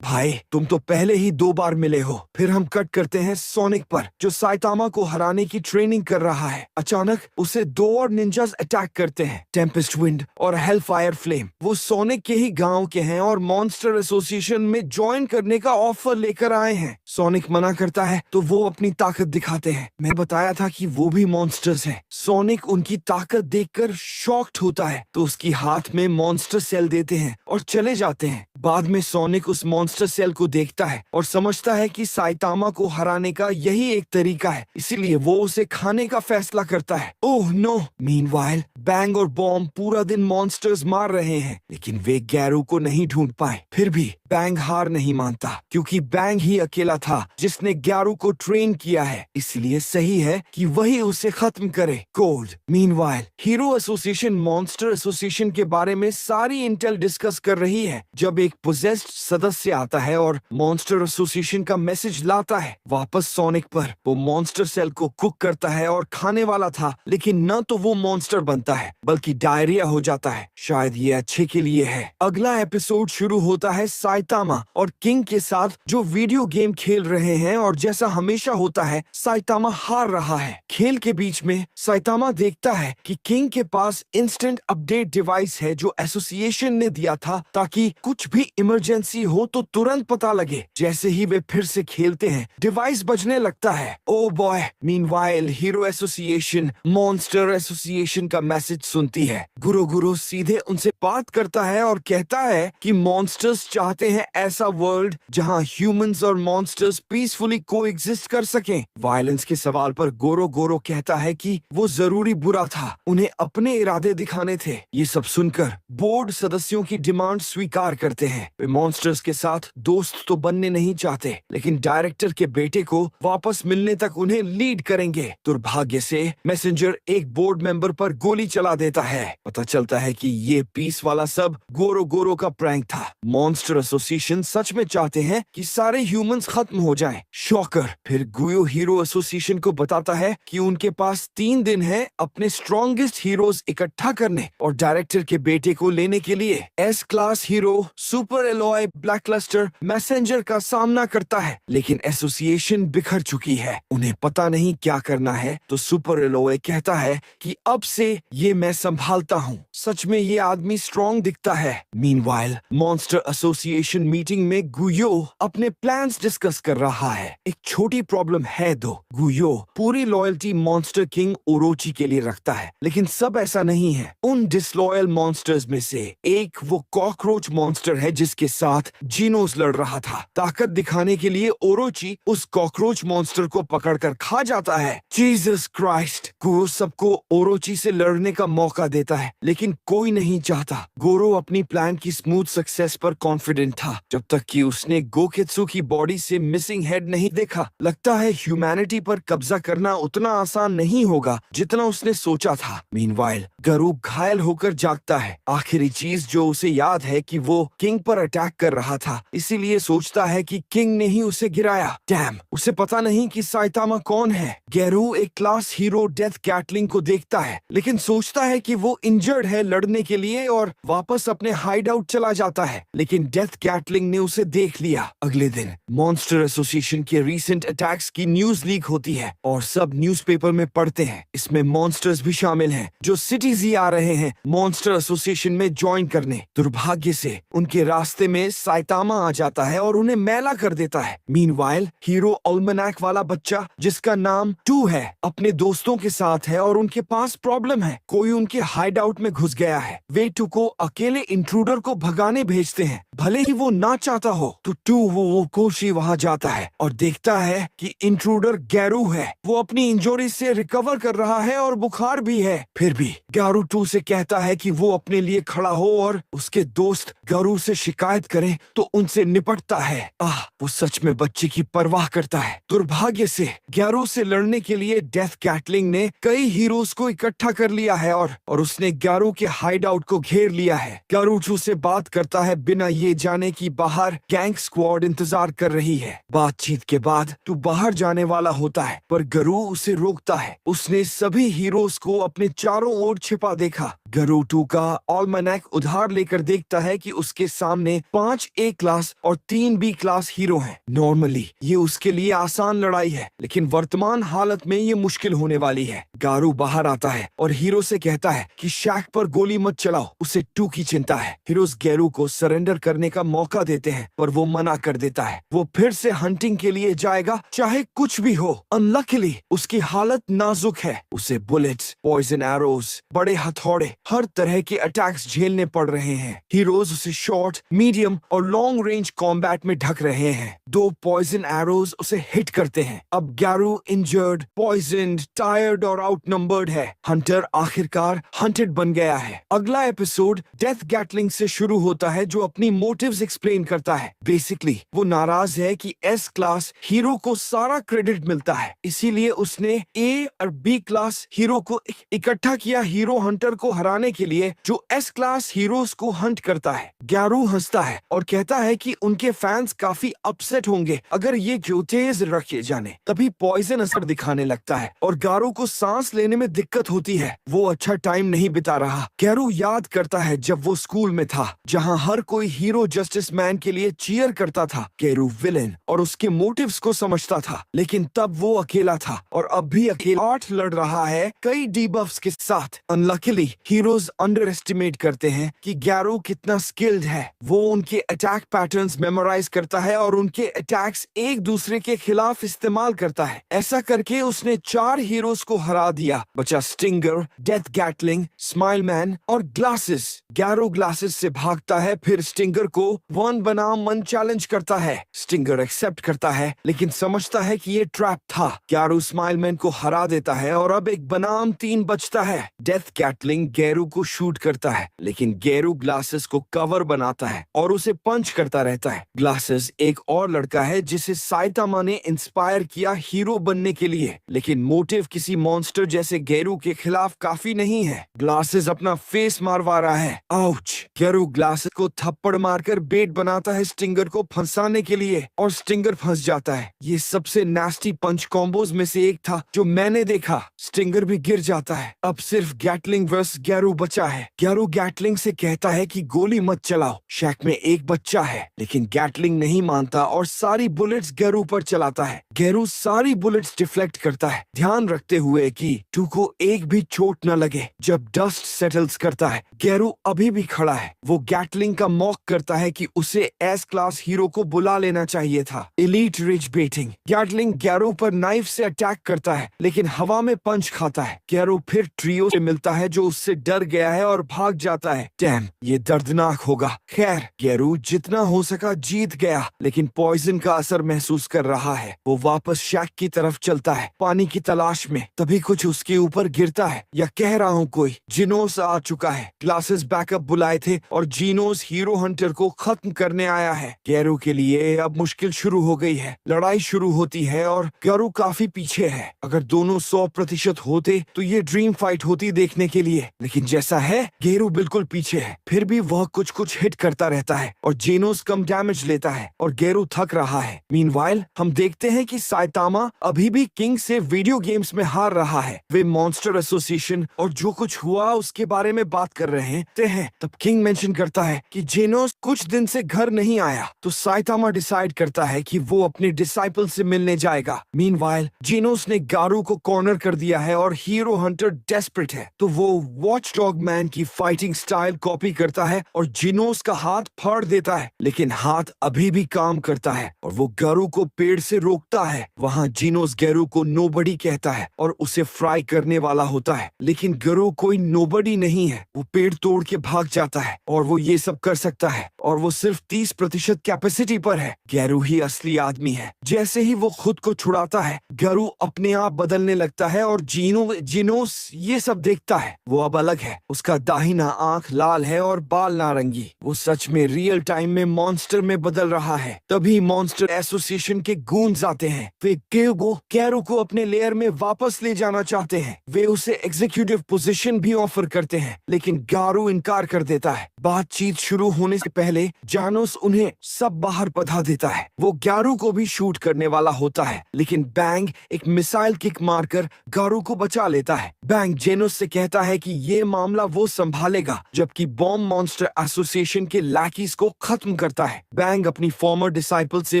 भाई, तुम तो पहले ही 2 बार मिले हो। फिर हम कट करते हैं सोनिक पर, जो साइतामा को हराने की ट्रेनिंग कर रहा है। अचानक उसे 2 और निंजास अटैक करते हैं, टेम्पेस्ट विंड और हेलफायर फ्लेम। वो सोनिक के ही गांव के हैं और मॉन्स्टर एसोसिएशन में ज्वाइन करने का ऑफर लेकर आए हैं। सोनिक मना करता है तो वो अपनी ताकत दिखाते हैं। मैं बताया था कि वो भी मॉन्स्टर्स हैं। सोनिक उनकी ताकत देखकर शॉक्ड होता है तो उसकी हाथ में मॉन्स्टर सेल देते हैं और चले जाते हैं। बाद में सोनिक उस मॉन्स्टर सेल को देखता है और समझता है कि साइतामा को हराने का यही एक तरीका है, इसीलिए वो उसे खाने का फैसला करता है। Oh no! मीनवाइल बैंग और बॉम्ब पूरा दिन मॉन्स्टर्स मार रहे हैं, लेकिन वे गैरू को नहीं ढूंढ पाए। फिर भी बैंग हार नहीं मानता, क्योंकि बैंग ही अकेला था जिसने गैरू को ट्रेन किया है, इसलिए सही है कि वही उसे खत्म करे। Cold meanwhile hero association monster association के बारे में सारी इंटेल डिस्कस कर रही है जब एक पोजेस्ड सदस्य आता है और मॉन्स्टर एसोसिएशन का मैसेज लाता है वापस सोनिक पर। वो मॉन्स्टर सेल को कुक करता है और खाने वाला था, लेकिन न तो वो मॉन्स्टर बनता है बल्कि डायरिया हो जाता है। शायद ये अच्छे के लिए है। अगला एपिसोड शुरू होता है साइतामा और किंग के साथ जो वीडियो गेम खेल रहे हैं और जैसा हमेशा होता है साइतामा हार रहा है। खेल के बीच में साइतामा देखता है कि किंग के पास इंस्टेंट अपडेट डिवाइस है जो एसोसिएशन ने दिया था ताकि कुछ भी इमरजेंसी हो तो तुरंत पता लगे। जैसे ही वे फिर से खेलते हैं डिवाइस बजने लगता है। Oh boy! Meanwhile hero association monster association का मैसेज सुनती है। गुरु गुरु सीधे उनसे बात करता है और कहता है कि मॉन्स्टर्स चाहते हैं ऐसा वर्ल्ड जहां ह्यूमंस और मॉन्स्टर्स पीसफुली कोएग्जिस्ट कर सकें। वायलेंस के सवाल पर गोरो गोरो कहता है कि वो जरूरी बुरा था, उन्हें अपने इरादे दिखाने थे। ये सब सुनकर बोर्ड सदस्यों की डिमांड स्वीकार करते हैं। वे मॉन्स्टर्स के साथ दोस्त तो बनने नहीं चाहते, लेकिन डायरेक्टर के बेटे को वापस मिलने तक उन्हें लीड करेंगे। दुर्भाग्य से मैसेंजर एक बोर्ड मेंबर पर गोली चला देता है। पता चलता है कि ये पीस वाला सब गोरो गोरो का प्रैंक था। मॉन्स्टर एसोसिएशन सच में चाहते हैं कि सारे ह्यूमंस खत्म हो जाएं। शॉकर फिर गुयो हीरो एसोसिएशन को बताता है कि उनके पास 3 दिन है अपने स्ट्रॉन्गेस्ट हीरोज इकट्ठा करने और डायरेक्टर के बेटे को लेने के लिए। S class hero super alloy black lacklustre messenger का सामना करता है, लेकिन एसोसिएशन बिखर चुकी है। उन्हें पता नहीं क्या करना है, तो सुपर एलोय कहता है कि अब से ये मैं संभालता हूँ। सच में ये आदमी स्ट्रॉन्ग दिखता है। मीनवाइल मॉन्स्टर एसोसिएशन मीटिंग में गुयो अपने प्लान्स डिस्कस कर रहा है। एक छोटी प्रॉब्लम है दो। गुयो पूरी लॉयल्टी मॉन्स्टर किंग ओरोची के लिए रखता है, लेकिन सब ऐसा नहीं है। उन डिसलॉयल मॉन्स्टर्स में से एक वो कॉकरोच मॉन्स्टर है जिसके साथ जीनोस लड़ रहा था। ताकत दिखाने के लिए ओरोची उस कॉकरोच मॉन्स्टर को पकड़कर खा जाता है। Jesus Christ. गोरो सबको ओरोची से लड़ने का मौका देता है, लेकिन कोई नहीं चाहता। गोरो अपनी प्लान की स्मूथ सक्सेस पर कॉन्फिडेंट था, जब तक कि उसने गोकेत्सु की बॉडी से मिसिंग हेड नहीं देखा। लगता है ह्यूमैनिटी पर कब्जा करना उतना आसान नहीं होगा जितना उसने सोचा था। मीनवाइल गरु घायल होकर जागता है। आखिरी चीज जो उसे याद है कि वो किंग पर अटैक कर रहा था, इसीलिए सोचता है कि किंग ने ही उसे गिराया। डैम, उसे पता नहीं कि साइतामा कौन है। गैरू एक क्लास हीरो डेथ कैटलिंग को देखता है, लेकिन सोचता है कि वो इंजर्ड है लड़ने के लिए और वापस अपने हाइड आउट चला जाता है, लेकिन डेथ कैटलिंग ने उसे देख लिया। अगले दिन मॉन्स्टर एसोसिएशन के रीसेंट अटैक्स की न्यूज लीक होती है और सब न्यूज़पेपर में पढ़ते हैं। इसमें मॉन्स्टर्स भी शामिल हैं जो सिटीज ही आ रहे हैं मॉन्स्टर एसोसिएशन में ज्वाइन करने। दुर्भाग्य से उनके रास्ते में साइतामा आ जाता है और उन्हें मैला कर देता है। मीनवाइल हीरो अल्मनाक वाला बच्चा जिसका नाम टू है, अपने दोस्तों के साथ है और उनके पास प्रॉब्लम है। कोई उनके हाइड आउट में घुस गया है। वे टू को अकेले इंट्रूडर को भगाने भेजते हैं, भले ही वो ना चाहता हो। तो टू वो कोशी वहां जाता है और देखता है कि इंट्रूडर गैरू है। वो अपनी इंजरी से रिकवर कर रहा है और बुखार भी है। फिर भी गैरू टू से कहता है कि वो अपने लिए खड़ा हो और उसके दोस्त गैरू से शिकायत करें तो उनसे निपटता है। वो सच में बच्चे की परवाह करता है। दुर्भाग्य से गैरू से लड़ने के लिए डेथ कैटलिंग ने कई हीरोज को इकट्ठा कर लिया है और उसने गैरू के हाइड आउट को घेर लिया है। गैरू टू से बात करता है बिना ये जाने कि बाहर गैंग स्क्वाड इंतजार कर रही है। बातचीत के बाद टू बाहर जाने वाला होता है, पर गरू उसे रोकता है। उसने सभी हीरोज को अपने चारों ओर छिपा देखा। गरू टू का ऑलमैनैक उधार लेकर देखता है कि उसके सामने 5 ए क्लास और 3 बी क्लास हीरो हैं। नॉर्मली ये उसके लिए आसान लड़ाई है, लेकिन वर्तमान हालत में ये मुश्किल होने वाली है। गारू बाहर आता है और हीरो से कहता है कि शैक पर गोली मत चलाओ, उसे टू की चिंता है। हीरोज गैरू को सरेंडर करने का मौका देते हैं, पर वो मना कर देता है। वो फिर से हंटिंग के लिए जाएगा, चाहे कुछ भी हो। अनलकीली उसकी हालत नाजुक है। उसे बुलेट्स, पॉइजन एरोज, बड़े हथौड़े, हर तरह के अटैक्स झेलने पड़ रहे हैं। हीरोज उसे शॉर्ट, मीडियम और लॉन्ग रेंज कॉम्बैट में ढक रहे हैं। 2 पॉइजन एरोज उसे हिट करते हैं। अब गैरू इंजर्ड, पॉइजन्ड, टायर्ड और आउटनंबर्ड है। हंटर आखिरकार हंटेड बन गया है। अगला एपिसोड डेथ गैटलिंग से शुरू होता है, जो अपनी मोटिव्स एक्सप्लेन करता है। बेसिकली वो नाराज है कि एस क्लास हीरो को सारा क्रेडिट मिलता है, इसीलिए उसने ए और बी क्लास हीरो को इकट्ठा किया हीरो हंटर को हराने के लिए, जो एस क्लास हीरोज को हंट करता है। गैरू हंसता है और कहता है कि उनके फैंस काफी अपसेट होंगे अगर ये तेज रखे जाने। तभी पॉइजन असर दिखाने लगता है और गैरू को सांस लेने में दिक्कत होती है। वो अच्छा टाइम नहीं बिता रहा। गैरू याद करता है जब वो स्कूल में था, जहाँ हर कोई हीरो जस्टिस मैन के लिए चीयर करता था। गैरू विलेन और उसके मोटिव्स को समझता था, लेकिन तब वो अकेला था और अब भी अकेला 8 लड़ रहा है कई डीबफ्स के साथ। अनलकीली हीरोज अंडर एस्टिमेट करते हैं कि गैरू कितना स्किल्ड है। वो उनके अटैक पैटर्न्स मेमोराइज करता है और उनके अटैक्स एक दूसरे के खिलाफ इस्तेमाल करता है। ऐसा करके उसने 4 हीरोज को हरा दिया। बचा stinger, death Gatling, smile man और ग्लासेस। गैरू ग्लासेस से भागता है, फिर स्टिंगर को 1 बनाम 1 चैलेंज करता है। स्टिंगर एक्सेप्ट करता है, लेकिन समझता है कि ये ट्रैप था। गैरू स्माइल मैन को हरा देता है और अब 1 बनाम 3 बचता है। डेथ गैटलिंग गैरू को शूट करता है, लेकिन गैरू ग्लासेस को कवर बनाता है और उसे पंच करता रहता है। ग्लासेस एक और लड़का है जिसे साइतामा ने इंस्पायर किया हीरो बनने के लिए, लेकिन मोटिव किसी मॉन्स्टर जैसे गैरू के खिलाफ काफी नहीं है। ग्लासेस अपना फेस मारवा रहा है। आउच! गैरू ग्लासेस को थप्पड़ मारकर बेट बनाता है स्टिंगर को फंसाने के लिए और स्टिंगर फंस जाता है। ये सबसे नास्टी पंच कॉम्बोज में से एक था जो मैंने देखा। स्टिंगर भी गिर जाता है। अब सिर्फ गैटलिंग वर्सेस गैरू बचा है। गैरू गैटलिंग से कहता है कि गोली मत चलाओ। शैक में एक बच्चा बच्चा है, लेकिन गैटलिंग नहीं मानता और सारी बुलेट्स गेरू पर चलाता है। गेरू सारी बुलेट्स डिफ्लेक्ट करता है, ध्यान रखते हुए कि टू को एक भी चोट न लगे। जब डस्ट सेटल्स करता है, गेरू अभी भी खड़ा है। वो गैटलिंग का मॉक करता है कि उसे एस क्लास हीरो को बुला लेना चाहिए था। Elite rich betting. गैटलिंग गेरू पर नाइफ से अटैक करता है, लेकिन हवा में पंच खाता है। गेरू फिर ट्रियो से मिलता है जो उससे डर गया है और भाग जाता है। डैम, ये दर्दनाक होगा। खैर, गेरू जितना हो सका जीत गया, लेकिन पॉइजन का असर महसूस कर रहा है। वो वापस शैक की तरफ चलता है, पानी की तलाश में। तभी कुछ उसके ऊपर गिरता है, या कह रहा हूँ कोई। जिनोस आ चुका है। ग्लासेस बैकअप बुलाए थे और जीनोस हीरो हंटर को खत्म करने आया है। गेरू के लिए अब मुश्किल शुरू हो गई है। लड़ाई शुरू होती है और गेरू काफी पीछे है। अगर दोनों 100% होते तो ये ड्रीम फाइट होती देखने के लिए, लेकिन जैसा है गेरू बिल्कुल पीछे है। फिर भी वह कुछ कुछ हिट करता रहता है और जेनोस कम डैमेज लेता है और गेरू थक रहा है। मीनवाइल हम देखते हैं कि साइतामा अभी भी किंग से वीडियो गेम्स में हार रहा है। वे मॉन्स्टर एसोसिएशन और जो कुछ हुआ उसके बारे में बात कर रहे हैं। तब किंग मेंशन करता है कि जेनोस कुछ दिन से घर नहीं आया, तो साइतामा डिसाइड करता है कि वो अपने डिसाइपल से मिलने जाएगा। मीनवाइल जेनोस ने गारू को कॉर्नर कर दिया है और हीरो हंटर डेस्परेट है, तो वो वॉचडॉग मैन की फाइटिंग स्टाइल कॉपी करता है और जेनोस का हाथ फाड़ देता है। लेकिन हाथ अभी भी काम करता है और वो गारू को पेड़ से रोकता है। वहाँ जेनोस गेरू को नोबडी कहता है और उसे फ्राई करने वाला होता है, लेकिन गेरू कोई नोबडी नहीं है। वो पेड़ तोड़ के भाग जाता है और वो ये सब कर सकता है, और वो सिर्फ 30% कैपेसिटी पर है। गेरू ही असली आदमी है। जैसे ही वो खुद को छुड़ाता है, गेरू अपने आप बदलने लगता है और जीनोस ये सब देखता है। वो अब अलग है। उसका दाहिना आंख लाल है और बाल नारंगी। वो सच में रियल टाइम में मॉन्स्टर में बदल रहा है। तभी मॉन्स्टर एसोसिएशन के गूंज आते हैं। वे गेरू को अपने लेयर में वापस ले जाना चाहते हैं। वे उसे एग्जीक्यूटिव पोजीशन भी ऑफर करते हैं, लेकिन गारू इनकार कर देता है। बातचीत शुरू होने से पहले जानोस उन्हें सब बाहर बधा देता है। वो गारू को भी शूट करने वाला होता है, लेकिन बैंग एक मिसाइल किक मारकर गारू को बचा लेता है। बैंग जेनोस से कहता है कि ये मामला वो संभालेगा, जबकि बॉम्ब मॉन्स्टर एसोसिएशन के लैकीज को खत्म करता है। बैंग अपनी फॉर्मर डिसाइपल से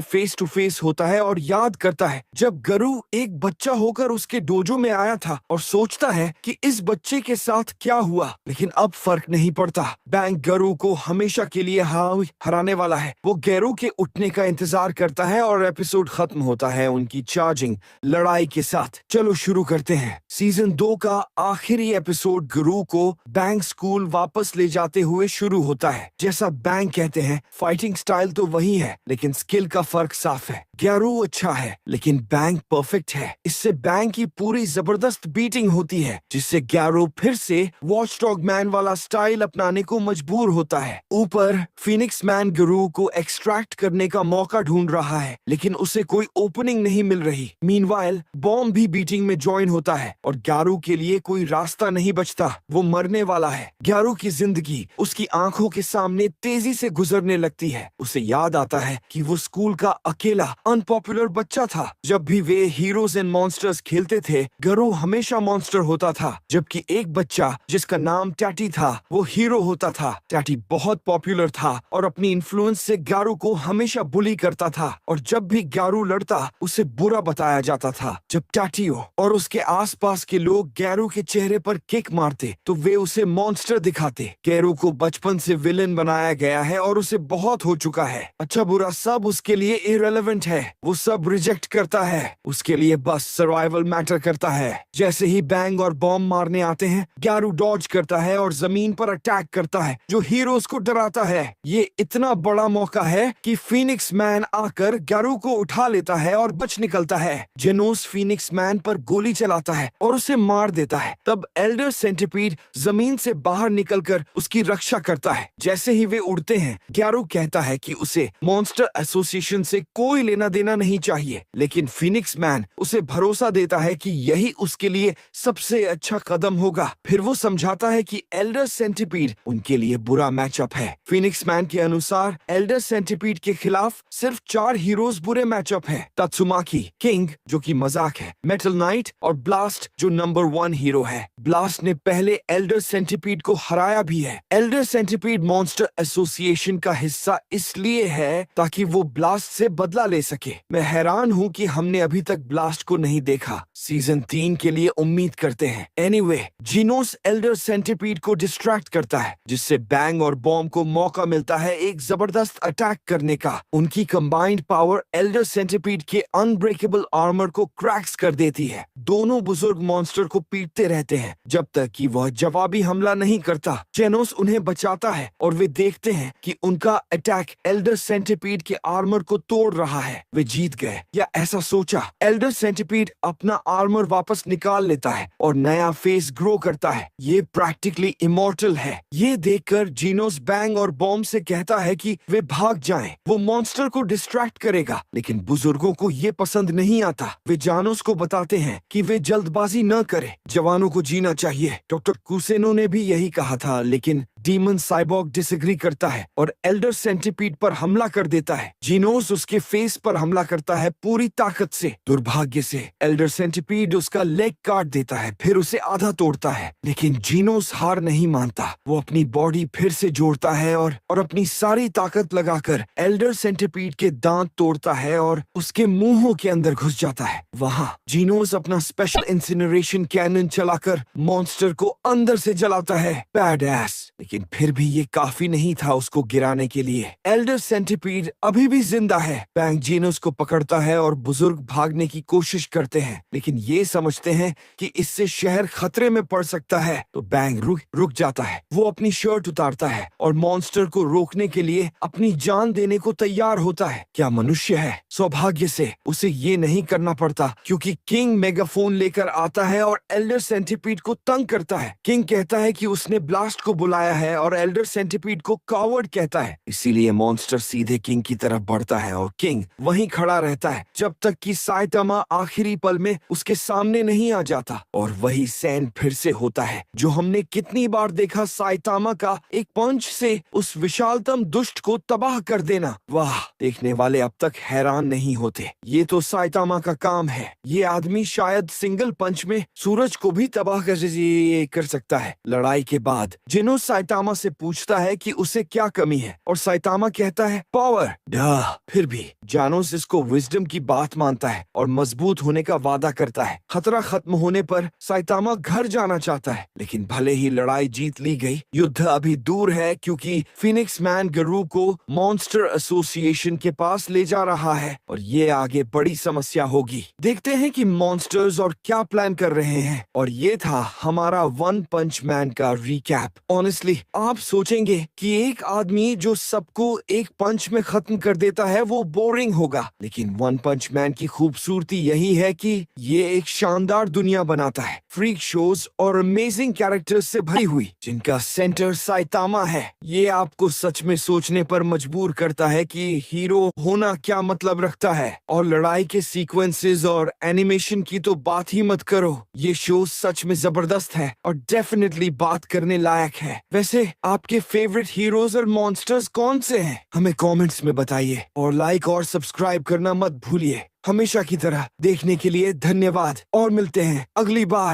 फेस टू फेस होता है और याद करता है जब गारू एक बच्चा होकर उसके डोजो में आया था, और सोचता है कि इस बच्चे के साथ क्या हुआ। लेकिन अब फर्क नहीं पड़ता। बैंग गारू को हमेशा के लिए हराने वाला है। वो गेरू के उठने का इंतजार करता है और एपिसोड खत्म होता है उनकी चार्जिंग लड़ाई के साथ। चलो शुरू करते हैं। सीजन 2 का आखिरी एपिसोड गारू को बैंग स्कूल वापस ले जाते हुए शुरू होता है। जैसा बैंग कहते हैं, फाइटिंग स्टाइल तो वही है, लेकिन स्किल का फर्क साफ है। गारू अच्छा है, लेकिन बैंग परफेक्ट है। इससे बैंग की पूरी जबरदस्त बीटिंग होती है, जिससे गारू फिर से वॉचडॉग मैन वाला स्टाइल अपनाने को मजबूर होता है। ऊपर फिनिक्स मैन गारू को एक्सट्रैक्ट करने का मौका ढूंढ रहा है, लेकिन उसे कोई ओपनिंग नहीं मिल रही। मीनवाइल बॉम्ब भी बीटिंग में ज्वाइन होता है और गारू के लिए कोई रास्ता नहीं बचता। वो मरने वाला है। गारू की जिंदगी उसकी आंखों के सामने तेजी से गुजरने लगती है। उसे याद आता है कि वो स्कूल का अकेला अनपॉपुलर बच्चा था। जब भी वे हीरोज एंड मॉन्स्टर्स खेलते थे, गारू हमेशा मॉन्स्टर होता था, जबकि एक बच्चा जिसका नाम टैटी था वो हीरो होता था। टैटी बहुत पॉपुलर था और अपनी इन्फ्लुएंस से गारू को हमेशा बुली करता था, और जब भी गारू लड़ता उसे बुरा बताया जाता था। जब टैटियो और उसके आसपास के लोग गारू के चेहरे पर किक मारते तो वे उसे मॉन्स्टर दिखाते। गारू को बचपन से विलेन बनाया गया है और उसे बहुत हो चुका है। अच्छा बुरा सब उसके लिए इररिलेवेंट है। वो सब रिजेक्ट करता है। उसके लिए बस सर्वाइवल मैटर करता है। जैसे ही बैंग और बॉम्ब मारने आते हैं, गारू डॉज करता है और जमीन पर अटैक करता है, जो हीरोज को डराता है। ये इतना बड़ा मौका है कि फिनिक्स मैन आकर गारू को उठा लेता है और बच निकलता है। जेनोस फिनिक्स मैन पर गोली चलाता है और उसे मार देता है। तब एल्डर सेंटिपीड जमीन से बाहर निकलकर उसकी रक्षा करता है। जैसे ही वे उड़ते हैं, गारू कहता है कि उसे मॉन्स्टर एसोसिएशन से कोई लेना देना नहीं चाहिए, लेकिन फिनिक्स मैन उसे भरोसा देता है कि यही उसके लिए सबसे अच्छा कदम होगा। फिर वो समझाता है कि एल्डर सेंटिपीड उनके लिए बुरा मैचअप है। फिनिक्स मैन के अनुसार एल्डर सेंटिपीड के खिलाफ सिर्फ 4 हीरोज बुरे मैचअप हैं। तत्सुमाकी, किंग जो कि मजाक है, मेटल नाइट और ब्लास्ट जो नंबर 1 हीरो है। ब्लास्ट ने पहले एल्डर सेंटिपीड को हराया भी है। एल्डर सेंटिपीड मॉन्स्टर एसोसिएशन का हिस्सा इसलिए है ताकि वो ब्लास्ट से बदला ले सके। मैं हैरान हूँ कि हमने अभी तक ब्लास्ट को नहीं देखा। सीजन 3 के लिए उम्मीद करते हैं। एनीवे, जीनोस एल्डर सेंटिपीड को डिस्ट्रैक्ट करता है, जिससे बैंग और बॉम्ब को मौका मिलता है एक जबरदस्त अटैक करने का। उनकी कंबाइंड पावर एल्डर सेंटिपीड के अनब्रेकेबल आर्मर को क्रैक्स कर देती है। दोनों बुजुर्ग मॉन्स्टर को पीटते रहते हैं जब तक कि वह जवाबी हमला नहीं करता। जेनोस उन्हें बचाता है और वे देखते हैं कि उनका अटैक एल्डर सेंटिपीड के आर्मर को तोड़ रहा है। वे जीत गए, या ऐसा सोचा। एल्डर सेंटिपीड अपना आर्मर वापस निकाल लेता है और नया फेस ग्रो करता है। ये प्रैक्टिकली इमॉर्टल है। ये देखकर जीनोस बैंग और बॉम्ब से कहता है कि वे भाग जाएं। वो मॉन्स्टर को डिस्ट्रैक्ट करेगा, लेकिन बुजुर्गों को ये पसंद नहीं आता। वे जानोस को बताते हैं कि वे जल्दबाजी न करें, जवानों को जीना चाहिए। डॉक्टर कुसेनो ने भी यही कहा था, लेकिन डीमन साइबॉर्ग डिसएग्री करता है और एल्डर सेंटिपीड पर हमला कर देता है। जीनोस उसके फेस पर हमला करता है पूरी ताकत से। दुर्भाग्य से एल्डर सेंटिपीड उसका लेग काट देता है, फिर उसे आधा तोड़ता है। लेकिन जीनोस हार नहीं मानता। वो अपनी बॉडी फिर से जोड़ता है और अपनी सारी ताकत लगाकर एल्डर सेंटिपीड के दांत तोड़ता है और उसके मुंहों के अंदर घुस जाता है। वहां जीनोस अपना स्पेशल इंसिनरेशन कैनन चलाकर मॉन्स्टर को अंदर से जलाता है। बैडएस। लेकिन फिर भी ये काफी नहीं था उसको गिराने के लिए। एल्डर सेंटिपीड अभी भी जिंदा है। बैंग जीनोस को पकड़ता है और बुजुर्ग भागने की कोशिश करते हैं, लेकिन ये समझते हैं कि इससे शहर खतरे में पड़ सकता है। तो बैंग रुक जाता है। वो अपनी शर्ट उतारता है और मॉन्स्टर को रोकने के लिए अपनी जान देने को तैयार होता है। क्या मनुष्य है। सौभाग्य से उसे ये नहीं करना पड़ता, क्योंकि किंग मेगाफोन लेकर आता है और एल्डर सेंटिपीड को तंग करता है। किंग कहता है कि उसने ब्लास्ट को बुलाया है और एल्डर सेंटिपीड को कावर्ड कहता है। इसीलिए मॉन्स्टर सीधे किंग की तरफ बढ़ता है और किंग वहीं खड़ा रहता है जब तक कि साइटामा आखिरी पल में उसके सामने नहीं आ जाता। और वही सैन फिर से होता है जो हमने कितनी बार देखा, साइटामा का एक पंच से उस विशालतम दुष्ट को तबाह कर देना। वाह, देखने वाले अब तक हैरान नहीं होते। ये तो साइटामा का काम है। ये आदमी शायद सिंगल पंच में सूरज को भी तबाह कर सकता है। लड़ाई के बाद जिनो साइटामा से पूछता है कि उसे क्या कमी है और साइटामा कहता है पावर। फिर भी जानोस इसको विजडम की बात मानता है और मजबूत होने का वादा करता है। खतरा खत्म होने पर साइटामा घर जाना चाहता है, लेकिन भले ही लड़ाई जीत ली गई, युद्ध अभी दूर है, क्योंकि फिनिक्स मैन गरू को मॉन्स्टर एसोसिएशन के पास ले जा रहा है और ये आगे बड़ी समस्या होगी। देखते हैं कि मॉन्स्टर्स और क्या प्लान कर रहे हैं। और ये था हमारा वन पंच मैन का रिकैप। ऑनेस्टली आप सोचेंगे कि एक आदमी जो सबको एक पंच में खत्म कर देता है वो बोरिंग होगा, लेकिन वन पंच मैन की खूबसूरती यही है कि ये एक शानदार दुनिया बनाता है, फ्रीक शोज और अमेजिंग कैरेक्टर्स से भरी हुई, जिनका सेंटर साइटामा है। ये आपको सच में सोचने पर मजबूर करता है कि हीरो होना क्या मतलब रखता है। और लड़ाई के सीक्वेंसेस और एनिमेशन की तो बात ही मत करो। ये शो सच में जबरदस्त है और डेफिनेटली बात करने लायक है। वैसे आपके फेवरेट हीरोज और मॉन्स्टर्स कौन से हैं? हमें कमेंट्स में बताइए और लाइक और सब्सक्राइब करना मत भूलिए। हमेशा की तरह देखने के लिए धन्यवाद और मिलते हैं अगली बार।